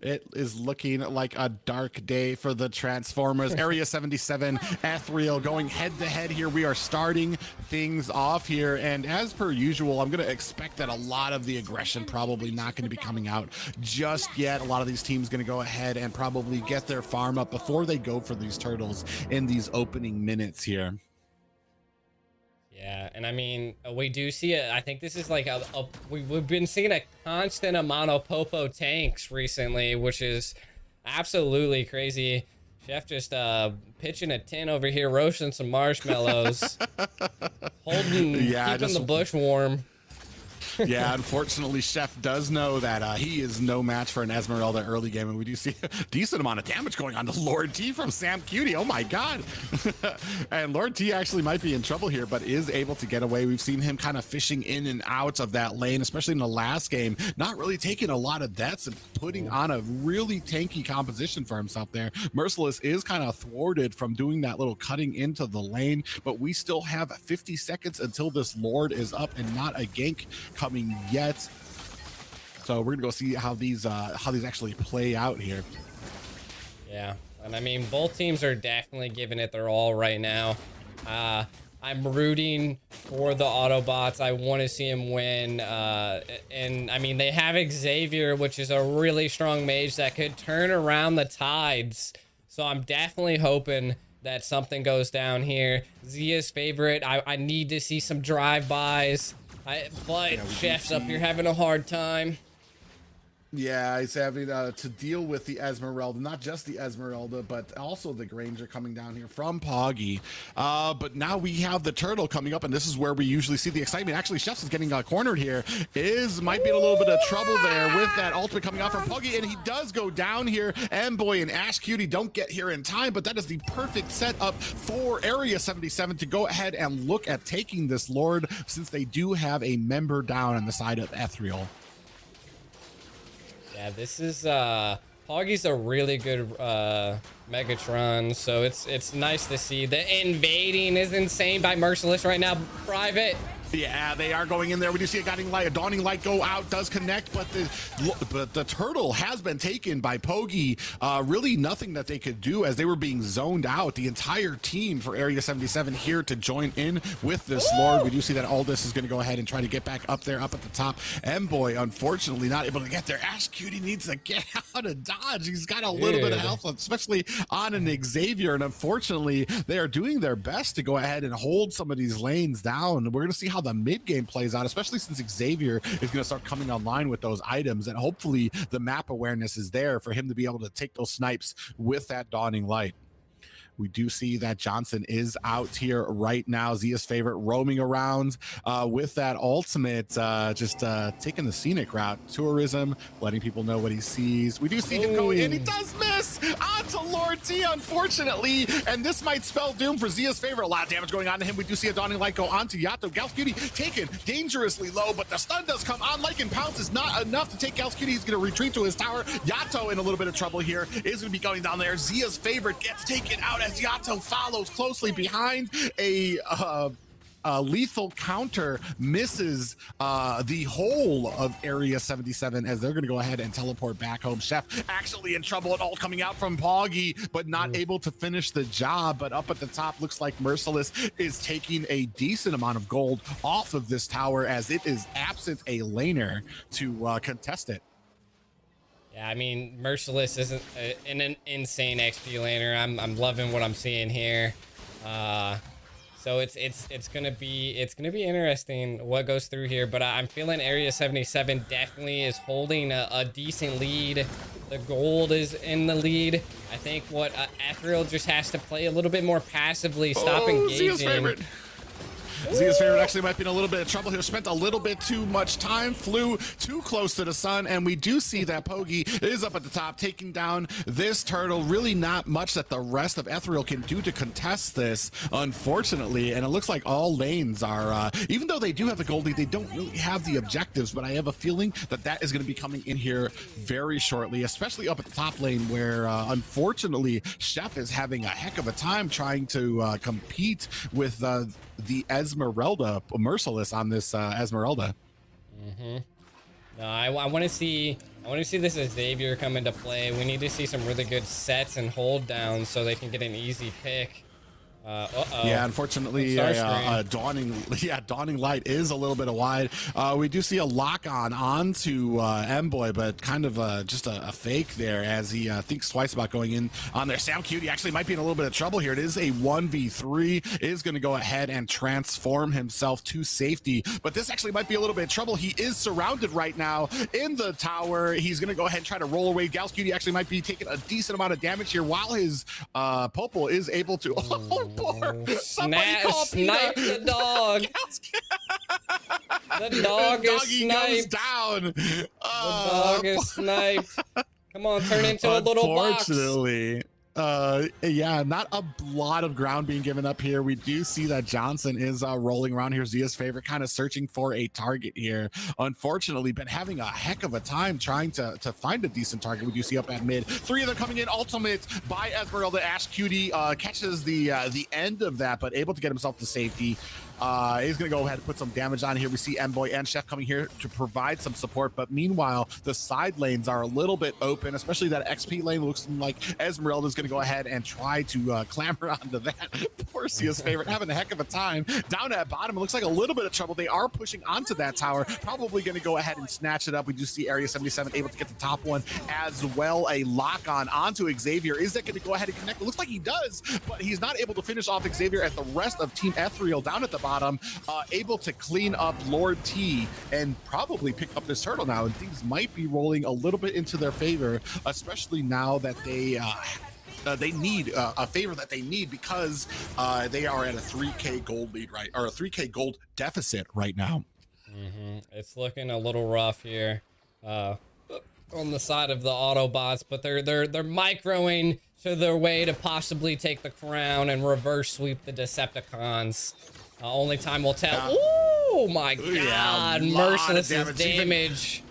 It is looking like a dark day for the Transformers. Area 77, Ethereal going head to head here. We are starting things off here. And as per usual, I'm going to expect that a lot of the aggression probably not going to be coming out just yet. A lot of these teams going to go ahead and probably get their farm up before they go for these turtles in these opening minutes here. Yeah, and I mean, we do see it. I think this is like we've been seeing a constant amount of Popo tanks recently, which is absolutely crazy. Chef just pitching a tin over here, roasting some marshmallows, keeping the bush warm. Yeah, unfortunately, Chef does know that he is no match for an Esmeralda early game, and we do see a decent amount of damage going on to Lord T from Sam Cutie. Oh my god. And Lord T actually might be in trouble here, but is able to get away. We've seen him kind of fishing in and out of that lane, especially in the last game, not really taking a lot of deaths and putting on a really tanky composition for himself there. Merciless is kind of thwarted from doing that little cutting into the lane, but we still have 50 seconds until this Lord is up and not a gank coming yet. So we're gonna go see how these actually play out here. Yeah, and I mean, both teams are definitely giving it their all right now. I'm rooting for the Autobots. I want to see him win. And I mean, they have Xavier, which is a really strong mage that could turn around the tides. So I'm definitely hoping that something goes down here. Zia's favorite. I need to see some drive-bys. But Chef's up here having a hard time. Yeah, he's having to deal with the Esmeralda, not just the Esmeralda, but also the Granger coming down here from Poggy. But now we have the Turtle coming up, and this is where we usually see the excitement. Actually, Chefs is getting cornered here. Might be in a little bit of trouble there with that ultimate coming off from Poggy, and he does go down here. M-Boy and Ash Cutie don't get here in time, but that is the perfect setup for Area 77 to go ahead and look at taking this Lord, since they do have a member down on the side of Ethereal. Yeah, this is Poggy's a really good Megatron, so it's nice to see. The invading is insane by Merciless right now. Private. Yeah, they are going in there. We do see a dawning light go out, does connect, but the Turtle has been taken by Poggy. Really nothing that they could do as they were being zoned out. The entire team for Area 77 here to join in with this Lord. We do see that Aldous is going to go ahead and try to get back up there, up at the top. M-Boy, unfortunately, not able to get there. Ash Cutie needs to get out of dodge. He's got a little bit of health, especially on an Xavier, and unfortunately, they are doing their best to go ahead and hold some of these lanes down. We're going to see how the mid game plays out, especially since Xavier is going to start coming online with those items, and hopefully the map awareness is there for him to be able to take those snipes with that dawning light. We do see that Johnson is out here right now. Zia's favorite roaming around with that ultimate, just taking the scenic route, tourism, letting people know what he sees. We do see him going in. He does miss onto Lord T, unfortunately, and this might spell doom for Zia's favorite. A lot of damage going on to him. We do see a dawning light go onto Yato. Gals Cutie taken dangerously low, but the stun does come on. Lycan Pounce is not enough to take Gals Cutie. He's going to retreat to his tower. Yato in a little bit of trouble here, is going to be going down there. Zia's favorite gets taken out as Yato follows closely behind. A lethal counter misses the whole of Area 77 as they're going to go ahead and teleport back home. Chef actually in trouble at all, coming out from Poggy, but not able to finish the job. But up at the top, looks like Merciless is taking a decent amount of gold off of this tower, as it is absent a laner to contest it. Yeah, I mean, Merciless isn't an insane XP laner. I'm loving what I'm seeing here. So it's gonna be interesting what goes through here. But I'm feeling Area 77 definitely is holding a decent lead. The gold is in the lead. I think what Ethereal just has to play a little bit more passively, stop engaging. Zia's favorite actually might be in a little bit of trouble here. Spent a little bit too much time, flew too close to the sun, and we do see that Poggy is up at the top, taking down this Turtle. Really not much that the rest of Ethereal can do to contest this, unfortunately, and it looks like all lanes are, even though they do have the gold lead, they don't really have the objectives, but I have a feeling that that is going to be coming in here very shortly, especially up at the top lane where, unfortunately, Chef is having a heck of a time trying to compete with the Esmeralda, Merciless on this Esmeralda. No, I want to see this Xavier come into play. We need to see some really good sets and hold downs so they can get an easy pick. Yeah, unfortunately, dawning light is a little bit wide. We do see a lock onto M-Boy, but kind of just a fake there as he thinks twice about going in on there. Sam Cutie actually might be in a little bit of trouble here. It is a 1v3, is going to go ahead and transform himself to safety, but this actually might be a little bit of trouble. He is surrounded right now in the tower. He's going to go ahead and try to roll away. Gals Cutie actually might be taking a decent amount of damage here while his Popol is able to... Snipe the dog. The dog is sniped. Down. The dog is sniped. Come on, turn into a little box. Unfortunately, yeah, not a lot of ground being given up here. We do see that Johnson is rolling around here. Zia's favorite, kind of searching for a target here. Unfortunately, been having a heck of a time trying to find a decent target. We do see up at mid. 3 of them coming in. Ultimate by Esmeralda. Ash Cutie catches the end of that, but able to get himself to safety. He's going to go ahead and put some damage on here. We see M-Boy and Chef coming here to provide some support, but meanwhile, the side lanes are a little bit open, especially that XP lane. Looks like Esmeralda is going to go ahead and try to clamber onto that. Poor Sia's favorite, having a heck of a time. Down at bottom, it looks like a little bit of trouble. They are pushing onto that tower, probably going to go ahead and snatch it up. We do see Area 77 able to get the top one as well. A lock-on onto Xavier. Is that going to go ahead and connect? It looks like he does, but he's not able to finish off Xavier as the rest of Team Ethereal down at the bottom, able to clean up Lord T and probably pick up this turtle now, and things might be rolling a little bit into their favor, especially now that they need a favor that they need because they are at a 3K gold lead, right, or a 3K gold deficit right now. It's looking a little rough here on the side of the Autobots, but they're microing to their way to possibly take the crown and reverse sweep the Decepticons. Only time will tell. Oh my god, merciless damage.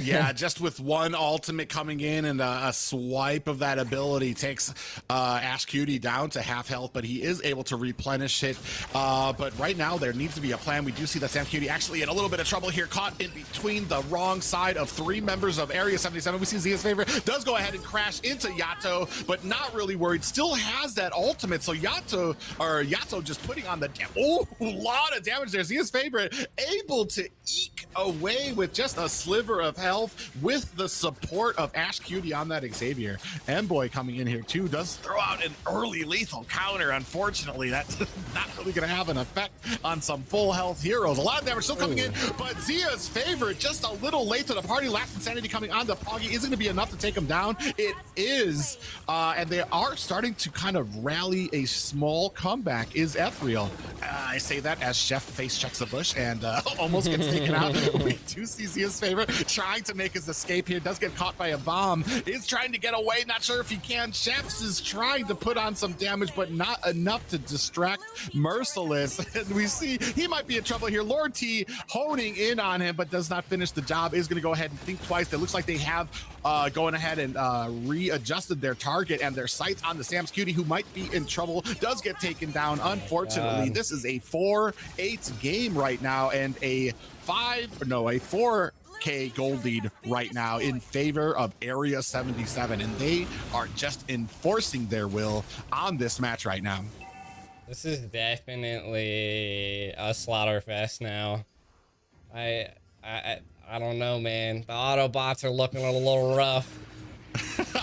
Yeah, just with one ultimate coming in and a swipe of that ability takes Ash Cutie down to half health, but he is able to replenish it. But right now there needs to be a plan. We do see that Sam Cutie actually in a little bit of trouble here, caught in between the wrong side of 3 members of Area 77. We see Zia's favorite does go ahead and crash into Yato, but not really worried. Still has that ultimate, so Yato just putting on the a lot of damage there. Zia's favorite able to eke away with just a sliver of health with the support of Ash Cutie on that Xavier. M-Boy coming in here too, does throw out an early lethal counter. Unfortunately, that's not really going to have an effect on some full health heroes. A lot of damage still coming in, but Zia's favorite just a little late to the party. Last Insanity coming on the Poggy isn't going to be enough to take him down. It is, and they are starting to kind of rally a small comeback. Is Ethereal. I say that as Chef face checks the bush and almost gets taken out. We do see Zia's favorite trying to make his escape here, does get caught by a bomb, is trying to get away, not sure if he can. Chefs is trying to put on some damage, but not enough to distract Merciless. And we see he might be in trouble here. Lord T honing in on him, but does not finish the job. Is going to go ahead and think twice. It looks like they have going ahead and readjusted their target and their sights on the Sam's Cutie, who might be in trouble. Does get taken down. Unfortunately, this is a 4-8 game right now, and a 4K gold lead right now in favor of Area 77, and they are just enforcing their will on this match right now. This is definitely a slaughter fest now. I don't know, man. The Autobots are looking a little rough.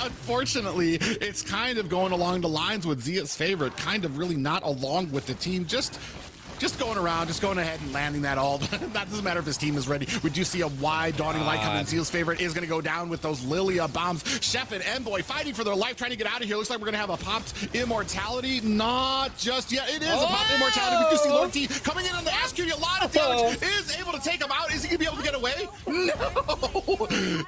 Unfortunately, it's kind of going along the lines with Zia's favorite, kind of really not along with the team, just going around, just going ahead and landing that all. That doesn't matter if his team is ready. We do see a wide dawning light coming. Zia's favorite is going to go down with those Lilia bombs. Chef and M-Boy fighting for their life, trying to get out of here. Looks like we're going to have a popped immortality. Not just yet. It is a popped immortality. We do see Lord T coming in on the Ash Cutie. A lot of damage. Is able to take him out. Is he going to be able to get away? No.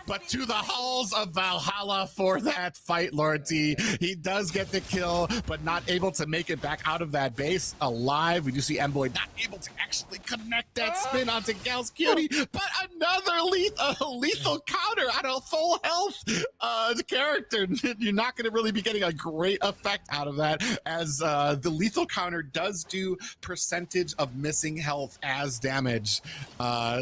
But to the halls of Valhalla for that fight, Lord T. He does get the kill, but not able to make it back out of that base alive. We do see M-Boy Envoy not able to actually connect that spin onto Gal's Cutie, but another lethal counter on a full health character. You're not going to really be getting a great effect out of that, as the lethal counter does do percentage of missing health as damage.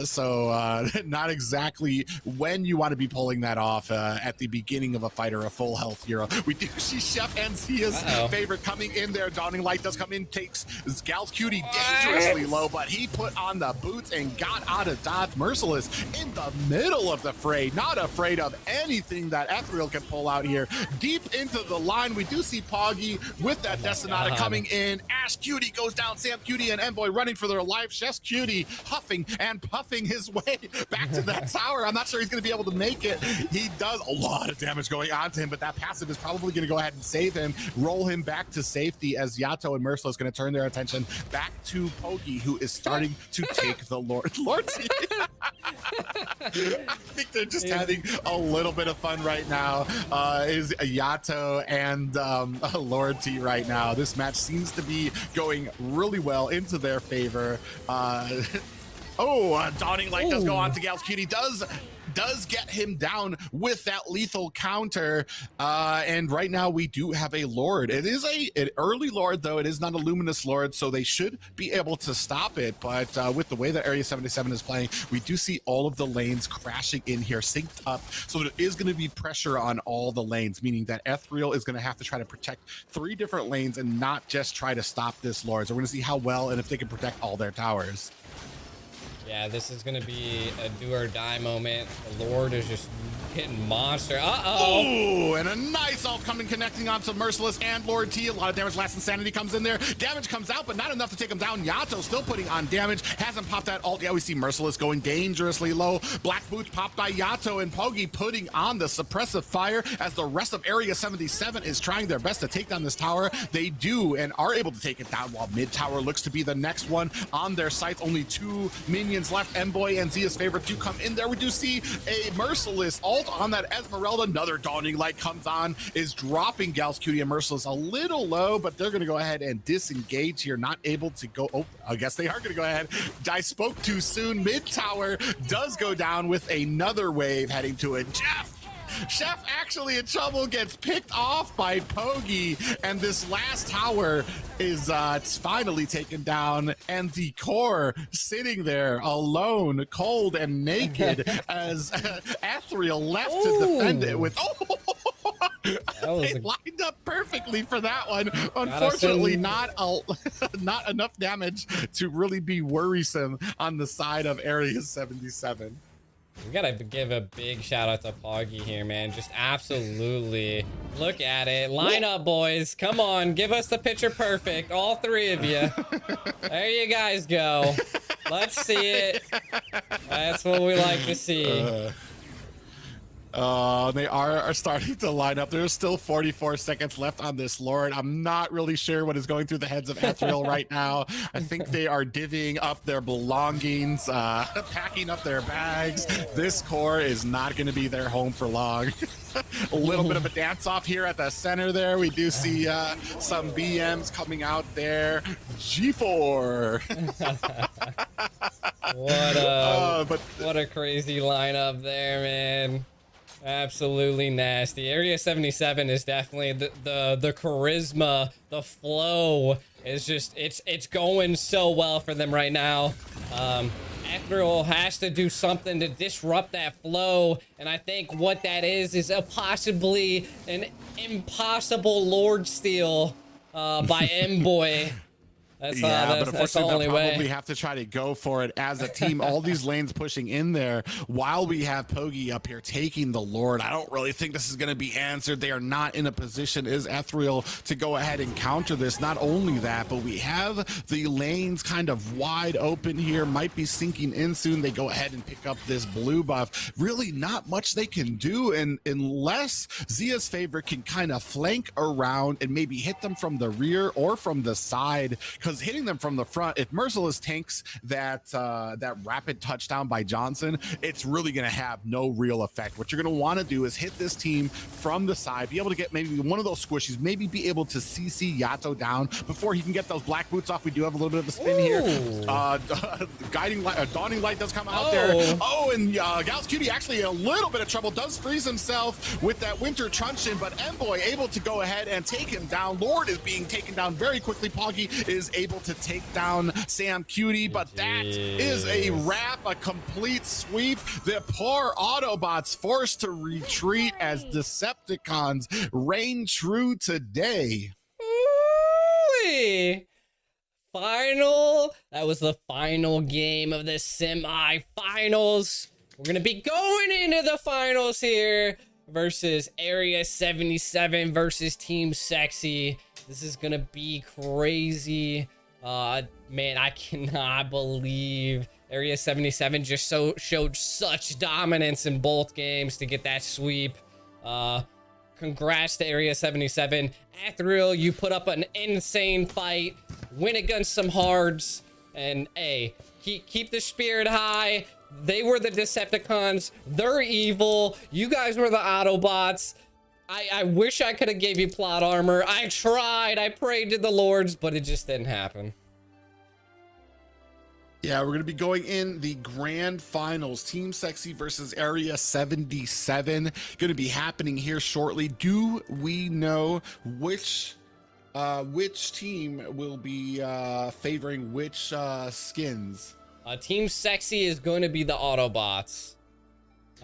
So not exactly when you want to be pulling that off at the beginning of a fight or a full health hero. We do see Chef and Zia's favorite coming in there. Dawning Light does come in, takes Gal's Cutie dangerously low, but he put on the boots and got out of dodge. Merciless in the middle of the fray, not afraid of anything that Ethereal can pull out here. Deep into the line, we do see Poggy with that Destinata coming in. Ash Cutie goes down, Sam Cutie and Envoy running for their life. Chef's Cutie huffing and puffing his way back to that tower. I'm not sure he's going to be able to make it. He does a lot of damage going on to him, but that passive is probably going to go ahead and save him, roll him back to safety, as Yato and Merciless going to turn their attention back to Poggy, who is starting to take the Lord. I think they're just having a little bit of fun right now. Is Yato and Lord T right now. This match seems to be going really well into their favor. Dawning Light does go on to Gal's Cutie, does get him down with that lethal counter, and right now we do have a Lord. It is an early Lord, though. It is not a Luminous Lord, so they should be able to stop it, but with the way that Area 77 is playing, we do see all of the lanes crashing in here, synced up, so there is going to be pressure on all the lanes, meaning that Ethereal is going to have to try to protect 3 different lanes and not just try to stop this Lord. So we're going to see how well and if they can protect all their towers. Yeah, this is going to be a do or die moment. The Lord is just hitting monster. Uh-oh. And a nice ult coming, connecting onto Merciless and Lord T. A lot of damage. Last Insanity comes in there. Damage comes out, but not enough to take him down. Yato still putting on damage. Hasn't popped that ult. Yeah, we see Merciless going dangerously low. Black Boots popped by Yato, and Poggy putting on the suppressive fire as the rest of Area 77 is trying their best to take down this tower. They do and are able to take it down, while mid tower looks to be the next one on their sights. Only 2 minions left. Envoy and Zia's favorite do come in there. We do see a Merciless ult on that Esmeralda. Another Dawning Light comes on, is dropping Gal's Cutie and Merciless a little low, but they're going to go ahead and disengage here. Not able to go. Oh, I guess they are going to go ahead. I spoke too soon. Mid tower does go down with another wave heading to it. Chef actually in trouble, gets picked off by Poggy, and this last tower is it's finally taken down, and the core sitting there alone, cold and naked, as Ethereal left to defend it with they lined up perfectly for that one. Unfortunately, not enough damage to really be worrisome on the side of Area 77. We gotta give a big shout out to Poggy here, man. Just absolutely look at it. Line up, boys. Come on, give us the picture perfect. All 3 of you. There you guys go. Let's see it. That's what we like to see. They are starting to line up. There's still 44 seconds left on this Lord. I'm not really sure what is going through the heads of Ethereal right now. I think they are divvying up their belongings, packing up their bags. This core is not going to be their home for long. A little bit of a dance off here at the center there. We do see some BMs coming out there. G4. What a crazy lineup there, man. Absolutely nasty. Area 77 is definitely the charisma, the flow is just it's going so well for them right now. Ethereal has to do something to disrupt that flow, and I think what that is a possibly an impossible Lord steal by M-Boy. But unfortunately, they'll probably have to try to go for it as a team. All these lanes pushing in there while we have Poggy up here taking the Lord. I don't really think this is going to be answered. They are not in a position, is Ethereal, to go ahead and counter this. Not only that, but we have the lanes kind of wide open here. Might be sinking in soon. They go ahead and pick up this blue buff. Really not much they can do, and unless Zia's favorite can kind of flank around and maybe hit them from the rear or from the side, because because hitting them from the front, if Merciless tanks that rapid touchdown by Johnson, it's really going to have no real effect. What you're going to want to do is hit this team from the side, be able to get maybe one of those squishies, maybe be able to CC Yato down before he can get those black boots off. We do have a little bit of a spin here. Guiding light, dawning light does come out there. Oh, and Gals Cutie actually in a little bit of trouble, does freeze himself with that winter truncheon, but Envoy able to go ahead and take him down. Lord is being taken down very quickly. Poggy is able to take down Sam Cutie, but that is a wrap, a complete sweep. The poor Autobots forced to retreat as Decepticons reign true today. That was the final game of the semi-finals. We're gonna be going into the finals here versus Area 77 versus Team Sexy. This is gonna be crazy. Man, I cannot believe Area 77 just showed such dominance in both games to get that sweep. Congrats to Area 77. Athril, you put up an insane fight, win against some hards, and hey, keep the spirit high. They were the Decepticons. They're evil. You guys were the Autobots. I wish I could have gave you plot armor. I tried. I prayed to the lords, but it just didn't happen. Yeah, we're going to be going in the grand finals. Team Sexy versus Area 77. Going to be happening here shortly. Do we know which team will be favoring which skins? Team Sexy is going to be the Autobots.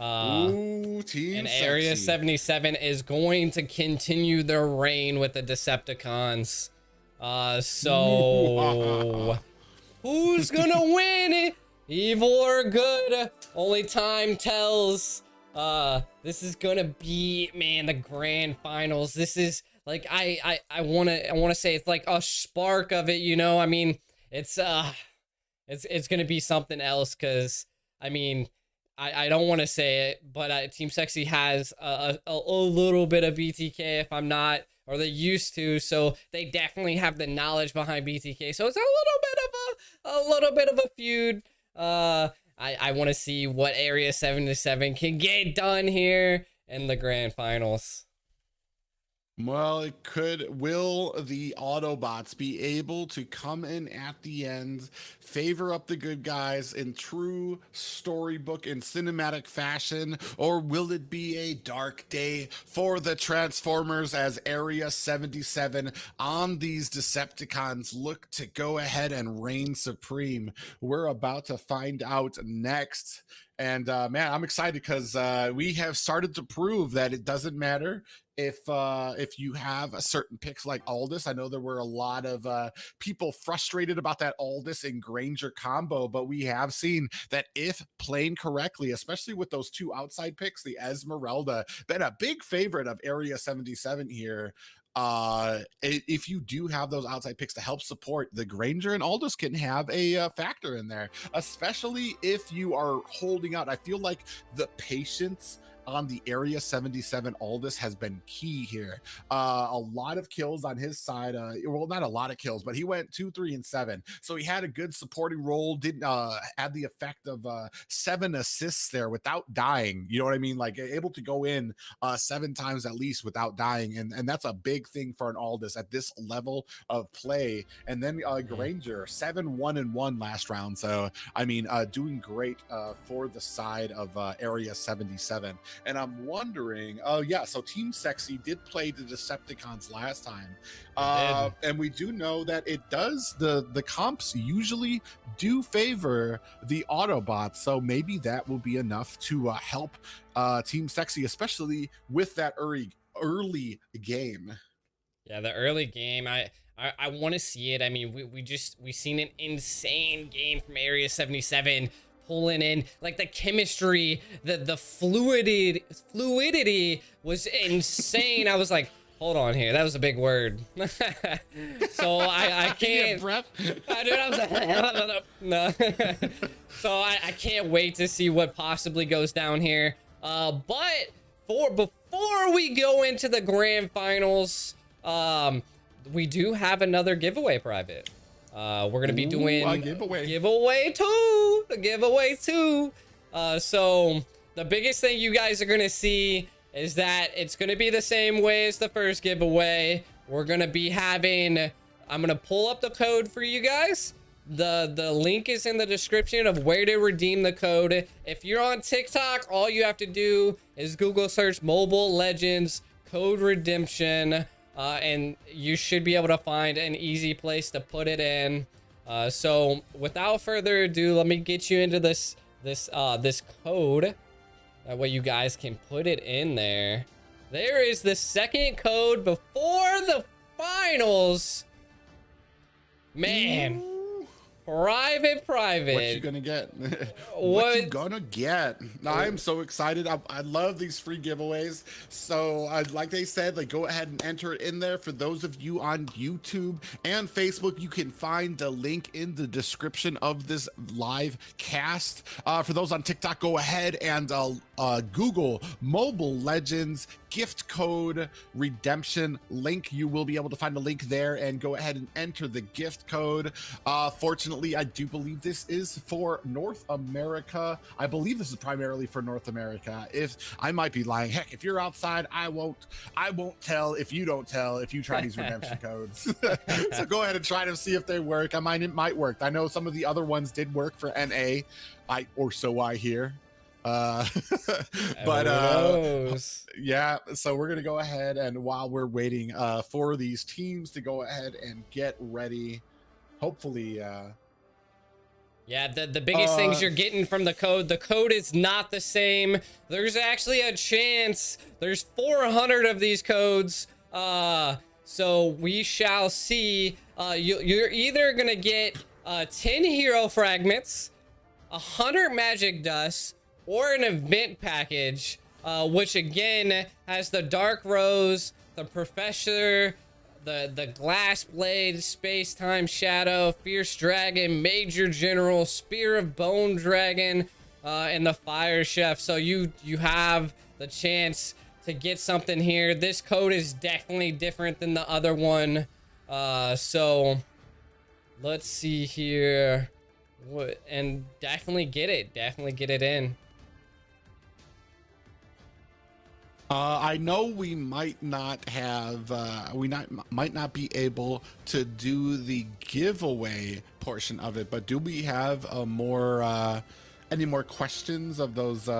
Ooh, Team and Sexy. Area 77 is going to continue their reign with the Decepticons. So who's gonna win? Evil or good? Only time tells. This is gonna be, man, the grand finals. This is like I wanna say it's like a spark of it, you know. I mean, it's gonna be something else, because I mean, I don't want to say it, but Team Sexy has a little bit of BTK, if I'm not, or they used to, so they definitely have the knowledge behind BTK. So it's a little bit of a feud. I want to see what Area 77 can get done here in the grand finals. Well, it could. Will the Autobots be able to come in at the end, favor up the good guys in true storybook and cinematic fashion, or will it be a dark day for the Transformers as Area 77 on these Decepticons look to go ahead and reign supreme? We're about to find out next. And man, I'm excited because we have started to prove that it doesn't matter if you have a certain picks like Aldous. I know there were a lot of people frustrated about that Aldous and Granger combo, but we have seen that if played correctly, especially with those two outside picks, the Esmeralda, been a big favorite of Area 77 here. If you do have those outside picks to help support, the Granger and Aldous can have a factor in there, especially if you are holding out. I feel like the patience on the Area 77 Aldous has been key here. A lot of kills on his side. Well, not a lot of kills, but he went 2, 3, and 7. So he had a good supporting role. Didn't add the effect of 7 assists there without dying. You know what I mean? Like able to go in 7 times at least without dying, and that's a big thing for an Aldous at this level of play. And then Granger 7, 1, and 1 last round. So I mean, doing great for the side of Area 77. And I'm wondering, oh yeah, so Team Sexy did play the Decepticons last time. And we do know that it does, the comps usually do favor the Autobots. So maybe that will be enough to help Team Sexy, especially with that early game. Yeah, the early game, I want to see it. I mean, we seen an insane game from Area 77. Pulling in, like, the chemistry, the fluidity was insane. I was like, hold on here, that was a big word. So I can't breath. I was like, no. So I can't wait to see what possibly goes down here. But before we go into the grand finals, we do have another giveaway private. We're gonna be doing a giveaway. giveaway two. So the biggest thing you guys are gonna see is that it's gonna be the same way as the first giveaway. We're gonna be having, I'm gonna pull up the code for you guys. The link is in the description of where to redeem the code. If you're on TikTok, all you have to do is Google search Mobile Legends code redemption, and you should be able to find an easy place to put it in. So without further ado, let me get you into this code. That way you guys can put it in there. There is the second code before the finals. Man. Private. What you gonna get? What you gonna get? I'm so excited. I love these free giveaways. So like they said, like, go ahead and enter it in there. For those of you on YouTube and Facebook, you can find the link in the description of this live cast. For those on TikTok, go ahead and Google Mobile Legends gift code redemption link. You will be able to find a link there and go ahead and enter the gift code. Fortunately, I do believe this is for North America. I believe this is primarily for North America. If I might be lying, heck, if you're outside, I won't tell if you don't tell if you try these redemption codes. So go ahead and try to see if they work. It might work. I know some of the other ones did work for NA, or so I hear. But yeah, so we're gonna go ahead, and while we're waiting for these teams to go ahead and get ready, hopefully yeah, the biggest things you're getting from the code is not the same. There's actually a chance there's 400 of these codes, so we shall see. You're either gonna get 10 hero fragments, 100 magic dust, or an event package, which again has the Dark Rose, the Professor, the Glass Blade, Space Time Shadow, Fierce Dragon, Major General, Spear of Bone Dragon, and the Fire Chef. So you have the chance to get something here. This code is definitely different than the other one. So let's see here. And definitely get it in. I know we might not have, might not be able to do the giveaway portion of it, but do we have any more questions of those? We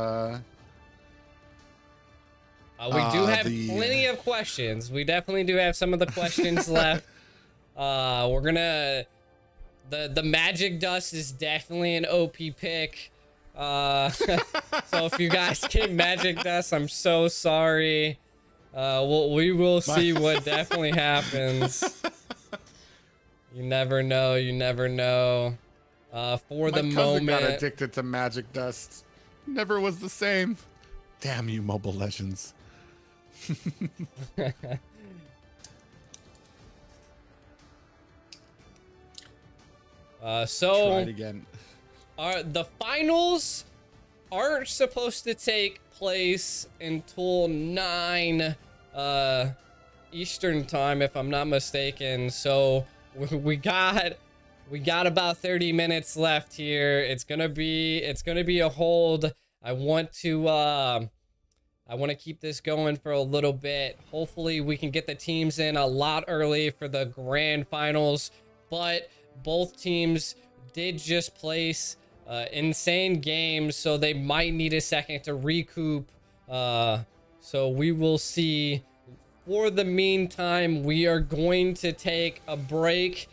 do have plenty of questions. We definitely do have some of the questions left. We're gonna, the magic dust is definitely an OP pick. So if you guys get magic dust, I'm so sorry. We will see what definitely happens. You never know. For the moment, got addicted to magic dust. Never was the same. Damn you, Mobile Legends. So try it again. The finals aren't supposed to take place until 9 Eastern time, if I'm not mistaken. So we got about 30 minutes left here. It's gonna be a hold. I want to keep this going for a little bit. Hopefully we can get the teams in a lot early for the grand finals, but both teams did just place insane games, so they might need a second to recoup. So we will see. For the meantime, we are going to take a break.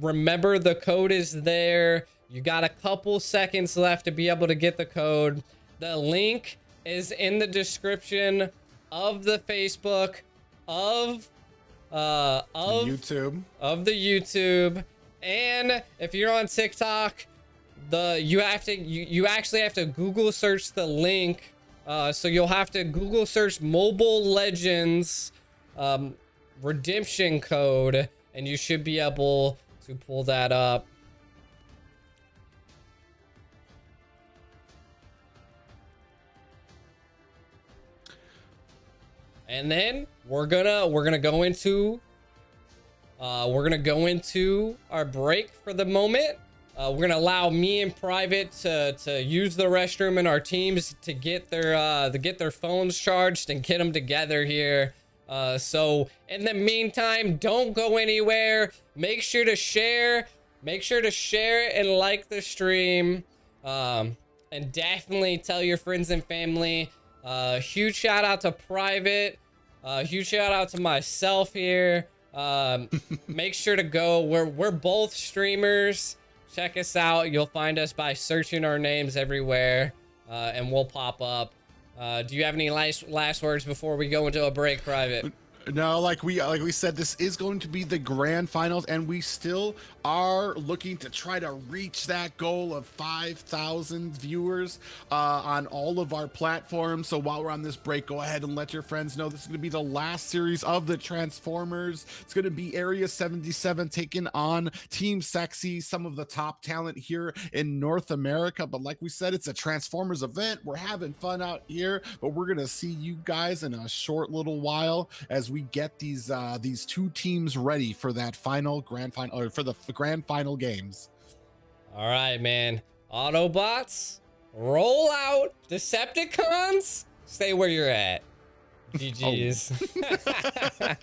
Remember, the code is there. You got a couple seconds left to be able to get the code. The link is in the description of the Facebook, of YouTube, the YouTube, and if you're on TikTok, you actually have to Google search the link. So you'll have to Google search Mobile Legends redemption code, and you should be able to pull that up. And then we're gonna go into We're gonna go into our break for the moment. We're gonna allow me and Private to use the restroom in our teams to get their phones charged and get them together here. So in the meantime, don't go anywhere. Make sure to share and like the stream. And definitely tell your friends and family. Huge shout out to Private. Huge shout out to myself here. Make sure to go. We're both streamers. Check us out. You'll find us by searching our names everywhere, and we'll pop up. Do you have any last words before we go into a break, Private? No, like we said, this is going to be the grand finals, and we still are looking to try to reach that goal of 5,000 viewers on all of our platforms. So while we're on this break, go ahead and let your friends know this is going to be the last series of the Transformers. It's going to be Area 77 taking on Team Sexy, some of the top talent here in North America. But like we said, it's a Transformers event. We're having fun out here, but we're going to see you guys in a short little while as we get these two teams ready for that grand final, or for the grand final games. All right, man. Autobots, roll out. Decepticons, stay where you're at. GG's. Oh.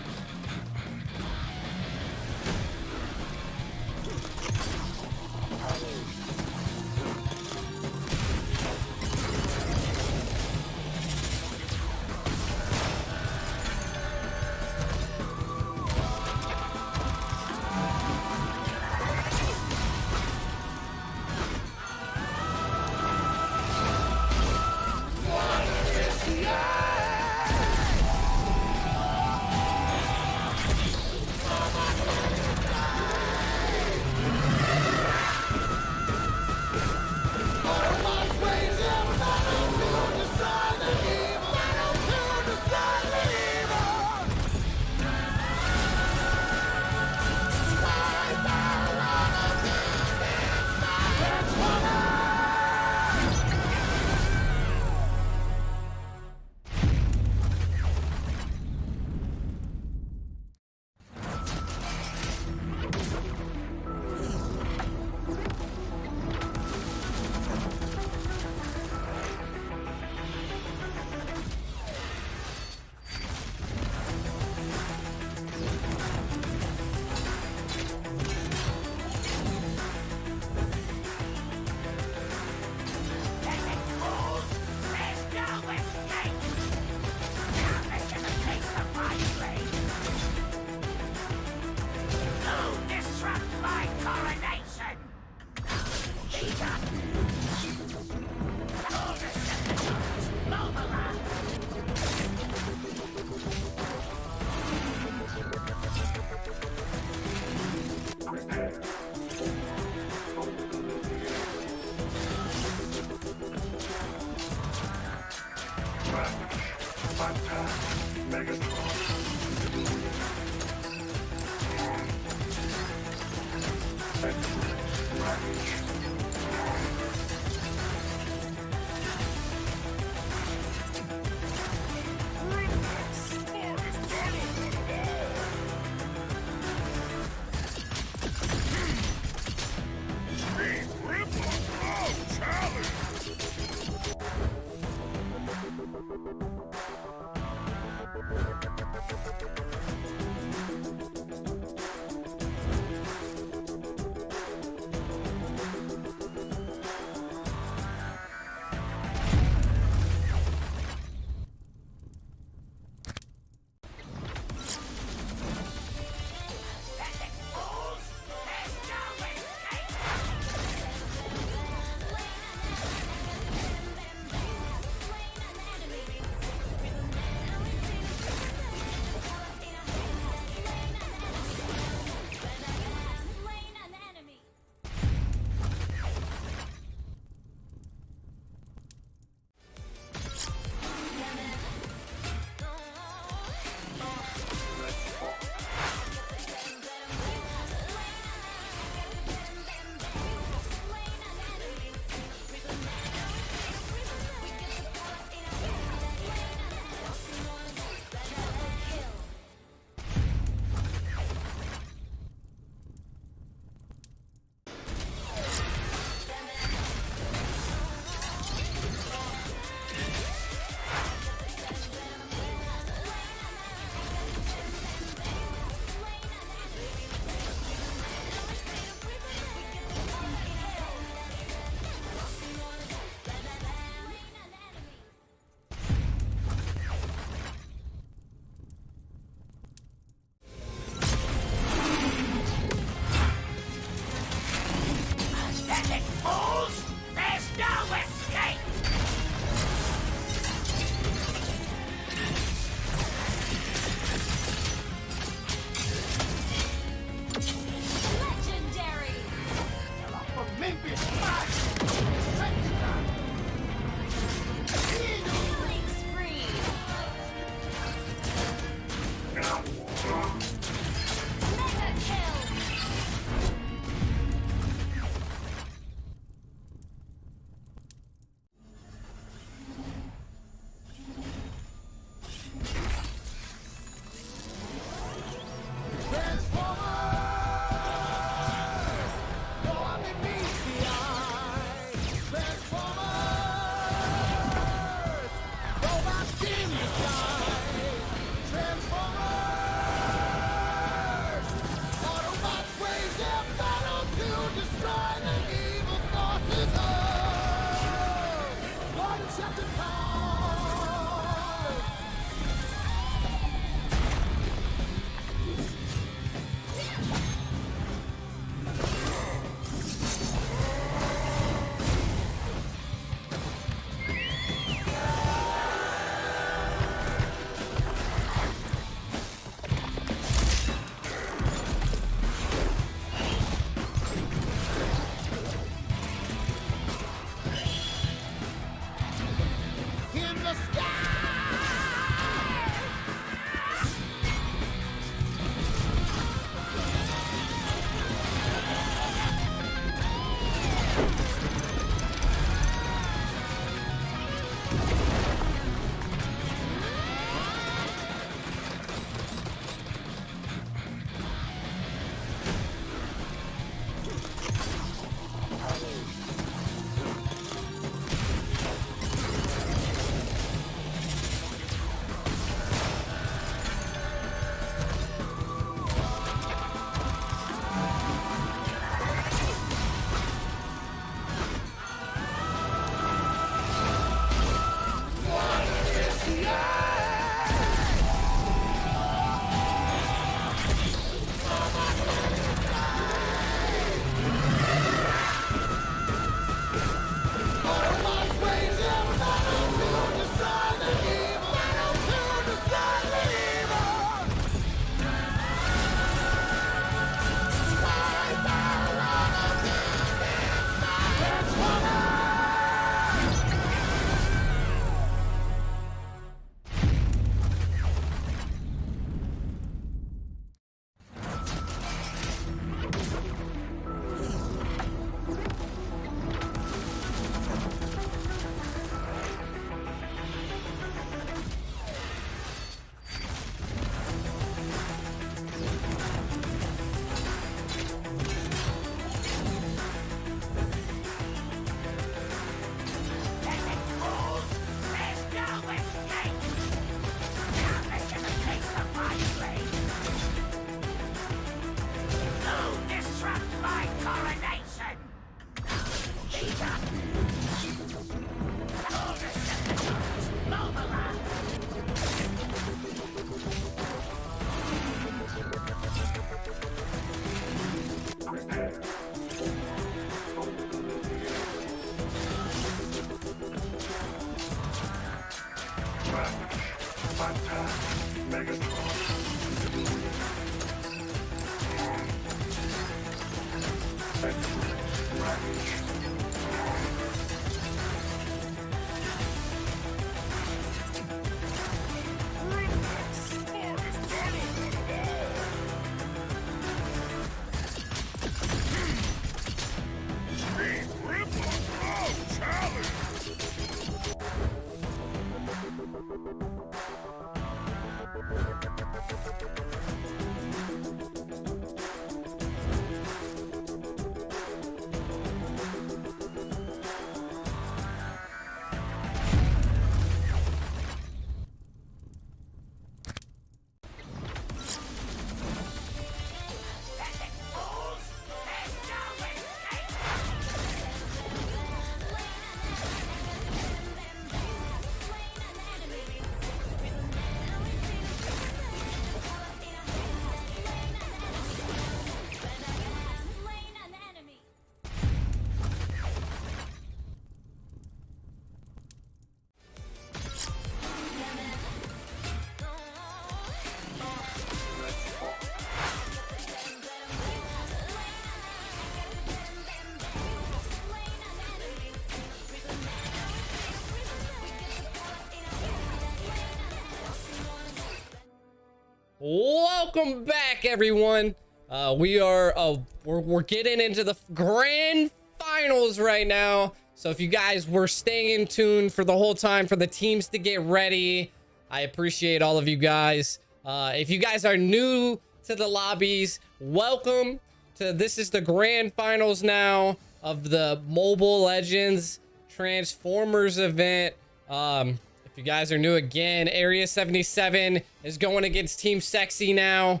Welcome back, everyone. We're getting into the grand finals right now. So if you guys were staying tuned for the whole time for the teams to get ready, I appreciate all of you guys. If you guys are new to the lobbies, welcome to this is the grand finals now of the Mobile Legends Transformers event. If you guys are new again, Area 77 is going against Team Sexy now.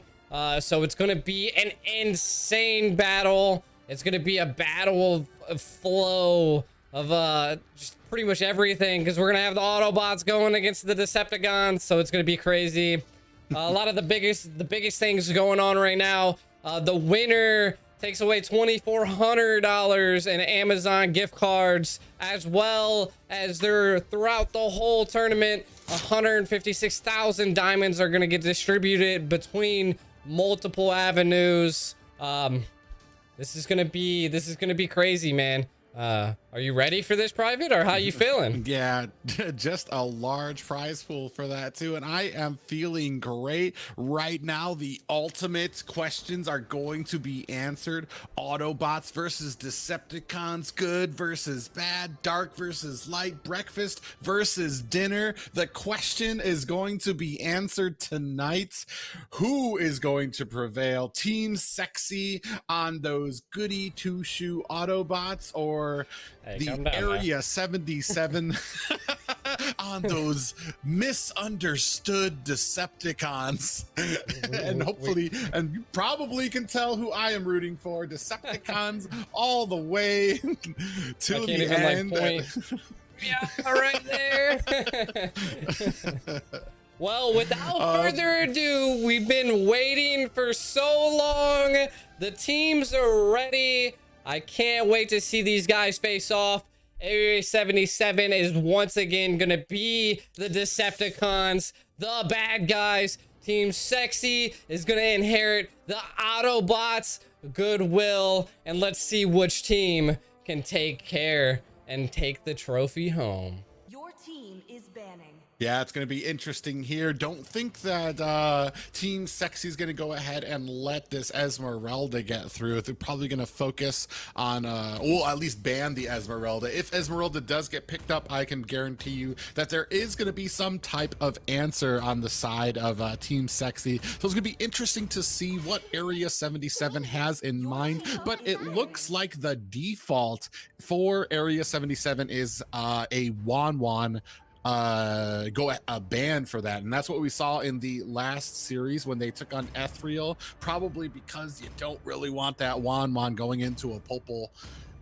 So it's going to be an insane battle. It's going to be a battle of flow of just pretty much everything, because we're going to have the Autobots going against the Decepticons. So it's going to be crazy. A lot of the biggest things going on right now. The winner takes away $2,400 in Amazon gift cards, as well as throughout the whole tournament, 156,000 diamonds are going to get distributed between multiple avenues. This is gonna be crazy, man. Are you ready for this, Private, or how you feeling? Yeah, just a large prize pool for that too, and I am feeling great right now. The ultimate questions are going to be answered. Autobots versus Decepticons, good versus bad, dark versus light, breakfast versus dinner. The question is going to be answered tonight. Who is going to prevail? Team Sexy on those goody two-shoe Autobots, or the Area 77 on those misunderstood Decepticons? And hopefully, and you probably can tell who I am rooting for. Decepticons all the way to the end. Yeah, right there. Well, without further ado, we've been waiting for so long. The teams are ready. I can't wait to see these guys face off. Area 77 is once again going to be the Decepticons, the bad guys. Team Sexy is going to inherit the Autobots' goodwill. And let's see which team can take care and take the trophy home. Your team is banning. Yeah, it's going to be interesting here. Don't think that Team Sexy is going to go ahead and let this Esmeralda get through. They're probably going to focus on, well, at least ban the Esmeralda. If Esmeralda does get picked up, I can guarantee you that there is going to be some type of answer on the side of Team Sexy. So it's going to be interesting to see what Area 77 has in mind. But it looks like the default for Area 77 is a Wan a ban for that, and that's what we saw in the last series when they took on Ethereal, probably because you don't really want that Wan going into a Popol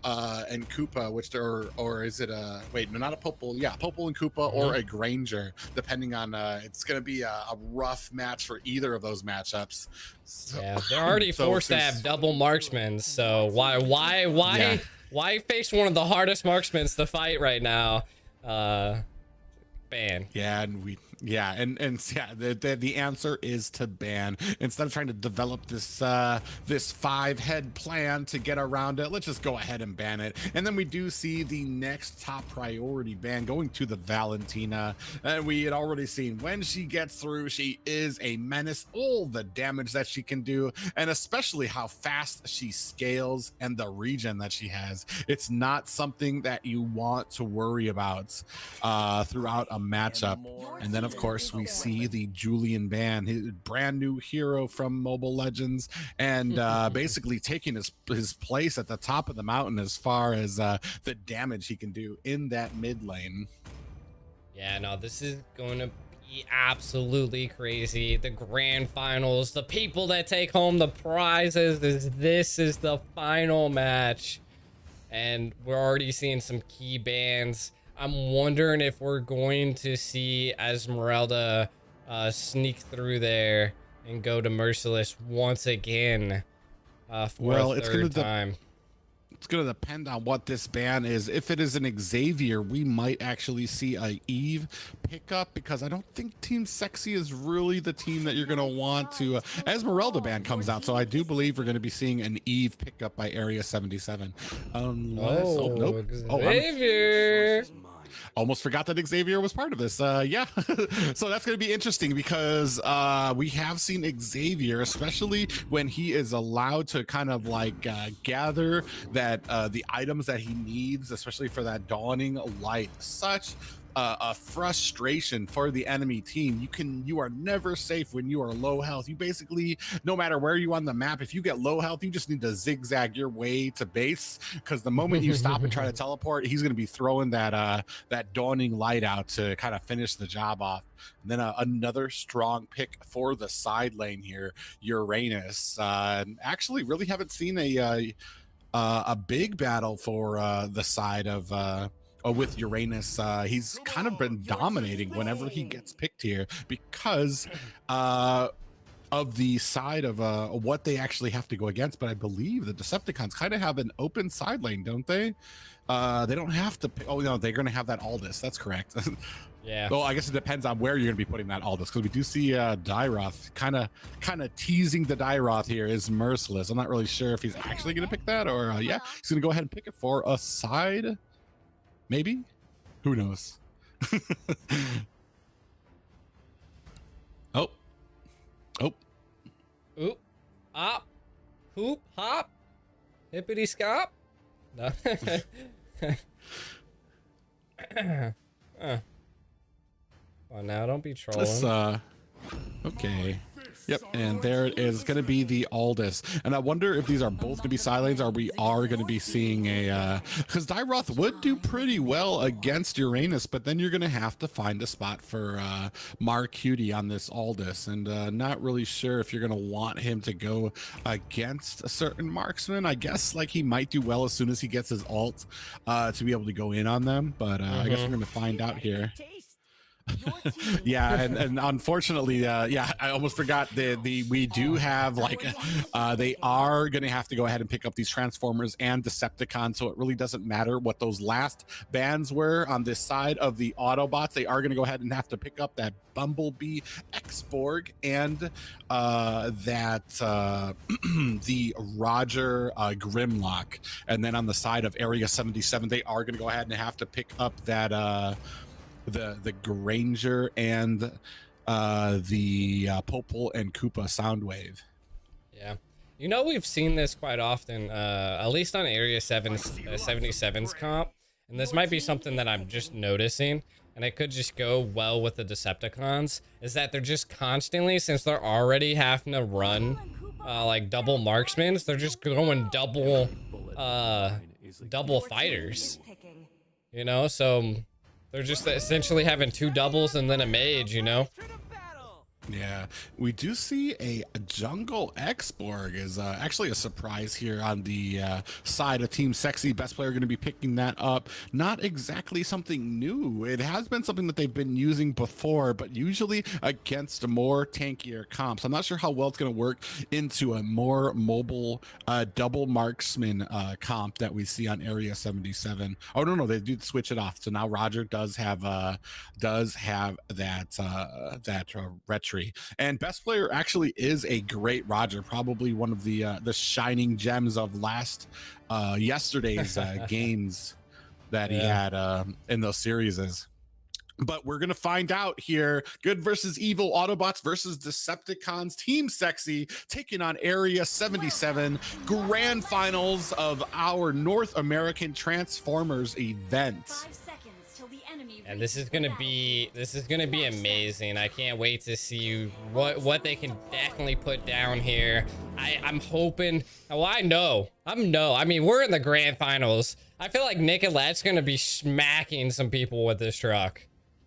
and Koopa, which or is it a wait, no, not a Popol, yeah, Popol and Koopa, or a Granger, depending on it's gonna be a rough match for either of those matchups. So, yeah, they're already forced to have double marksmen, so why face one of the hardest marksmen to fight right now? Ban. Yeah, and Yeah, and yeah, the answer is to ban. Instead of trying to develop this this 5-head plan to get around it, let's just go ahead and ban it. And then we do see the next top priority ban going to the Valentina. And we had already seen when she gets through, she is a menace. All the damage that she can do, and especially how fast she scales and the regen that she has. It's not something that you want to worry about throughout a matchup. And then of course we see the Julian ban, his brand new hero from Mobile Legends, and basically taking his place at the top of the mountain as far as the damage he can do in that mid lane. Yeah, no, this is going to be absolutely crazy. The grand finals, the people that take home the prizes, this is the final match. And we're already seeing some key bans. I'm wondering if we're going to see Esmeralda sneak through there and go to Merciless once again for a third time. It's going to depend on what this ban is. If it is an Xavier, we might actually see a Eve pickup, because I don't think Team Sexy is really the team that you're going to want to. Esmeralda ban comes out, so I do believe we're going to be seeing an Eve pickup by Area 77. Nope. Xavier. Almost forgot that Xavier was part of this. Yeah, so that's going to be interesting, because we have seen Xavier, especially when he is allowed to kind of like gather that the items that he needs, especially for that dawning light. Such a frustration for the enemy team. You are never safe when you are low health. You basically, no matter where you on the map, if you get low health, you just need to zigzag your way to base, because the moment you stop and try to teleport, he's going to be throwing that that dawning light out to kind of finish the job off. And then another strong pick for the side lane here, Uranus. Actually really haven't seen a big battle for the side of with Uranus. He's kind of been dominating whenever he gets picked here, because of the side of what they actually have to go against. But I believe the Decepticons kind of have an open side lane, don't they? They don't have to oh no, they're gonna have that Aldous. That's correct. Yeah. Well, I guess it depends on where you're gonna be putting that Aldous, because we do see Dyroth kind of teasing the Dyroth here is Merciless. I'm not really sure if he's actually gonna pick that, or yeah, he's gonna go ahead and pick it for a side. Maybe? Who knows? Oh. Oop. Op. Hoop. Hop. Hippity scop. No. Well, now don't be trolling. Let's, okay. Yep, and there it is, going to be the Aldous. And I wonder if these are both going to be side lanes, or we are going to be seeing a... Because Dyroth would do pretty well against Uranus, but then you're going to have to find a spot for Marcutie on this Aldous. And not really sure if you're going to want him to go against a certain marksman. I guess like he might do well as soon as he gets his ult to be able to go in on them. But I guess we're going to find out here. Yeah, and unfortunately, yeah, I almost forgot we do have like they are going to have to go ahead and pick up these Transformers and Decepticons, so it really doesn't matter what those last bans were on this side of the Autobots. They are going to go ahead and have to pick up that Bumblebee X-Borg and that the Roger Grimlock. And then on the side of Area 77, they are going to go ahead and have to pick up that the Granger and the Popol and Koopa Soundwave. Yeah, you know, we've seen this quite often, at least on Area 77's comp, and this might be something that I'm just noticing, and it could just go well with the Decepticons, is that they're just constantly, since they're already having to run like double marksmans, they're just going double fighters, you know, so they're just essentially having two doubles and then a mage, you know? Yeah, we do see a jungle X-Borg is actually a surprise here on the side of Team Sexy. Best player going to be picking that up. Not exactly something new. It has been something that they've been using before, but usually against more tankier comps. I'm not sure how well it's going to work into a more mobile double marksman comp that we see on Area 77. Oh no, they do switch it off. So now Roger does have that retry. And best player actually is a great Roger, probably one of the shining gems of yesterday's games that he had in those series. But we're going to find out here. Good versus evil, Autobots versus Decepticons. Team Sexy taking on Area 77. Grand finals of our North American Transformers event. And this is gonna be amazing. I can't wait to see what they can definitely put down here. I'm hoping. Well, I mean, we're in the grand finals. I feel like Nicolette's gonna be smacking some people with this truck.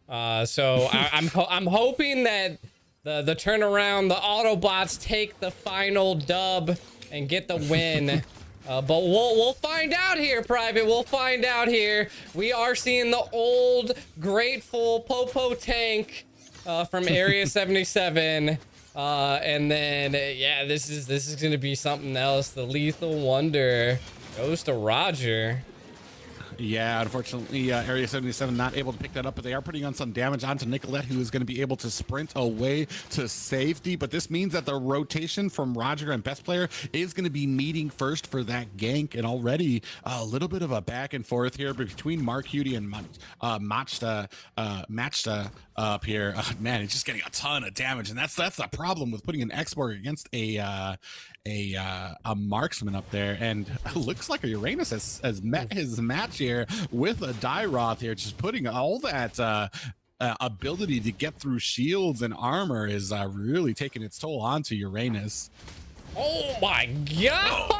So I'm hoping that the turnaround, the Autobots take the final dub and get the win. But we'll find out here, Private. We'll find out here. We are seeing the old, grateful Popo tank from Area 77. And then, yeah, this is going to be something else. The Lethal Wonder goes to Roger. Yeah, unfortunately, Area 77 not able to pick that up, but they are putting on some damage onto Nicolette, who is going to be able to sprint away to safety. But this means that the rotation from Roger and best player is going to be meeting first for that gank, and already a little bit of a back and forth here between Mark Hudi and Machta up here. Man, he's just getting a ton of damage, and that's the problem with putting an X-Borg against a marksman up there. And it looks like Uranus has met his match here with a Dyroth here, just putting all that ability to get through shields and armor is really taking its toll onto Uranus. Oh my god!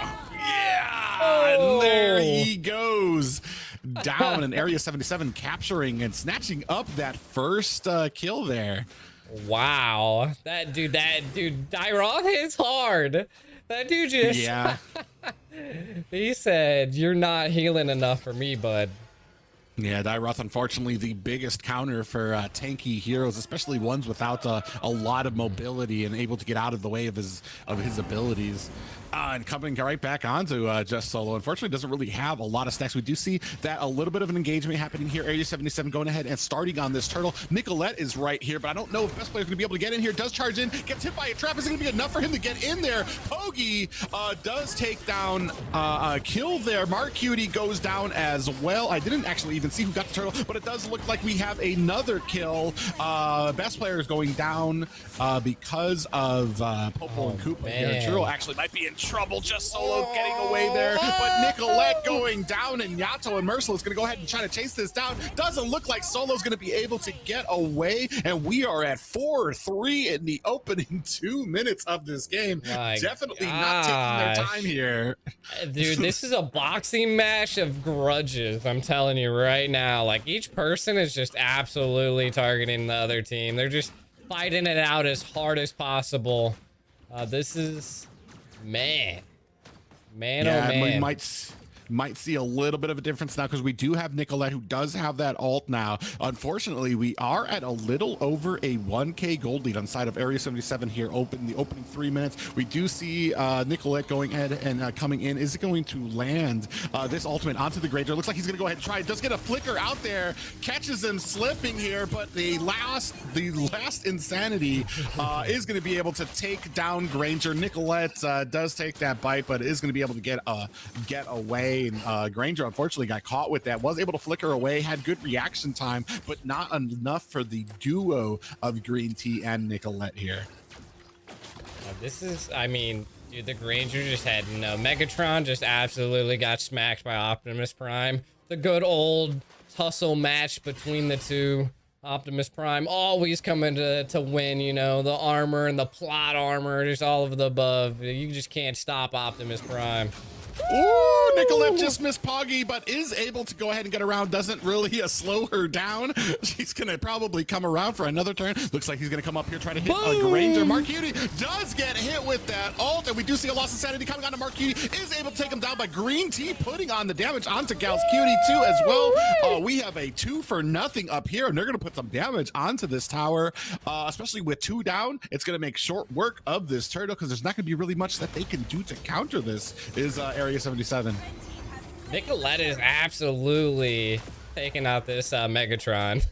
And there he goes down in Area 77, capturing and snatching up that first kill there. Wow, that dude, Dyroth hits hard. That dude just, yeah. He said, "You're not healing enough for me, bud." Yeah, Dyroth, unfortunately, the biggest counter for tanky heroes, especially ones without a lot of mobility and able to get out of the way of his abilities. And coming right back onto Just Solo, unfortunately doesn't really have a lot of stacks. We do see that a little bit of an engagement happening here. Area 77 going ahead and starting on this turtle. Nicolette is right here, but I don't know if best player is going to be able to get in here. Does charge in, gets hit by a trap. Is it going to be enough for him to get in there? Pogi does take down a kill there. Mark Hudi goes down as well. I didn't actually even see who got the turtle, but it does look like we have another kill. Best player is going down because of Popo and Koopa here. Churro actually might be in trouble. Just Solo getting away there, but Nicolette going down, and Yato and Merciless going to go ahead and try to chase this down. Doesn't look like Solo's going to be able to get away, and we are at 4-3 in the opening 2 minutes of this game. Definitely not taking their time here. Dude, this is a boxing match of grudges, I'm telling you right now. Like, each person is just absolutely targeting the other team. They're just fighting it out as hard as possible. This is... Man, oh man. We might see a little bit of a difference now, because we do have Nicolette, who does have that ult now. Unfortunately, we are at a little over a 1k gold lead on side of Area 77 here. The opening 3 minutes. We do see Nicolette going ahead and coming in. Is it going to land this ultimate onto the Granger? Looks like he's going to go ahead and try it. Does get a flicker out there, catches him slipping here, but the last insanity is going to be able to take down Granger. Nicolette does take that bite, but is going to be able to get away. And Granger unfortunately got caught with that, was able to flicker away, had good reaction time, but not enough for the duo of Green Tea and Nicolette here. This is, I mean, dude, the Granger just had no. Megatron just absolutely got smacked by Optimus Prime. The good old tussle match between the two. Optimus Prime always coming to win, you know, the armor and the plot armor, just all of the above. You just can't stop Optimus Prime. Ooh, Nicolette just missed Poggy, but is able to go ahead and get around. Doesn't really slow her down. She's going to probably come around for another turn. Looks like he's going to come up here, try to hit a Granger. Mark Cutie does get hit with that ult, and we do see a loss of sanity coming on to Mark Cutie. Is able to take him down by Green Tea, putting on the damage onto Gals Cutie too as well. We have a 2-for-0 up here, and they're going to put some damage onto this tower, especially with 2 down. It's going to make short work of this turtle because there's not going to be really much that they can do to counter this. Is Area 77. Nicolette is absolutely taking out this Megatron.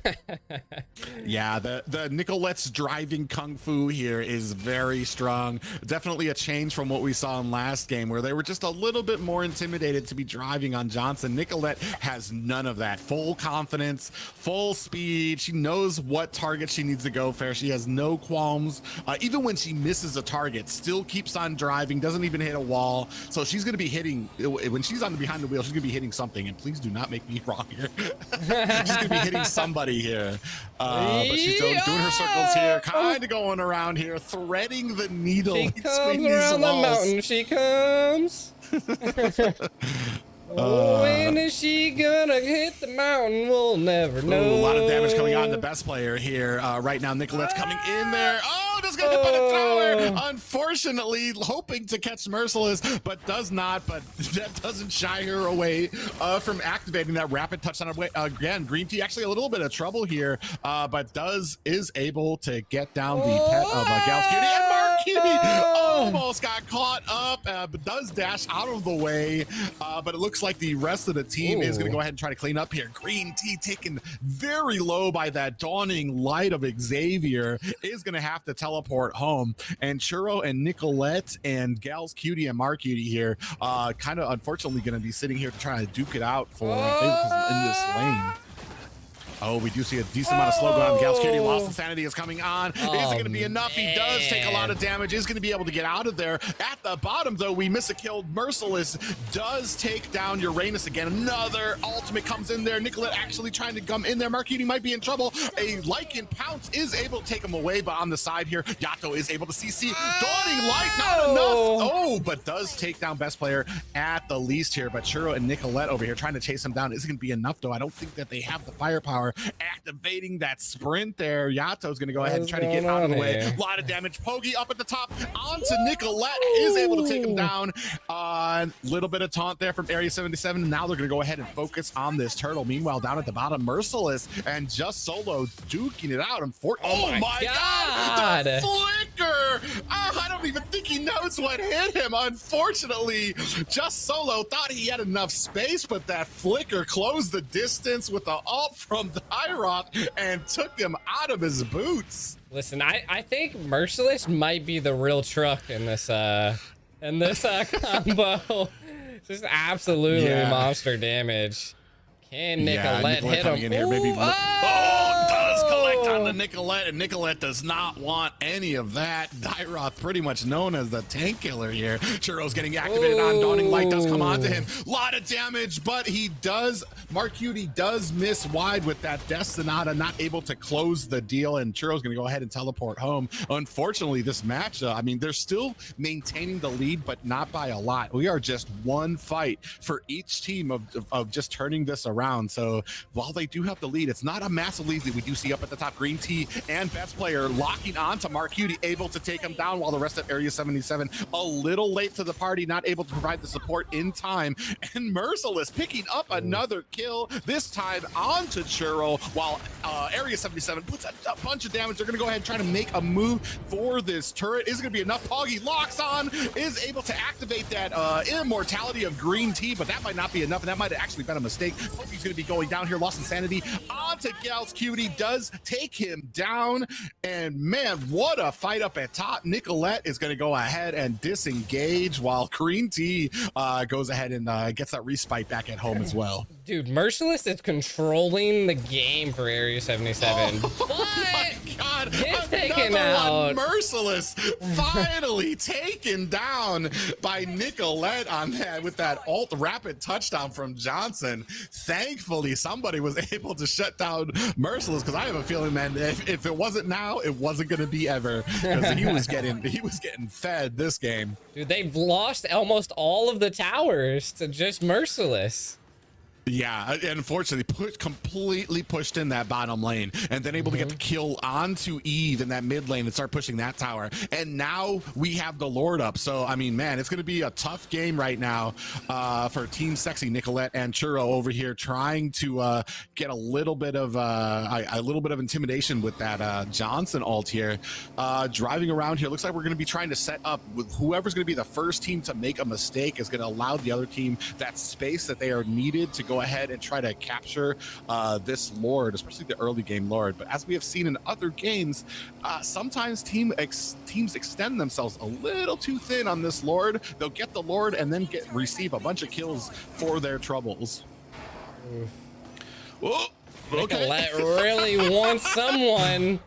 Yeah, the Nicolette's driving kung fu here is very strong. Definitely a change from what we saw in last game, where they were just a little bit more intimidated to be driving on Johnson. Nicolette has none of that. Full confidence, full speed. She knows what target she needs to go for. She has no qualms. Even when she misses a target, still keeps on driving, doesn't even hit a wall. So she's going to be hitting, when she's on behind the wheel, she's going to be hitting something. And please do not make me wrong here. She's gonna be hitting somebody here, but she's doing her circles here, kind of going around here, threading the needle. She comes around the mountain. She comes. When is she gonna hit the mountain? We'll never know. Ooh, a lot of damage coming on the best player here right now. Nicolette's coming in there. Oh, just gonna hit by the tower. Unfortunately, hoping to catch Merciless, but does not. But that doesn't shy her away from activating that rapid touchdown. Again, Green Tea actually a little bit of trouble here, but is able to get down the pet of Gals Cutie, and Mark Cutie almost got caught up, but does dash out of the way. But it looks like the rest of the team is going to go ahead and try to clean up here. Green Tea taken very low by that dawning light of Xavier is going to have to teleport home. And Churro and Nicolette and Gals Cutie and Mark Cutie here kind of unfortunately going to be sitting here to try to duke it out for in this lane. Oh, we do see a decent amount of slow going on. Gals Cutie, lost insanity is coming on. Is it going to be enough? He does take a lot of damage. Is going to be able to get out of there. At the bottom, though, we miss a kill. Merciless does take down Uranus again. Another ultimate comes in there. Nicolette actually trying to come in there. Mark Cutie might be in trouble. A Lycan Pounce is able to take him away, but on the side here, Yato is able to CC. Dawning Light, not enough. Oh, but does take down best player at the least here. But Churro and Nicolette over here trying to chase him down. Isn't going to be enough, though. I don't think that they have the firepower. Activating that sprint there. Yato's going to go ahead and try to get out of the way. A lot of damage. Pogi up at the top onto Nicolette. Is able to take him down. A little bit of taunt there from Area 77. And now they're going to go ahead and focus on this turtle. Meanwhile, down at the bottom, Merciless and Just Solo duking it out. Oh my God! The flicker! I don't even think he knows what hit him. Unfortunately, Just Solo thought he had enough space, but that flicker closed the distance with the ult from the Rock and took him out of his boots. Listen, I think Merciless might be the real truck in this combo. Just absolutely monster damage. Can Nicolette hit him? In here, maybe. Does collect on the Nicolette, and Nicolette does not want any of that. Dyroth pretty much known as the tank killer here. Churro's getting activated on Dawning Light, does come onto him. A lot of damage, but he does, Mark Cutie does miss wide with that Destinata, not able to close the deal, and Churro's gonna go ahead and teleport home. Unfortunately, this match, I mean, they're still maintaining the lead, but not by a lot. We are just one fight for each team of just turning this around. So while they do have the lead, it's not a massive lead that we do see up at the top. Green Tea and best player locking on to Mark Cutie, able to take him down, while the rest of Area 77 a little late to the party, not able to provide the support in time. And Merciless picking up another kill, this time onto Churro, while Area 77 puts a bunch of damage. They're going to go ahead and try to make a move for this turret. Is going to be enough. Poggy locks on, is able to activate that immortality of Green Tea, but that might not be enough, and that might have actually been a mistake. Poggy's going to be going down here, lost insanity onto Gals Cutie, does take him down, and man, what a fight up at top. Nicolette is going to go ahead and disengage, while Green Tea goes ahead and gets that respite back at home as well. Dude, Merciless is controlling the game for Area 77. Oh my God! Get taken Another out. one, Merciless, finally taken down by Nicolette on that with that alt rapid touchdown from Johnson. Thankfully, somebody was able to shut down Merciless, because I have a feeling, man, if it wasn't now, it wasn't going to be ever, because he was getting fed this game. Dude, they've lost almost all of the towers to just Merciless. Yeah, unfortunately, completely pushed in that bottom lane, and then able to get the kill onto Eve in that mid lane and start pushing that tower. And now we have the Lord up. So I mean, man, it's going to be a tough game right now for Team Sexy, Nicolette and Churro over here, trying to get a little bit of intimidation with that Johnson ult here. Driving around here, looks like we're going to be trying to set up with whoever's going to be the first team to make a mistake is going to allow the other team that space that they are needed to go ahead and try to capture this Lord, especially the early game Lord. But as we have seen in other games, sometimes teams extend themselves a little too thin on this Lord. They'll get the Lord and then receive a bunch of kills for their troubles. Oh, okay. Nicolette really wants someone.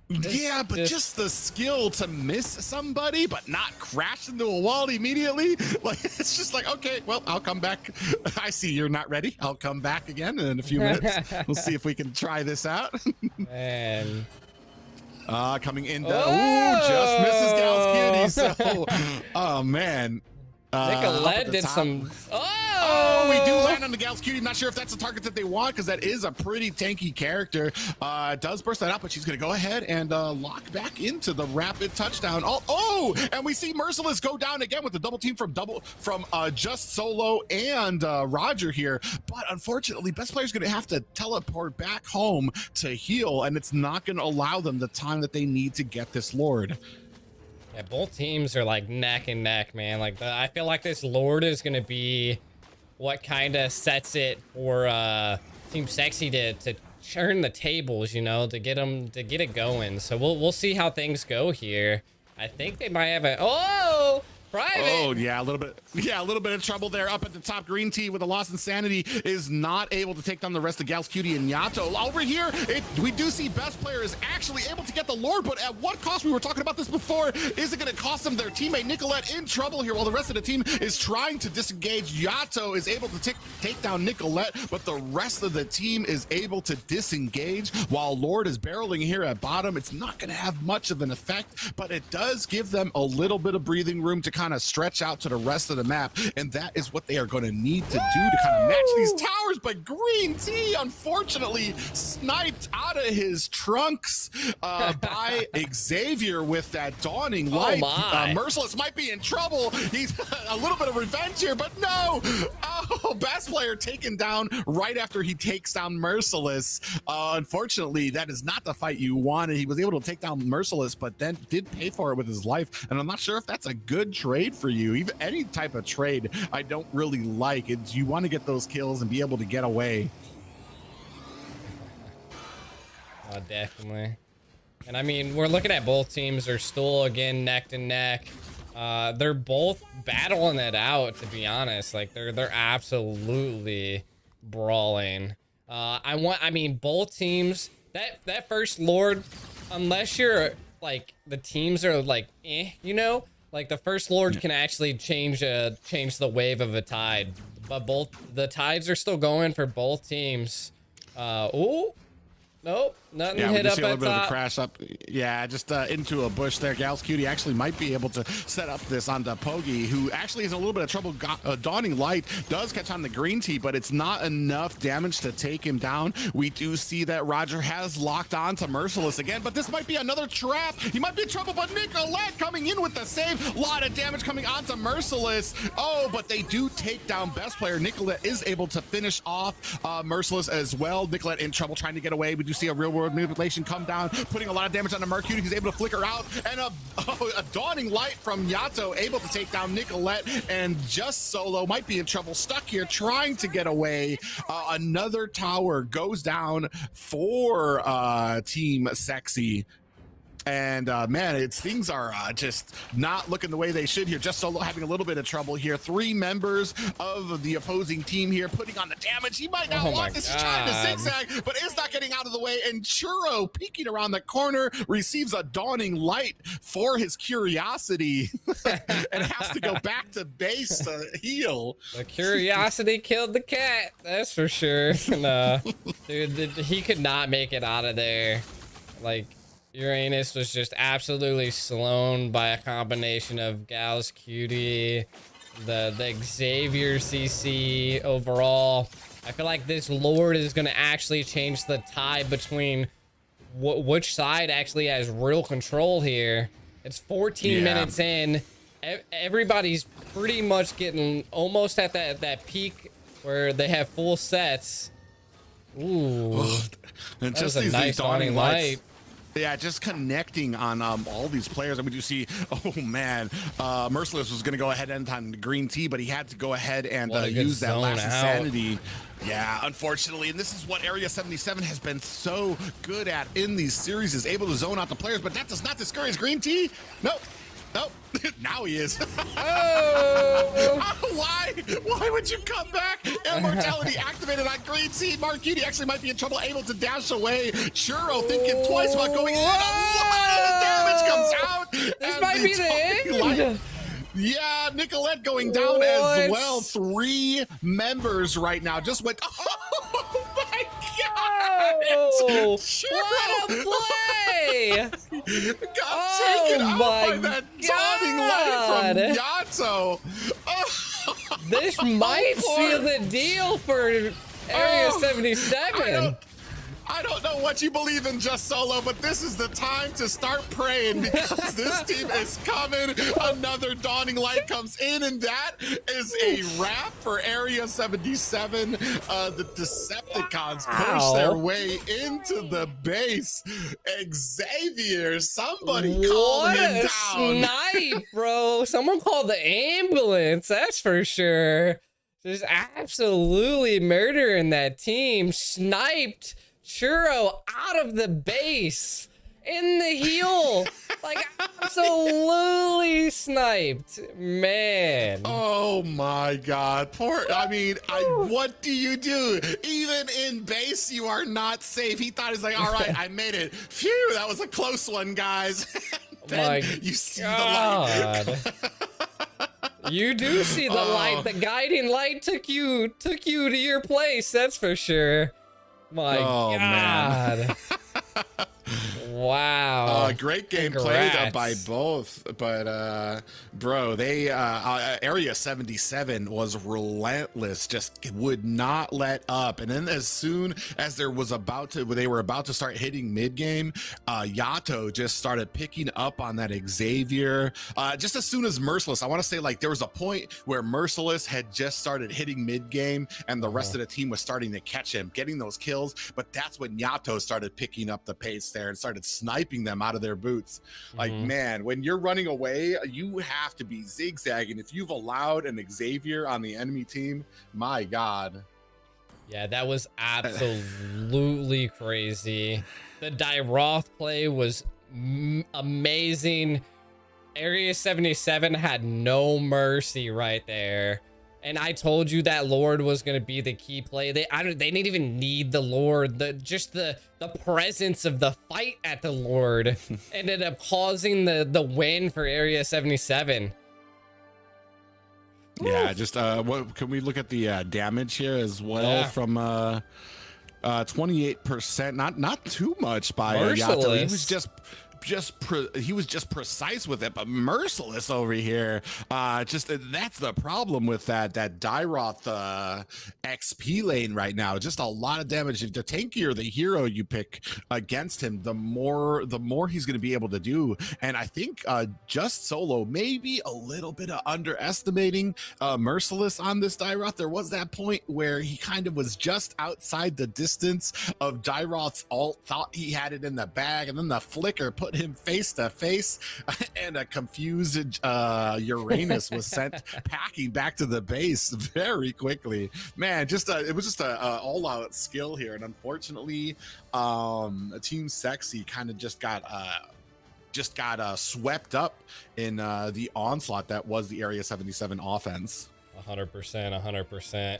Yeah, but just the skill to miss somebody but not crash into a wall immediately, like it's just like, okay, well, I'll come back. I see you're not ready. I'll come back again in a few minutes. We'll see if we can try this out. Man. Coming in, just misses Gal's cutie. So oh man, Nicolette did some. Oh, we do land on the Gal's cutie. Not sure if that's a target that they want, because that is a pretty tanky character. Does burst that out, but she's going to go ahead and lock back into the rapid touchdown. Oh, and we see Merciless go down again with the double team from Just Solo and Roger here. But unfortunately, best player's going to have to teleport back home to heal, and it's not going to allow them the time that they need to get this Lord. Yeah, both teams are like neck and neck, man. Like I feel like this Lord is gonna be what kind of sets it for Team Sexy to turn the tables, you know, to get it going. So we'll see how things go here. I think they might have a private. Oh yeah, a little bit of trouble there up at the top. Green Tea with a lost insanity is not able to take down the rest of Gal's Cutie and Yato. Over here, we do see best player is actually able to get the Lord, but at what cost? We were talking about this before. Is it going to cost them their teammate Nicolette in trouble here while the rest of the team is trying to disengage? Yato is able to take down Nicolette, but the rest of the team is able to disengage while Lord is barreling here at bottom. It's not going to have much of an effect, but it does give them a little bit of breathing room to kind of stretch out to the rest of the map, and that is what they are going to need to do to kind of match these towers. But Green Tea unfortunately sniped out of his trunks by Xavier with that dawning light. Merciless might be in trouble. He's a little bit of revenge here, but no. Best player taken down right after he takes down Merciless. Unfortunately, that is not the fight you wanted. He was able to take down Merciless, but then did pay for it with his life, and I'm not sure if that's a good trade for you. Even any type of trade I don't really like. You want to get those kills and be able to get away. Oh, definitely. And I mean, we're looking at both teams are still again neck to neck. They're both battling it out, to be honest. Like they're absolutely brawling. I mean, both teams, that first Lord, unless you're like the teams are like you know, like the first Lord can actually change the wave of a tide, but both the tides are still going for both teams. Nope, nothing hit up at top. Yeah, we see a little bit of a crash up. Yeah, just into a bush there. Gal's Cutie actually might be able to set up this onto Pogi, who actually has a little bit of trouble. Dawning Light does catch on the Green Tea, but it's not enough damage to take him down. We do see that Roger has locked on to Merciless again, but this might be another trap. He might be in trouble, but Nicolette coming in with the save. A lot of damage coming onto Merciless. Oh, but they do take down best player. Nicolette is able to finish off Merciless as well. Nicolette in trouble trying to get away. We do see a real world manipulation come down, putting a lot of damage on the Mercury. He's able to flicker out, and a Dawning Light from Yato able to take down Nicolette, and Just Solo might be in trouble, stuck here trying to get away. Another tower goes down for Team Sexy. And man, things are just not looking the way they should here. Just Solo having a little bit of trouble here. 3 members of the opposing team here putting on the damage. He might not want this. He's trying to zigzag, but is not getting out of the way. And Churro peeking around the corner receives a dawning light for his curiosity and has to go back to base to heal. The curiosity killed the cat, that's for sure. Nah, dude, he could not make it out of there. Like, Uranus was just absolutely slown by a combination of Gal's Cutie, the Xavier CC overall. I feel like this Lord is going to actually change the tide between which side actually has real control here. It's 14 minutes in. Everybody's pretty much getting almost at that peak where they have full sets. Ooh, and that just was a nice dawning light. Yeah, just connecting on all these players. I mean, you see, oh man, Merciless was going to go ahead and end on the green tea, but he had to go ahead and use that last insanity. Yeah, unfortunately, and this is what Area 77 has been so good at in these series, is able to zone out the players, but that does not discourage green tea. Nope. Nope. Now he is. Oh. Why would you come back? Immortality activated on green tea. Marquini actually might be in trouble, able to dash away. Churro thinking twice about going in. A lot of damage comes out. This might be the end. Yeah, Nicolette going down as well. 3 members right now. Just went. Oh my God! Oh, Churro. what a play! Got taken out by that dawning light from Yato. Oh, this might seal the deal for Area 77. I don't know what you believe in, Just Solo, but this is the time to start praying, because this team is coming. Another dawning light comes in, and that is a wrap for Area 77. The Decepticons push their way into the base. Xavier, somebody call him down. Snipe, bro. Someone called the ambulance, that's for sure. Just absolutely murdering that team. Sniped Churro out of the base in the heel. Like, absolutely sniped, man. Oh my God. I mean, what do you do? Even in base, you are not safe. He thought he's like, all right, I made it. Phew, that was a close one, guys. Then you see the light. You do see the light. The guiding light took you to your place, that's for sure. My God. Man. Wow. Great game played by both, but bro, they Area 77 was relentless, just would not let up. And then as soon as they were about to start hitting mid game, Yato just started picking up on that Xavier. Just as soon as Merciless, I want to say, like, there was a point where Merciless had just started hitting mid game, and the rest of the team was starting to catch him, getting those kills. But that's when Yato started picking up the pace there and started sniping them out of their boots. Like, man, when you're running away, you have to be zigzagging. If you've allowed an Xavier on the enemy team, my God. Yeah, that was absolutely crazy. The Dyroth play was amazing. Area 77 had no mercy right there. And I told you that Lord was going to be the key play. They didn't even need the Lord. Just the presence of the fight at the Lord ended up causing the win for Area 77. Yeah, just what can we look at the damage here as well from 28%, not too much by Yato. He was just precise with it, but Merciless over here. Just that's the problem with that Dyroth XP lane right now. Just a lot of damage. If the tankier the hero you pick against him, the more he's going to be able to do. And I think Just Solo maybe a little bit of underestimating Merciless on this Dyroth. There was that point where he kind of was just outside the distance of Dyroth's ult, thought he had it in the bag, and then the flicker put him face to face, and a confused Uranus was sent packing back to the base very quickly. Man, it was just a all-out skill here, and unfortunately, Team Sexy kind of just got just got swept up in the onslaught that was the Area 77 offense. 100%.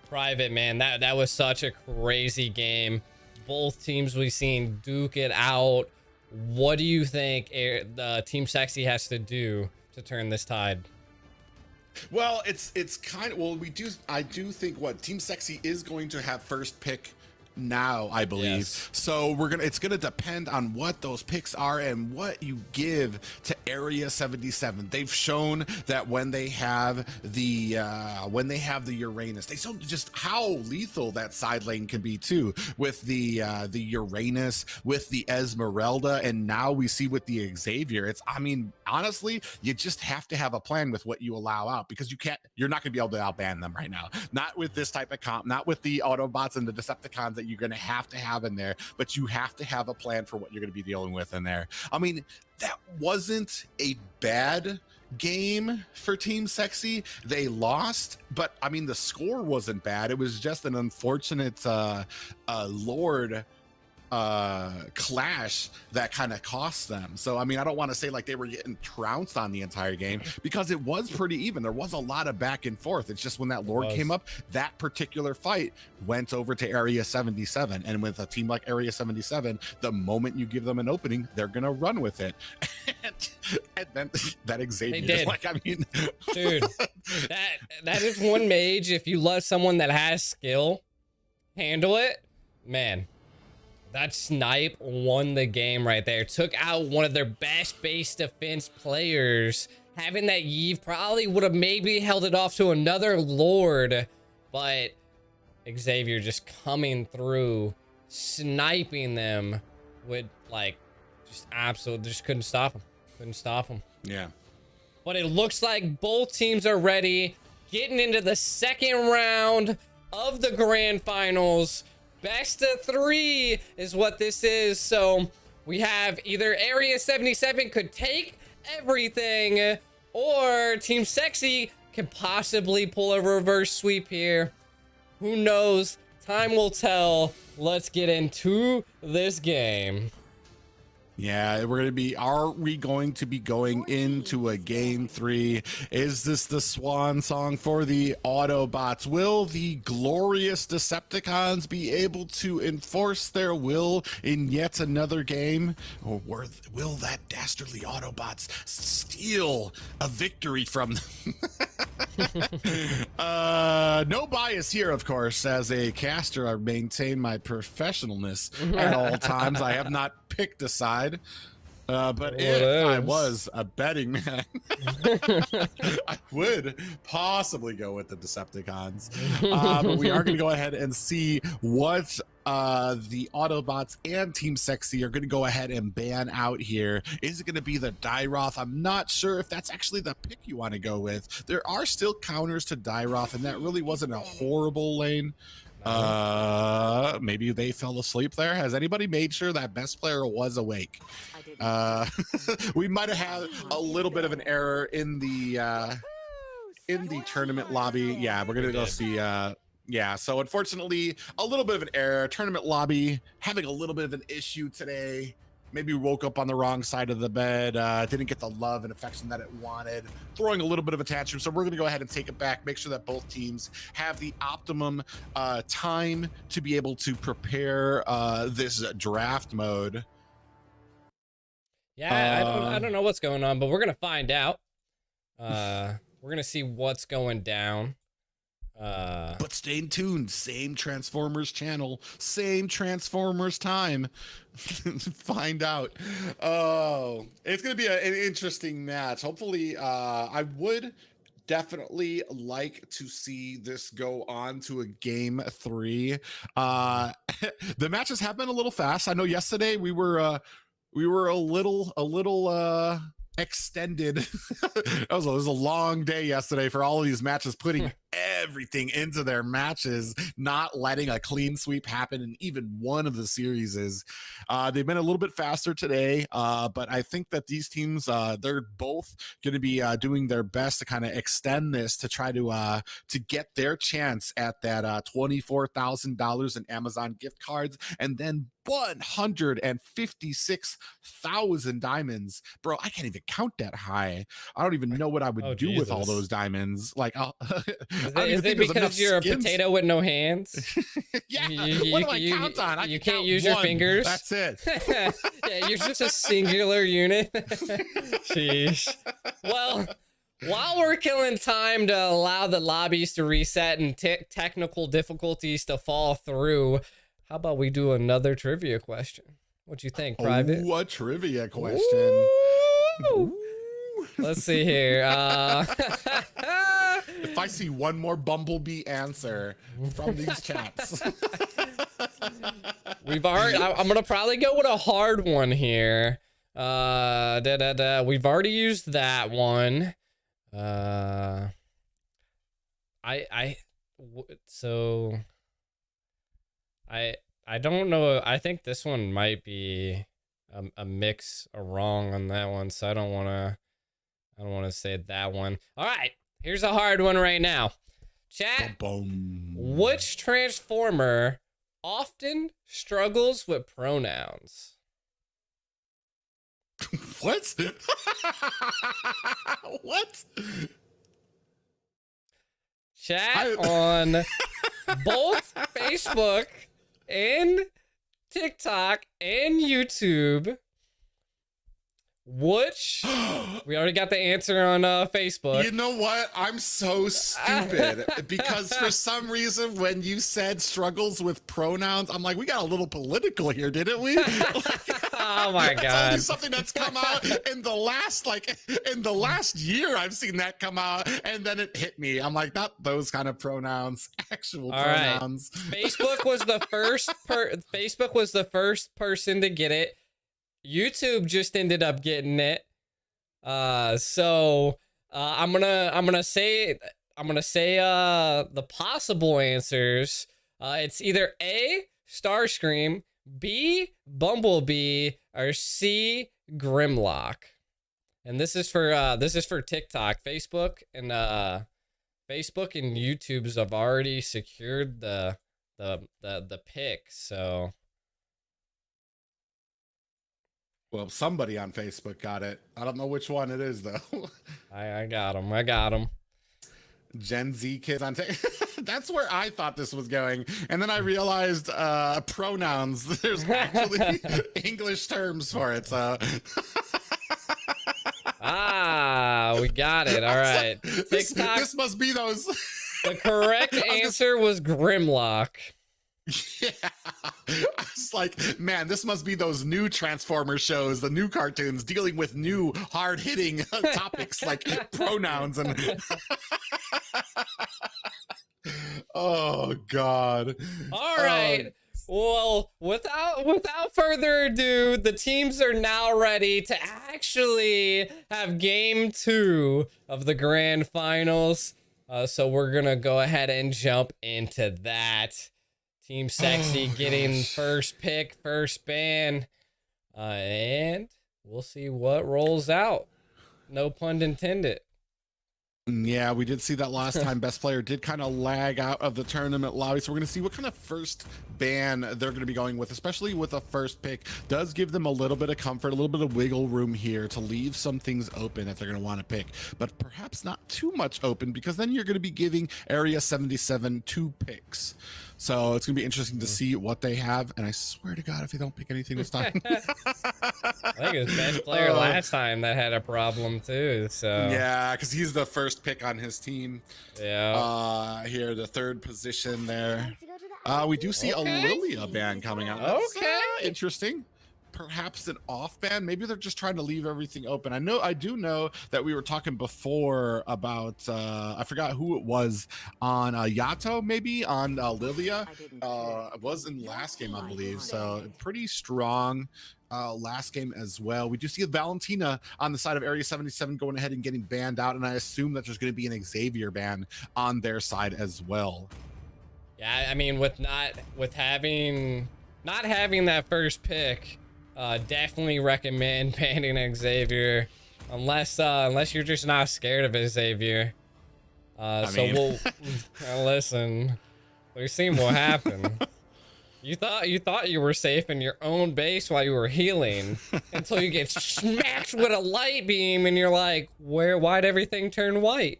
Private, man, that was such a crazy game. Both teams we've seen duke it out. What do you think the Team Sexy has to do to turn this tide? Well, it's kind of, well, I do think what Team Sexy is going to have first pick now, I believe. Yes. So it's gonna depend on what those picks are and what you give to Area 77. They've shown that when they have the Uranus, they show just how lethal that side lane can be too, with the Uranus, with the Esmeralda, and now we see with the Xavier. I mean, honestly, you just have to have a plan with what you allow out, because you're not gonna be able to outban them right now. Not with this type of comp, not with the Autobots and the Decepticons that you're going to have in there, but you have to have a plan for what you're going to be dealing with in there. I mean, that wasn't a bad game for Team Sexy. They lost, but I mean, the score wasn't bad. It was just an unfortunate Lord clash that kind of cost them. So I mean, I don't want to say like they were getting trounced on the entire game, because it was pretty even. There was a lot of back and forth. It's just when that Lord came up, that particular fight went over to Area 77, and with a team like Area 77, the moment you give them an opening, they're gonna run with it. and then that Xavier, They did. like, I mean, Dude, that is one mage. If you let someone that has skill handle it, man, that snipe won the game right there. Took out one of their best base defense players. Having that Yve probably would have maybe held it off to another Lord, but Xavier just coming through, sniping them with like just couldn't stop him. yeah. But it looks like both teams are ready, getting into the second round of the grand finals. Best of 3 is what this is. So we have either Area 77 could take everything, or Team Sexy can possibly pull a reverse sweep here. Who knows? Time will tell. Let's get into this game. Yeah, are we going to be going into a game 3? Is this the swan song for the Autobots? Will the glorious Decepticons be able to enforce their will in yet another game? Or will that dastardly Autobots steal a victory from them? No bias here, of course. As a caster, I maintain my professionalness at all times. I have not picked a side, but if I was a betting man, I would possibly go with the Decepticons. But we are going to go ahead and see what the Autobots and Team Sexy are going to go ahead and ban out here. Is it going to be the Dyroth? I'm not sure if that's actually the pick you want to go with. There are still counters to Dyroth, and that really wasn't a horrible lane. Maybe they fell asleep there. Has anybody made sure that best player was awake? We might have had a little bit of an error in the tournament lobby. Yeah, we're gonna go see. Yeah, so unfortunately, a little bit of an error. Tournament lobby having a little bit of an issue today. Maybe woke up on the wrong side of the bed, didn't get the love and affection that it wanted, throwing a little bit of a tantrum. So we're going to go ahead and take it back, make sure that both teams have the optimum time to be able to prepare this draft mode. Yeah, I don't know what's going on, but we're going to find out. We're going to see what's going down. But stay tuned. Same Transformers channel, same Transformers time. Find out. Oh, it's gonna be an interesting match. Hopefully, I would definitely like to see this go on to a game 3. The matches have been a little fast. I know yesterday we were a little extended. It was a long day yesterday for all of these matches everything into their matches, not letting a clean sweep happen in even one of the series. They've been a little bit faster today, but I think that these teams, they're both going to be doing their best to kind of extend this to try to get their chance at that $24,000 in Amazon gift cards, and then 156,000 diamonds. Bro, I can't even count that high. I don't even know what I would do with all those diamonds. Like, is it because you're a potato with no hands? Yeah, what do I count on? You can't use your fingers. That's it. Yeah, you're just a singular unit. Sheesh. Well, while we're killing time to allow the lobbies to reset and technical difficulties to fall through, how about we do another trivia question? What you think, Private? Ooh, a trivia question. Ooh. Let's see here. If I see one more Bumblebee answer from these chats. I'm gonna probably go with a hard one here. We've already used that one. I don't know. I think this one might be a mix or wrong on that one, so I don't want to say that one. All right, here's a hard one right now. Chat. Which Transformer often struggles with pronouns? What? What? Chat on both Facebook and TikTok and YouTube. Which we already got the answer on Facebook. You know what? I'm so stupid because for some reason when you said struggles with pronouns, I'm like, we got a little political here, didn't we? Oh my god! It's only something that's come out in the last year. I've seen that come out, and then it hit me. I'm like, not those kind of pronouns, actual pronouns. Right. Facebook was the first. Facebook was the first person to get it. YouTube just ended up getting it. So I'm gonna say the possible answers. It's either A, Starscream, B, Bumblebee, or C, Grimlock. And this is for TikTok. Facebook and YouTube's have already secured the pick, so. Well, somebody on Facebook got it. I don't know which one it is, though. I got him. Gen Z kids on That's where I thought this was going. And then I realized pronouns. There's actually English terms for it. So. We got it. All right. TikTok. This must be those. The correct answer was Grimlock. Yeah, I was like, man, this must be those new Transformer shows, the new cartoons dealing with new hard-hitting topics like pronouns and. Oh God! All right. Well, without further ado, the teams are now ready to actually have game 2 of the grand finals. So we're gonna go ahead and jump into that. Team Sexy getting first pick, first ban, and we'll see what rolls out. No pun intended. Yeah, we did see that last time. Best player did kind of lag out of the tournament lobby, so we're going to see what kind of first ban they're going to be going with, especially with a first pick. Does give them a little bit of comfort, a little bit of wiggle room here to leave some things open if they're going to want to pick, but perhaps not too much open, because then you're going to be giving Area 77 2 picks. So it's going to be interesting to see what they have, and I swear to God, if they don't pick anything this time. I think it was best player last time that had a problem too. So yeah, because he's the first pick on his team. Yeah. Here, the third position there. We do see a Lilia ban coming out. That's, okay. Interesting. perhaps an off ban? Maybe they're just trying to leave everything open. I do know that we were talking before about I forgot who it was on Yato, maybe on Lilia. It was in last game, I believe. So pretty strong last game as well. We do see Valentina on the side of Area 77 going ahead and getting banned out, and I assume that there's going to be an Xavier ban on their side as well. Yeah, I mean, with not having that first pick, definitely recommend banning Xavier, unless you're just not scared of Xavier. We'll listen. We've seen what happened. You thought you were safe in your own base while you were healing until you get smacked with a light beam and you're like, why'd everything turn white?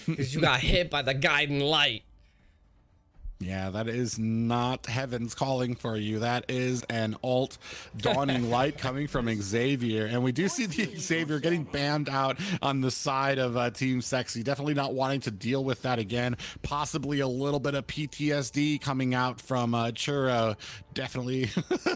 Because you got hit by the guiding light. Yeah, that is not heaven's calling for you. That is an alt dawning light coming from Xavier. And we do see the Xavier getting banned out on the side of Team Sexy. Definitely not wanting to deal with that again. Possibly a little bit of PTSD coming out from Churro. Definitely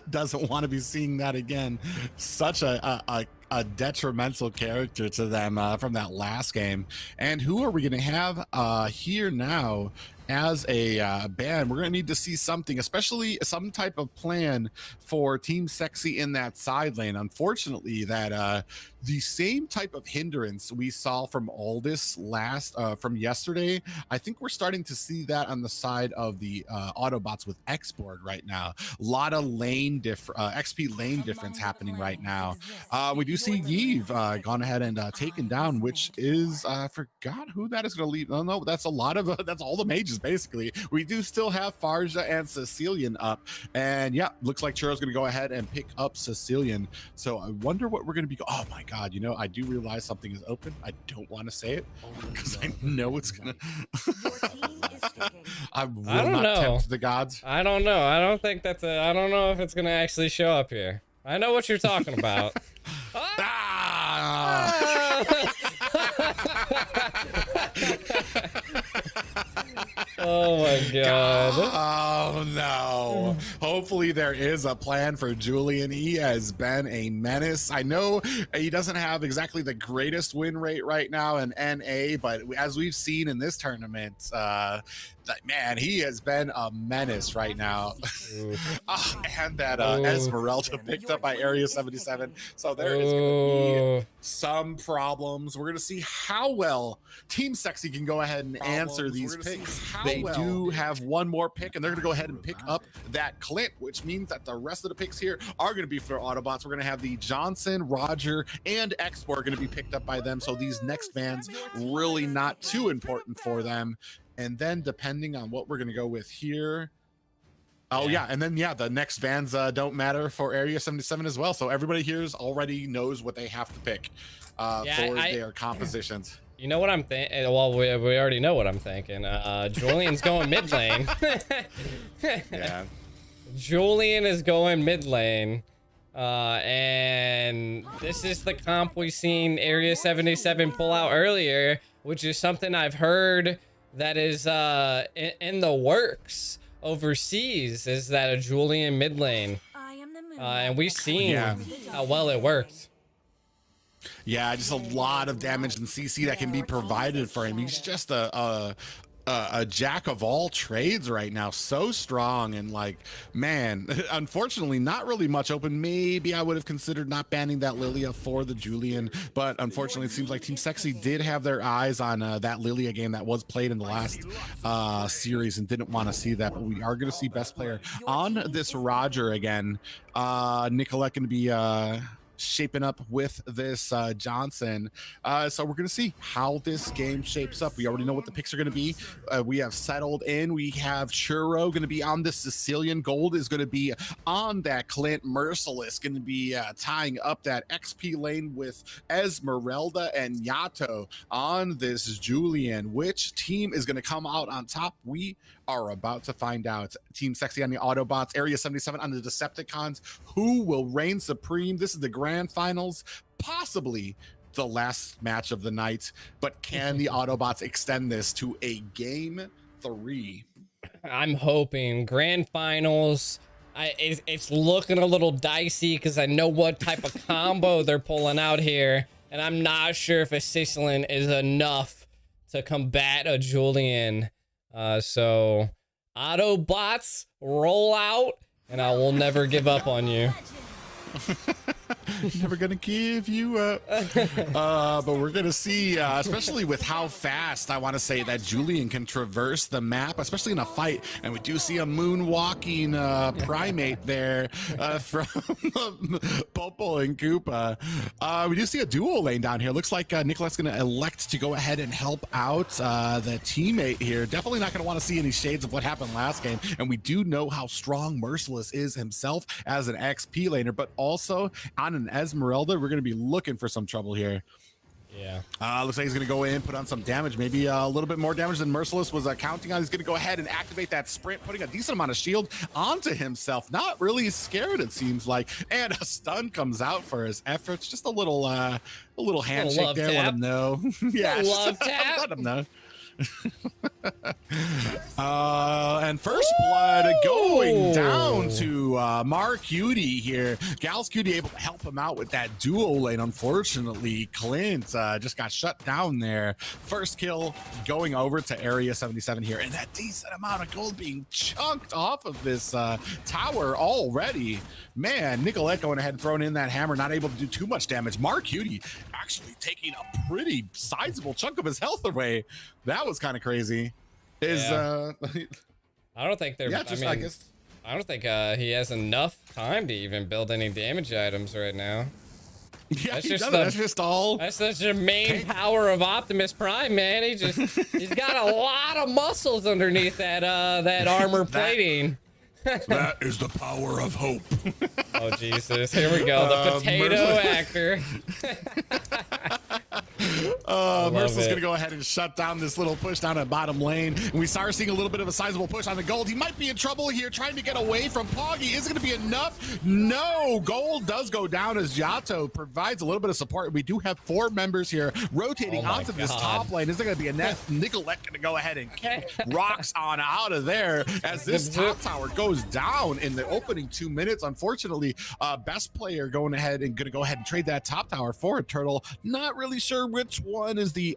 doesn't want to be seeing that again. Such a detrimental character to them from that last game. And who are we going to have here now as a ban? We're going to need to see something, especially some type of plan for Team Sexy in that side lane. Unfortunately, that the same type of hindrance we saw from Aldous from yesterday, I think we're starting to see that on the side of the Autobots with X-Board right now. A lot of XP lane difference happening right now. We do see Yves gone ahead and taken down, which is I forgot who that is going to leave. Oh no, that's a lot of that's all the mages basically. We do still have Farja and Sicilian up, and yeah, looks like Churro's going to go ahead and pick up Sicilian. So I wonder what we're going to be. Oh my God, you know, I do realize something is open. I don't want to say it because I know it's gonna I will not tempt the gods. I don't know. I don't think that's I don't know if it's gonna actually show up here. I know what you're talking about. Oh my God. Oh no. Hopefully there is a plan for Julian. He has been a menace. I know he doesn't have exactly the greatest win rate right now in NA, but as we've seen in this tournament, man, he has been a menace right now. And that Esmeralda picked up by Area 77. So there is going to be some problems. We're going to see how well Team Sexy can go ahead and answer these picks. They do have one more pick, and they're going to go ahead and pick up that Clint, which means that the rest of the picks here are going to be for Autobots. We're going to have the Johnson, Roger, and X4 going to be picked up by them. So these next bans really not too important for them. And then depending on what we're going to go with here. Oh yeah. And then, yeah, the next bans don't matter for Area 77 as well. So everybody here already knows what they have to pick for their compositions. You know what I'm thinking? Well, we already know what I'm thinking. Julian's going mid lane. Yeah. Julian is going mid lane. And this is the comp we seen Area 77 pull out earlier, which is something I've heard that is in the works overseas, is that a Julian mid lane. And we've seen how well it worked. Yeah, just a lot of damage and CC that can be provided for him. He's just a jack of all trades right now. So strong, and like, man, unfortunately not really much open. Maybe I would have considered not banning that Lilia for the Julian, but unfortunately it seems like Team Sexy did have their eyes on that Lilia game that was played in the last series and didn't want to see that. But we are going to see best player on this Roger again. Nicolette going to be shaping up with this Johnson. So we're going to see how this game shapes up. We already know what the picks are going to be. We have settled in. We have Churro going to be on the Sicilian. Gold is going to be on that Clint. Merciless going to be tying up that XP lane with Esmeralda, and Yato on this Julian. Which team is going to come out on top? We are about to find out. Team Sexy on the Autobots, Area 77 on the Decepticons. Who will reign supreme? This is the grand finals, possibly the last match of the night, but can the Autobots extend this to a game 3? I'm hoping grand finals. It's looking a little dicey because I know what type of combo they're pulling out here, and I'm not sure if a Sicilin is enough to combat a Julian. So Autobots, roll out, and I will never give up on you. Never gonna give you up. But we're gonna see, especially with how fast I want to say that Julian can traverse the map, especially in a fight. And we do see a moonwalking primate there from Popo and Koopa. We do see a duo lane down here. Looks like Nicolette's gonna elect to go ahead and help out the teammate here. Definitely not gonna want to see any shades of what happened last game. And we do know how strong Merciless is himself as an XP laner, but also on an Esmeralda, we're going to be looking for some trouble here. Yeah. Looks like he's going to go in, put on some damage, maybe a little bit more damage than Merciless was counting on. He's going to go ahead and activate that sprint, putting a decent amount of shield onto himself. Not really scared, it seems like. And a stun comes out for his efforts. Just a little handshake there. Let him know. Yeah, love tap. Let him know. And first blood going down to Marcutie here. Gals Cutie able to help him out with that duo lane. Unfortunately, Clint just got shut down there. First kill going over to Area 77 here, and that decent amount of gold being chunked off of this tower already. Man, Nicolette going ahead and throwing in that hammer, not able to do too much damage. Marcutie actually taking a pretty sizable chunk of his health away. That was kind of crazy. I don't think they're. Yeah, I guess I don't think he has enough time to even build any damage items right now. Yeah, that's just all. That's the main power of Optimus Prime, man. He's got a lot of muscles underneath that armor plating. That is the power of hope. Oh Jesus! Here we go. The potato actor. Merciless gonna go ahead and shut down this little push down at bottom lane. And we start seeing a little bit of a sizable push on the gold. He might be in trouble here trying to get away from Poggy. Is it gonna be enough? No, gold does go down as Yato provides a little bit of support. We do have 4 members here rotating onto this top lane. Is there gonna be a net? Nicolette gonna go ahead and kick rocks on out of there as this top tower goes down in the opening 2 minutes. Unfortunately, best player going ahead and gonna go ahead and trade that top tower for a turtle. Not really sure which one is the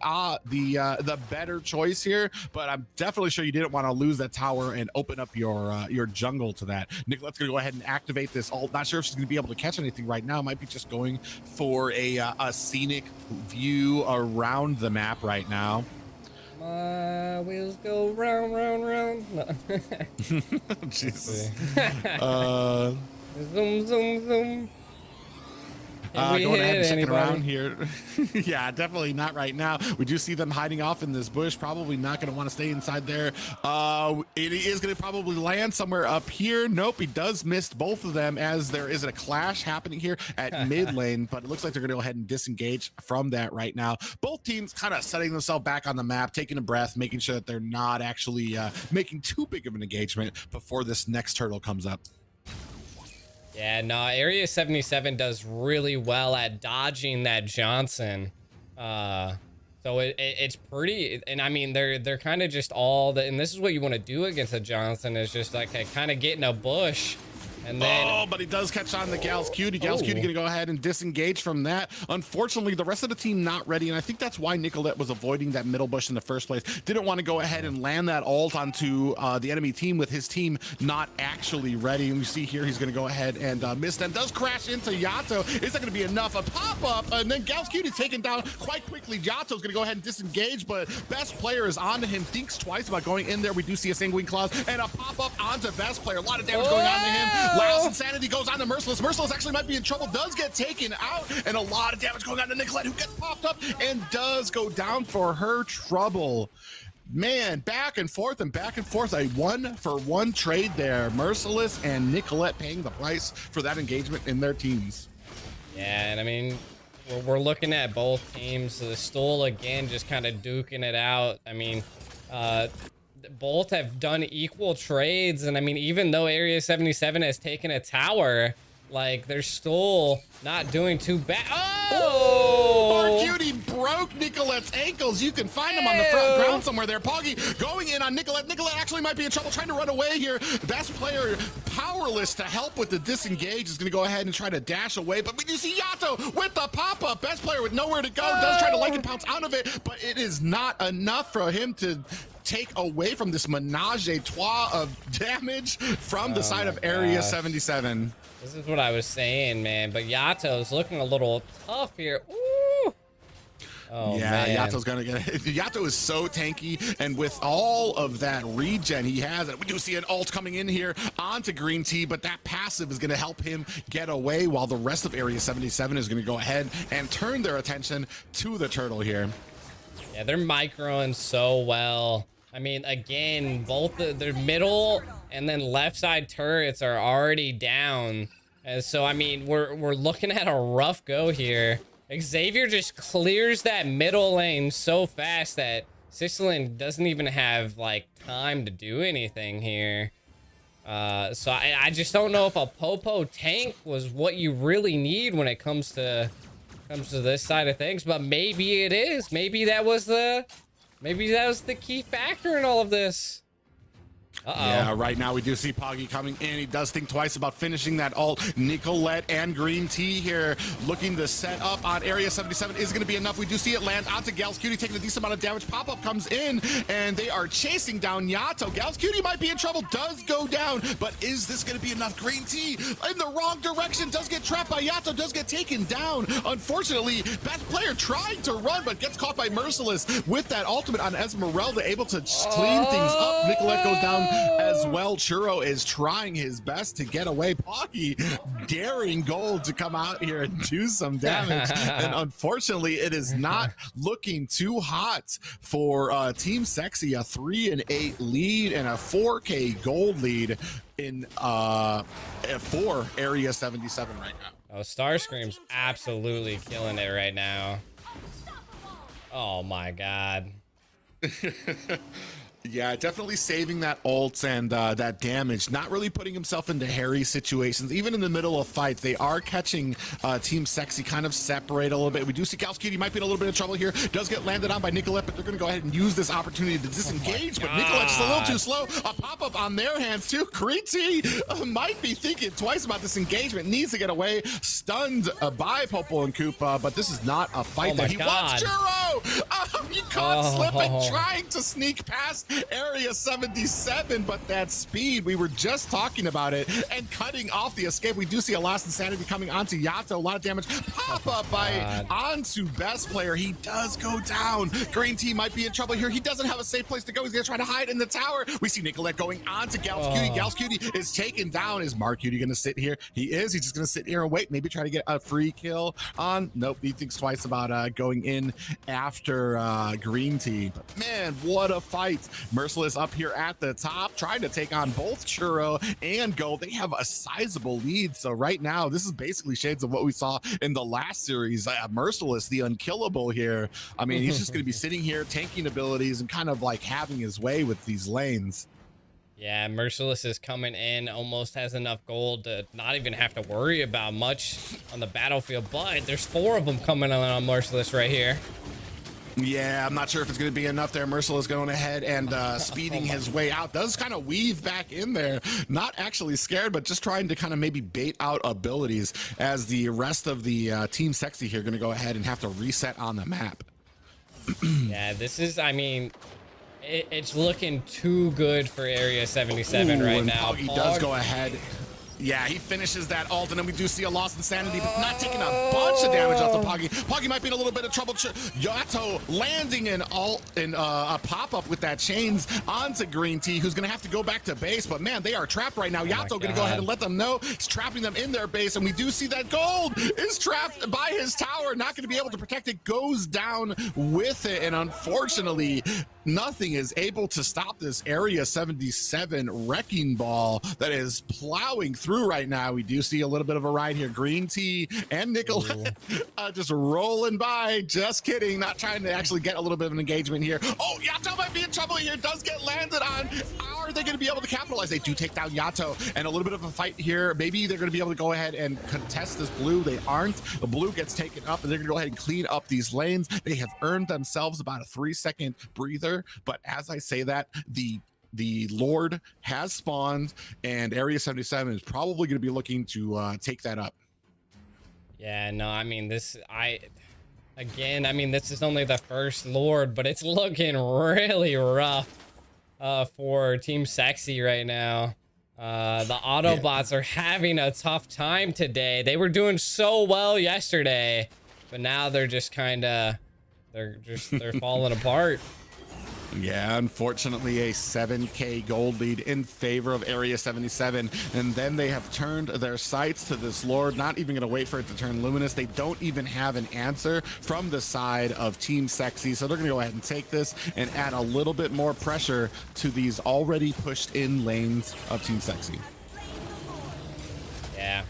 better choice here, but I'm definitely sure you didn't want to lose that tower and open up your jungle to that. Nicolette's gonna go ahead and activate this ult. Not sure if she's gonna be able to catch anything right now. Might be just going for a scenic view around the map right now. My wheels go round, round, round. No. Jesus. Zoom, zoom, zoom. Going ahead and checking around here. Yeah, definitely not right now. We do see them hiding off in this bush. Probably not going to want to stay inside there. It is going to probably land somewhere up here. Nope, he does miss both of them as there is a clash happening here at mid lane, but it looks like they're going to go ahead and disengage from that right now. Both teams kind of setting themselves back on the map, taking a breath, making sure that they're not actually making too big of an engagement before this next turtle comes up. Yeah, no, Area 77 does really well at dodging that Johnson. So it's pretty, and I mean, they're kind of just and this is what you want to do against a Johnson, is just like kind of get in a bush. And then, but he does catch on the Gals Cutie. Gals Cutie gonna go ahead and disengage from that. Unfortunately, the rest of the team not ready, and I think that's why Nicolette was avoiding that middle bush in the first place. Didn't want to go ahead and land that ult onto the enemy team with his team not actually ready. And we see here he's gonna go ahead and miss them. Does crash into Yato. Is that gonna be enough? A pop-up, and then Gals Cutie's taken down quite quickly. Yato's gonna go ahead and disengage, but best player is onto him, thinks twice about going in there. We do see a Sanguine Claws and a pop-up onto best player. A lot of damage going on to him. Last Insanity goes on to Merciless. Merciless actually might be in trouble, does get taken out, and a lot of damage going on to Nicolette, who gets popped up and does go down for her trouble. Man, back and forth, a 1-for-1 trade there. Merciless and Nicolette paying the price for that engagement in their teams. Yeah, and I mean, we're looking at both teams. The Stool again just kind of duking it out. I mean, both have done equal trades, and I mean, even though Area 77 has taken a tower, like, they're still not doing too bad. Oh! Marcutie broke Nicolette's ankles. You can find him on the front ground somewhere there. Poggy going in on Nicolette. Nicolette actually might be in trouble trying to run away here. Best player powerless to help with the disengage is going to go ahead and try to dash away. But we do see Yato with the pop-up. Best player with nowhere to go. Does try to like and pounce out of it, but it is not enough for him to take away from this menage a trois of damage from the side of Area 77. This is what I was saying, man. But Yato's looking a little tough here. Ooh. Oh, yeah, man. Yato's gonna get it. Yato is so tanky, and with all of that regen he has, we do see an ult coming in here onto Green Tea, but that passive is gonna help him get away while the rest of Area 77 is gonna go ahead and turn their attention to the turtle here. Yeah, they're microing so well. I mean, again, both their middle and then left side turrets are already down. And so, I mean, we're looking at a rough go here. Xavier just clears that middle lane so fast that Sicilin doesn't even have like time to do anything here. So I just don't know if a Popo tank was what you really need when it comes to this side of things, but maybe it is. Maybe that was the key factor in all of this. Yeah, right now we do see Poggy coming in. He does think twice about finishing that ult. Nicolette and Green Tea here looking to set up on Area 77 is going to be enough. We do see it land onto Gals Cutie, taking a decent amount of damage. Pop-up comes in, and they are chasing down Yato. Gals Cutie might be in trouble, does go down, but is this going to be enough? Green Tea in the wrong direction, does get trapped by Yato, does get taken down. Unfortunately, best player trying to run, but gets caught by Merciless with that ultimate on Esmeralda, able to clean things up. Nicolette goes down as well. Churro is trying his best to get away. Poggy daring Gold to come out here and do some damage. And unfortunately, it is not looking too hot for Team Sexy. A 3-8 lead and a 4K gold lead in for Area 77 right now. Oh, Starscream's absolutely killing it right now. Oh my God. Yeah, definitely saving that ults and that damage, not really putting himself into hairy situations. Even in the middle of fights, they are catching Team Sexy kind of separate a little bit. We do see Gals Cutie might be in a little bit of trouble here. Does get landed on by Nicolette, but they're going to go ahead and use this opportunity to disengage. But Nicolette's just a little too slow. A pop-up on their hands too. Green Tea might be thinking twice about this engagement. Needs to get away. Stunned by Popo and Koopa, but this is not a fight that he wants. Churro! He caught slipping, trying to sneak past Area 77, but that speed, we were just talking about it, and cutting off the escape. We do see a Lost Insanity coming onto Yato. A lot of damage. Pop up onto best player. He does go down. Green Tea might be in trouble here. He doesn't have a safe place to go. He's gonna try to hide in the tower. We see Nicolette going on to Gals Cutie. Gals Cutie is taken down. Is Mark Cutie gonna sit here? He is. He's just gonna sit here and wait. Maybe try to get a free kill on. Nope. He thinks twice about going in after Green Tea. But man, what a fight. Merciless up here at the top, trying to take on both Churro and Gold. They have a sizable lead. So right now, this is basically shades of what we saw in the last series. Merciless, the unkillable here. I mean, he's just going to be sitting here, tanking abilities, and kind of like having his way with these lanes. Yeah, Merciless is coming in, almost has enough gold to not even have to worry about much on the battlefield. But there's 4 of them coming on Merciless right here. Yeah, I'm not sure if it's going to be enough there. Merciless going ahead and speeding his way out. Does kind of weave back in there. Not actually scared, but just trying to kind of maybe bait out abilities as the rest of the Team Sexy here going to go ahead and have to reset on the map. Yeah, this is, I mean, it's looking too good for Area 77 right now. Poggy does go ahead. Yeah, he finishes that ult, and then we do see a Lost Insanity, but not taking a bunch of damage off the Poggy. Poggy might be in a little bit of trouble. Yato landing an ult and a pop-up with that chains onto Green Tea, who's gonna have to go back to base, but man, they are trapped right now. Yato gonna go ahead and let them know he's trapping them in their base, and we do see that Gold is trapped by his tower, not gonna be able to protect it, goes down with it, and unfortunately, nothing is able to stop this Area 77 wrecking ball that is plowing through right now. We do see a little bit of a ride here. Green Tea and Nicolette just rolling by. Just kidding. Not trying to actually get a little bit of an engagement here. Oh, Yato might be in trouble here. Does get landed on. Are they going to be able to capitalize? They do take down Yato, and a little bit of a fight here. Maybe they're going to be able to go ahead and contest this blue. They aren't. The blue gets taken up, and they're going to go ahead and clean up these lanes. They have earned themselves about a 3-second breather. But as I say that, the Lord has spawned, and Area 77 is probably going to be looking to take that up. Yeah, no, I mean, this is only the first Lord, but it's looking really rough for Team Sexy right now. The Autobots are having a tough time today. They were doing so well yesterday, but now they're just they're falling apart. Yeah, unfortunately, a 7K gold lead in favor of Area 77. And then they have turned their sights to this Lord, not even going to wait for it to turn luminous. They don't even have an answer from the side of Team Sexy. So they're going to go ahead and take this and add a little bit more pressure to these already pushed in lanes of Team Sexy. Yeah.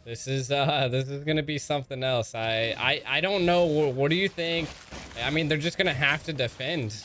This is gonna be something else. I don't know. What do you think? I mean, they're just gonna have to defend.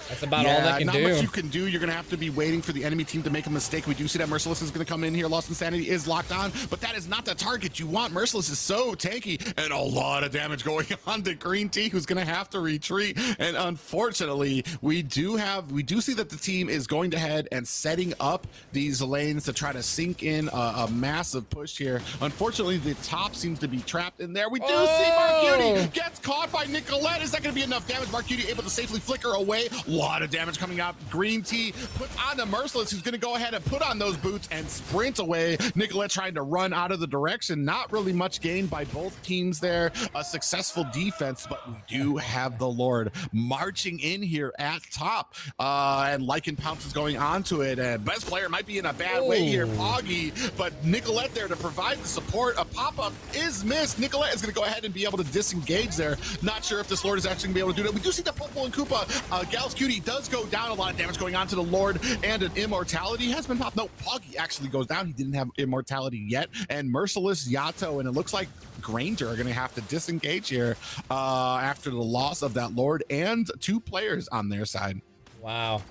That's about all they can do. Not much you can do. You're going to have to be waiting for the enemy team to make a mistake. We do see that Merciless is going to come in here. Lost Insanity is locked on, but that is not the target you want. Merciless is so tanky, and a lot of damage going on to Green Tea, who's going to have to retreat. And unfortunately, we do see that the team is going to head and setting up these lanes to try to sink in a massive push here. Unfortunately, the top seems to be trapped in there. We do see Marcuti gets caught by Nicolette. Is that going to be enough damage? Marcuti able to safely flicker away. Lot of damage coming out. Green Tea puts on the Merciless, who's going to go ahead and put on those boots and sprint away. Nicolette trying to run out of the direction. Not really much gained by both teams there. A successful defense, but we do have the Lord marching in here at top. And Lycan Pounce is going onto it. And best player might be in a bad way here, Poggy, but Nicolette there to provide the support. A pop-up is missed. Nicolette is going to go ahead and be able to disengage there. Not sure if this Lord is actually going to be able to do that. We do see the Popo and Koopa. Gal's Cutie does go down. A lot of damage going on to the Lord, and an immortality has been popped. No, Poggy actually goes down. He didn't have immortality yet. And Merciless, Yato, and it looks like Granger are going to have to disengage here after the loss of that Lord and 2 players on their side. Wow.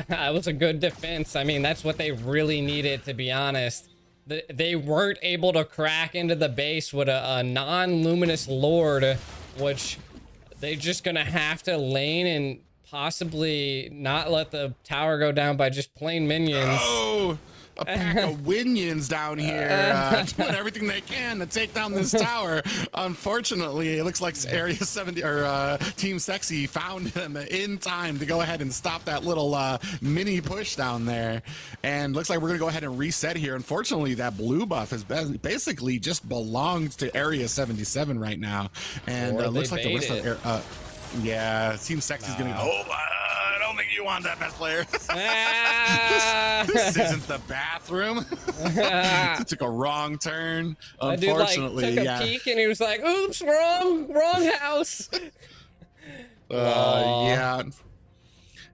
That was a good defense. I mean, that's what they really needed, to be honest. They weren't able to crack into the base with a non-luminous Lord, which they're just gonna have to lane and possibly not let the tower go down by just plain minions. Oh, a pack of Winions down here doing everything they can to take down this tower. Unfortunately, it looks like Area 70 or Team Sexy found them in time to go ahead and stop that little mini push down there. And looks like we're gonna go ahead and reset here. Unfortunately, that blue buff has basically just belongs to Area 77 right now. And looks like the rest of yeah, Team Sexy is gonna go. I don't think you want that, best player. This isn't the bathroom. It took a wrong turn. Unfortunately, took a peek and he was like, "Oops, wrong house."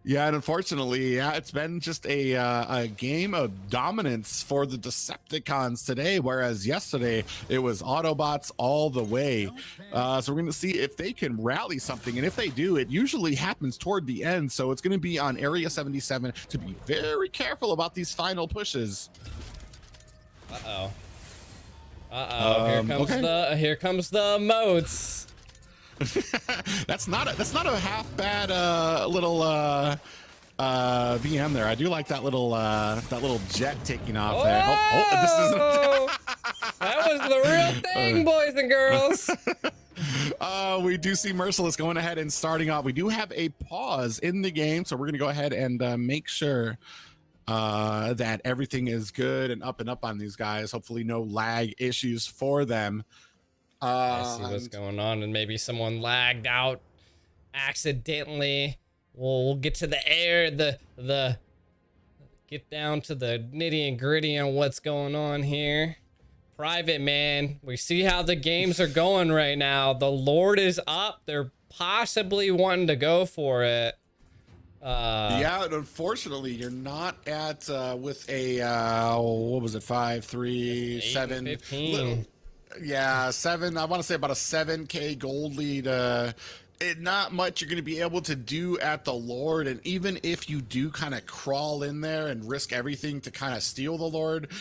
Yeah, and unfortunately, it's been just a game of dominance for the Decepticons today, whereas yesterday it was Autobots all the way. So we're going to see if they can rally something, and if they do, it usually happens toward the end. So it's going to be on Area 77 to be very careful about these final pushes. Here comes the moats. That's not a half bad little VM there. I do like that little jet taking off there. That was the real thing, boys and girls. We do see Merciless going ahead and starting off. We do have a pause in the game, so we're gonna go ahead and make sure that everything is good and up on these guys. Hopefully no lag issues for them. I see what's going on, and maybe someone lagged out accidentally. We'll get to the air, get down to the nitty and gritty on what's going on here. Private, man, we see how the games are going right now. The Lord is up. They're possibly wanting to go for it. Yeah, and unfortunately, you're not at with a what was it, 5, 3, 7, 15. yeah, 7. I want to say about a 7K gold lead. Not much you're going to be able to do at the Lord, and even if you do kind of crawl in there and risk everything to kind of steal the Lord,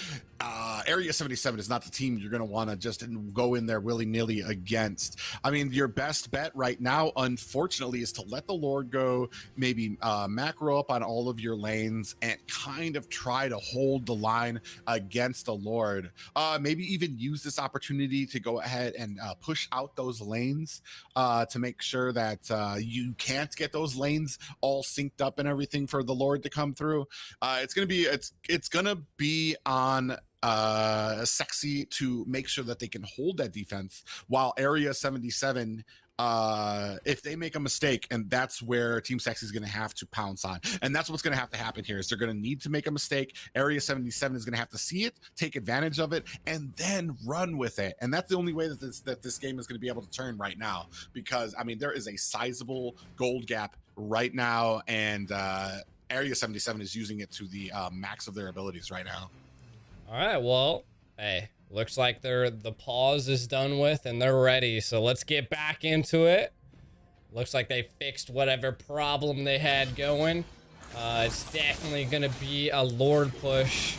Area 77 is not the team you're going to want to just go in there willy-nilly against. I mean, your best bet right now, unfortunately, is to let the Lord go, maybe macro up on all of your lanes and kind of try to hold the line against the Lord. Maybe even use this opportunity to go ahead and push out those lanes to make sure that you can't get those lanes all synced up and everything for the Lord to come through. It's gonna be on Sexy to make sure that they can hold that defense, while Area 77, if they make a mistake, and that's where Team Sexy is going to have to pounce on, and that's what's going to have to happen here, is they're going to need to make a mistake. Area 77 is going to have to see it, take advantage of it, and then run with it. And that's the only way that this game is going to be able to turn right now, because I mean, there is a sizable gold gap right now, and Area 77 is using it to the max of their abilities right now. All right, well, hey, looks like the pause is done with and they're ready. So let's get back into it. Looks like they fixed whatever problem they had going. It's definitely gonna be a Lord push.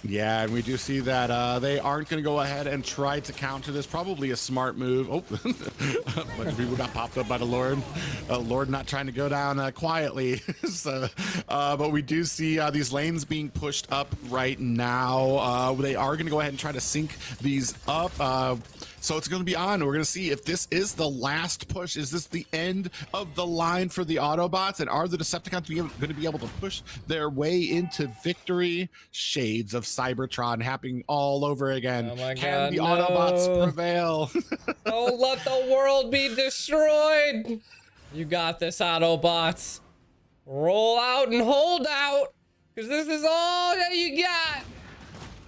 Yeah, and we do see that they aren't going to go ahead and try to counter this. Probably a smart move. Oh, but we got popped up by the Lord. Lord not trying to go down quietly. So, but we do see these lanes being pushed up right now. They are going to go ahead and try to sync these up. So it's going to be on. We're going to see if this is the last push. Is this the end of the line for the Autobots? And are the Decepticons going to be able to push their way into victory? Shades of Cybertron happening all over again. Oh my Can God, the no. Autobots prevail? Oh, let the world be destroyed. You got this, Autobots. Roll out and hold out, because this is all that you got.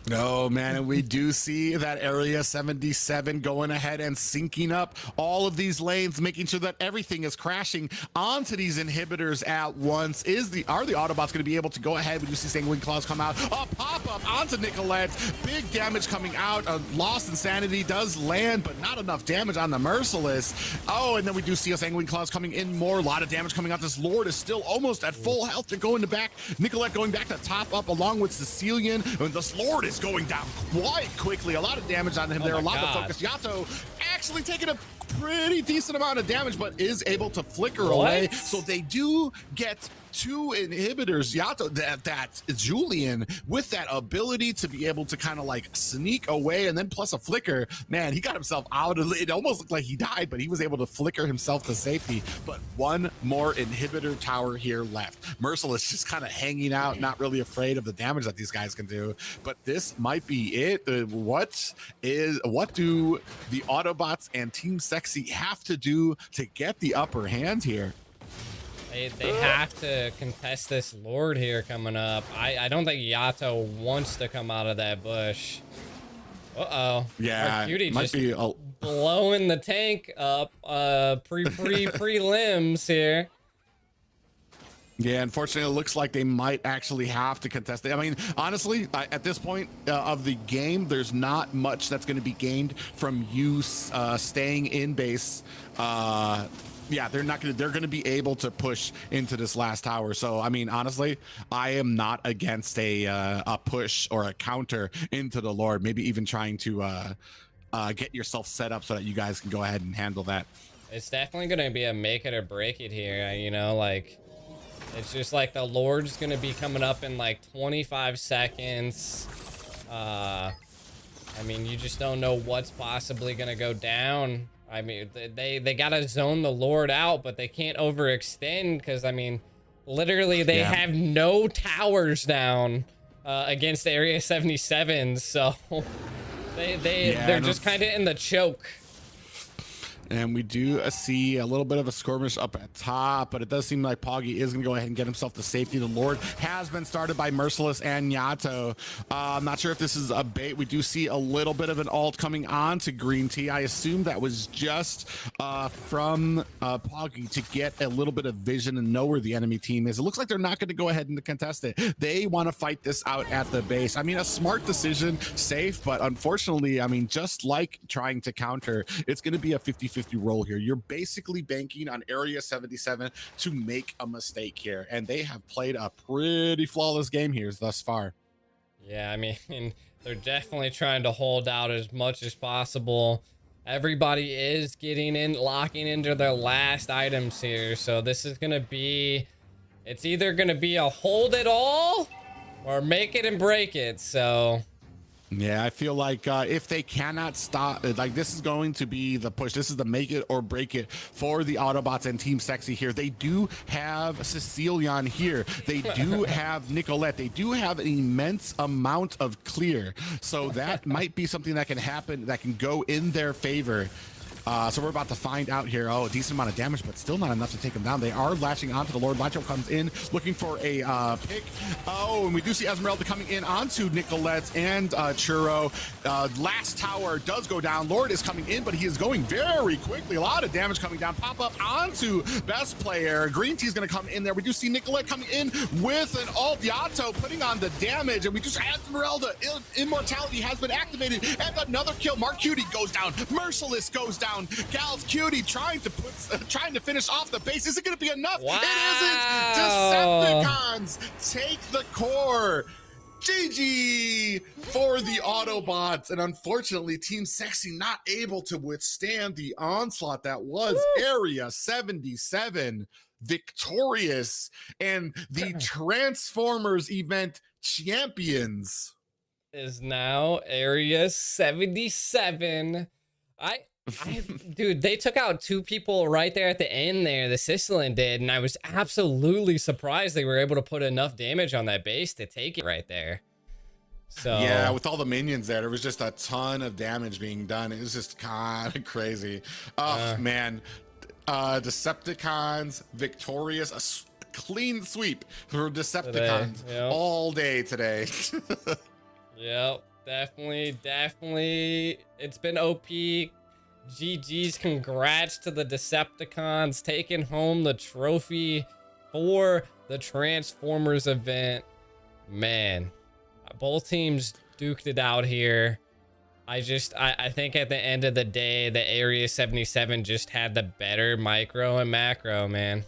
No, man, and we do see that Area 77 going ahead and syncing up all of these lanes, making sure that everything is crashing onto these inhibitors at once. Are the Autobots going to be able to go ahead when you see Sanguine Claws come out? A pop-up onto Nicolette. Big damage coming out. Lost Insanity does land, but not enough damage on the Merciless. Oh, and then we do see a Sanguine Claws coming in more. A lot of damage coming out. This Lord is still almost at full health to go in the back. Nicolette going back to top up along with Sicilian. And this Lord is going down quite quickly. A lot of damage on him there. A lot of focus. Yato actually taking a pretty decent amount of damage, but is able to flicker away. So they do get 2 inhibitors. Yato, that Julian, with that ability to be able to kind of like sneak away, and then plus a flicker, man, he got himself out of it. Almost looked like he died, but he was able to flicker himself to safety. But one more inhibitor tower here left. Merciless just kind of hanging out, not really afraid of the damage that these guys can do. But this might be it. What do the Autobots and Team Sexy have to do to get the upper hand here? They have to contest this Lord here coming up. I don't think Yato wants to come out of that bush. Uh-oh. Yeah, our cutie might just be blowing the tank up prelims here. Yeah, unfortunately, it looks like they might actually have to contest it. I mean, honestly, at this point of the game, there's not much that's going to be gained from you staying in base. Yeah, they're going to be able to push into this last tower. So, I mean, honestly, I am not against a push or a counter into the Lord. Maybe even trying to get yourself set up so that you guys can go ahead and handle that. It's definitely going to be a make it or break it here. You know, like, it's just like the Lord's going to be coming up in like 25 seconds. I mean, you just don't know what's possibly going to go down. I mean, they got to zone the Lord out, but they can't overextend because, I mean, literally they have no towers down against Area 77. So they're just kind of in the choke. And we do see a little bit of a skirmish up at top, but it does seem like Poggy is going to go ahead and get himself to safety. The Lord has been started by Merciless and Yato. I'm not sure if this is a bait. We do see a little bit of an ult coming on to Green Tea. I assume that was just from Poggy to get a little bit of vision and know where the enemy team is. It looks like they're not going to go ahead and contest it. They want to fight this out at the base. I mean, a smart decision, safe, but unfortunately, I mean, just like trying to counter, it's going to be a 50-50 roll here. You're basically banking on Area 77 to make a mistake here, and they have played a pretty flawless game here thus far. Yeah, I mean, they're definitely trying to hold out as much as possible. Everybody is getting in, locking into their last items here, so this is gonna be, it's either gonna be a hold it all or make it and break it. So yeah, I feel like if they cannot stop, like this is going to be the push. This is the make it or break it for the Autobots and Team Sexy here. They do have Cecilion here. They do have Nicolette. They do have an immense amount of clear. So that might be something that can happen, that can go in their favor. So we're about to find out here. Oh, a decent amount of damage, but still not enough to take them down. They are latching onto the Lord. Lacho comes in looking for a pick. Oh, and we do see Esmeralda coming in onto Nicolette and Churro. Last tower does go down. Lord is coming in, but he is going very quickly. A lot of damage coming down. Pop up onto best player. Green Tea is going to come in there. We do see Nicolette coming in with an ult. Yato putting on the damage, and we just Esmeralda. Immortality has been activated, and another kill. Mark Cutie goes down. Merciless goes down. Gal's Cutie trying to finish off the base. Is it going to be enough? Wow. It isn't. Decepticons take the core. GG for the Autobots, and unfortunately Team Sexy not able to withstand the onslaught that was Area 77, victorious, and the Transformers event champions is now Area 77. Dude, they took out two people right there at the end there, the Sicilian did, and I was absolutely surprised they were able to put enough damage on that base to take it right there. So yeah, with all the minions there was just a ton of damage being done. It was just kind of crazy. Oh man, Decepticons victorious, a clean sweep for Decepticons today, yep. All day today. Yep, definitely it's been OP. GG's, congrats to the Decepticons taking home the trophy for the Transformers event. Man, both teams duked it out here. I think at the end of the day, the Area 77 just had the better micro and macro, man.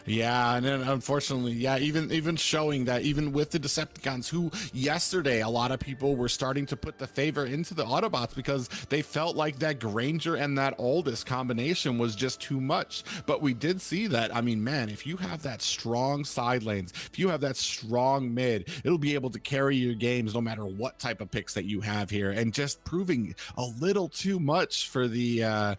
Yeah, and then unfortunately, yeah, even showing that even with the Decepticons, who yesterday a lot of people were starting to put the favor into the Autobots because they felt like that Granger and that Oldest combination was just too much. But we did see that. I mean, man, if you have that strong side lanes, if you have that strong mid, it'll be able to carry your games no matter what type of picks that you have here, and just proving a little too much for the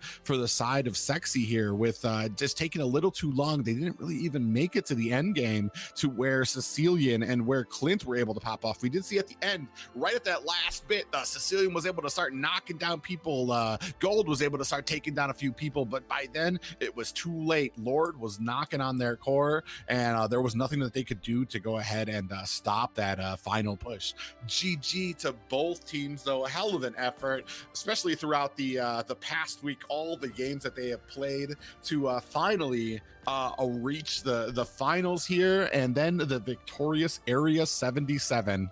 side of Sexy here with just taking a little too long. They didn't really even make it to the end game to where Cecilian and where Clint were able to pop off. We did see at the end, right at that last bit, Cecilian was able to start knocking down people. Gold was able to start taking down a few people, but by then it was too late. Lord was knocking on their core, and there was nothing that they could do to go ahead and stop that final push. GG to both teams, though. A hell of an effort, especially throughout the past week, all the games that they have played to finally reach the finals here, and then the victorious Area 77.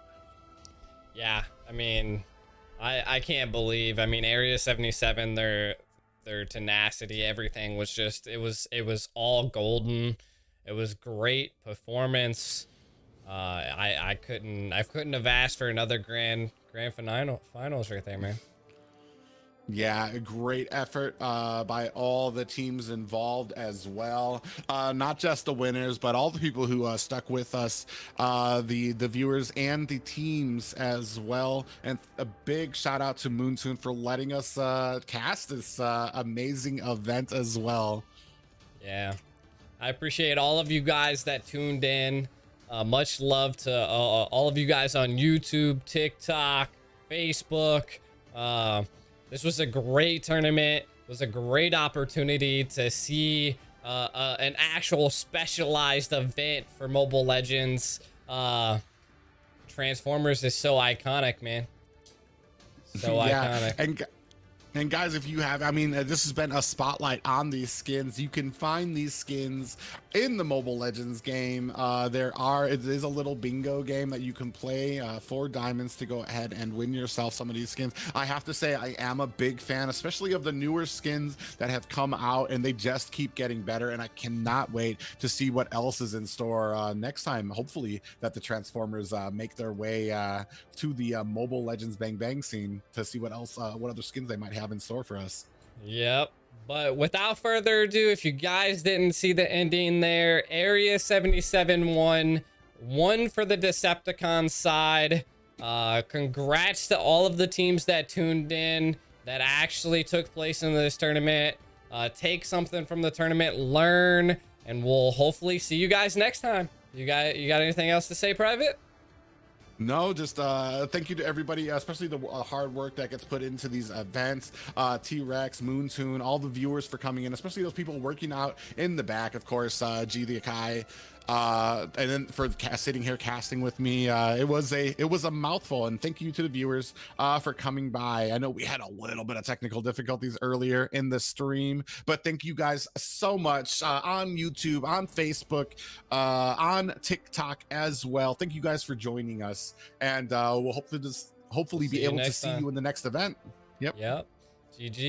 Yeah, I mean, I can't believe, I mean, Area 77, their tenacity, everything was just, it was all golden. It was great performance. I couldn't have asked for another grand finals right there, man. Yeah, a great effort by all the teams involved as well. Not just the winners, but all the people who stuck with us, the viewers and the teams as well. And a big shout out to Moonsoon for letting us cast this amazing event as well. Yeah, I appreciate all of you guys that tuned in. Much love to all of you guys on YouTube, TikTok, Facebook. This was a great tournament. was a great opportunity to see an actual specialized event for Mobile Legends. Transformers is so iconic, man. So iconic. And guys, if you have, I mean, this has been a spotlight on these skins. You can find these skins in the Mobile Legends game. It is a little bingo game that you can play for diamonds to go ahead and win yourself some of these skins. I have to say, I am a big fan, especially of the newer skins that have come out, and they just keep getting better. And I cannot wait to see what else is in store next time. Hopefully that the Transformers make their way to the Mobile Legends Bang Bang scene to see what else, what other skins they might have in store for us. Yep. But without further ado, if you guys didn't see the ending there, Area 77 won for the Decepticon side. Congrats to all of the teams that tuned in, that actually took place in this tournament. Take something from the tournament, learn, and we'll hopefully see you guys next time. You got anything else to say, Private? No, just thank you to everybody, especially the hard work that gets put into these events. T-Rex, Moontoon, all the viewers for coming in, especially those people working out in the back, of course, G the Akai, and then for sitting here casting with me. It was a mouthful, and thank you to the viewers for coming by. I know we had a little bit of technical difficulties earlier in the stream, but thank you guys so much on YouTube, on Facebook, on TikTok as well. Thank you guys for joining us, and we'll hopefully be able to see you in the next event. Yep. GG.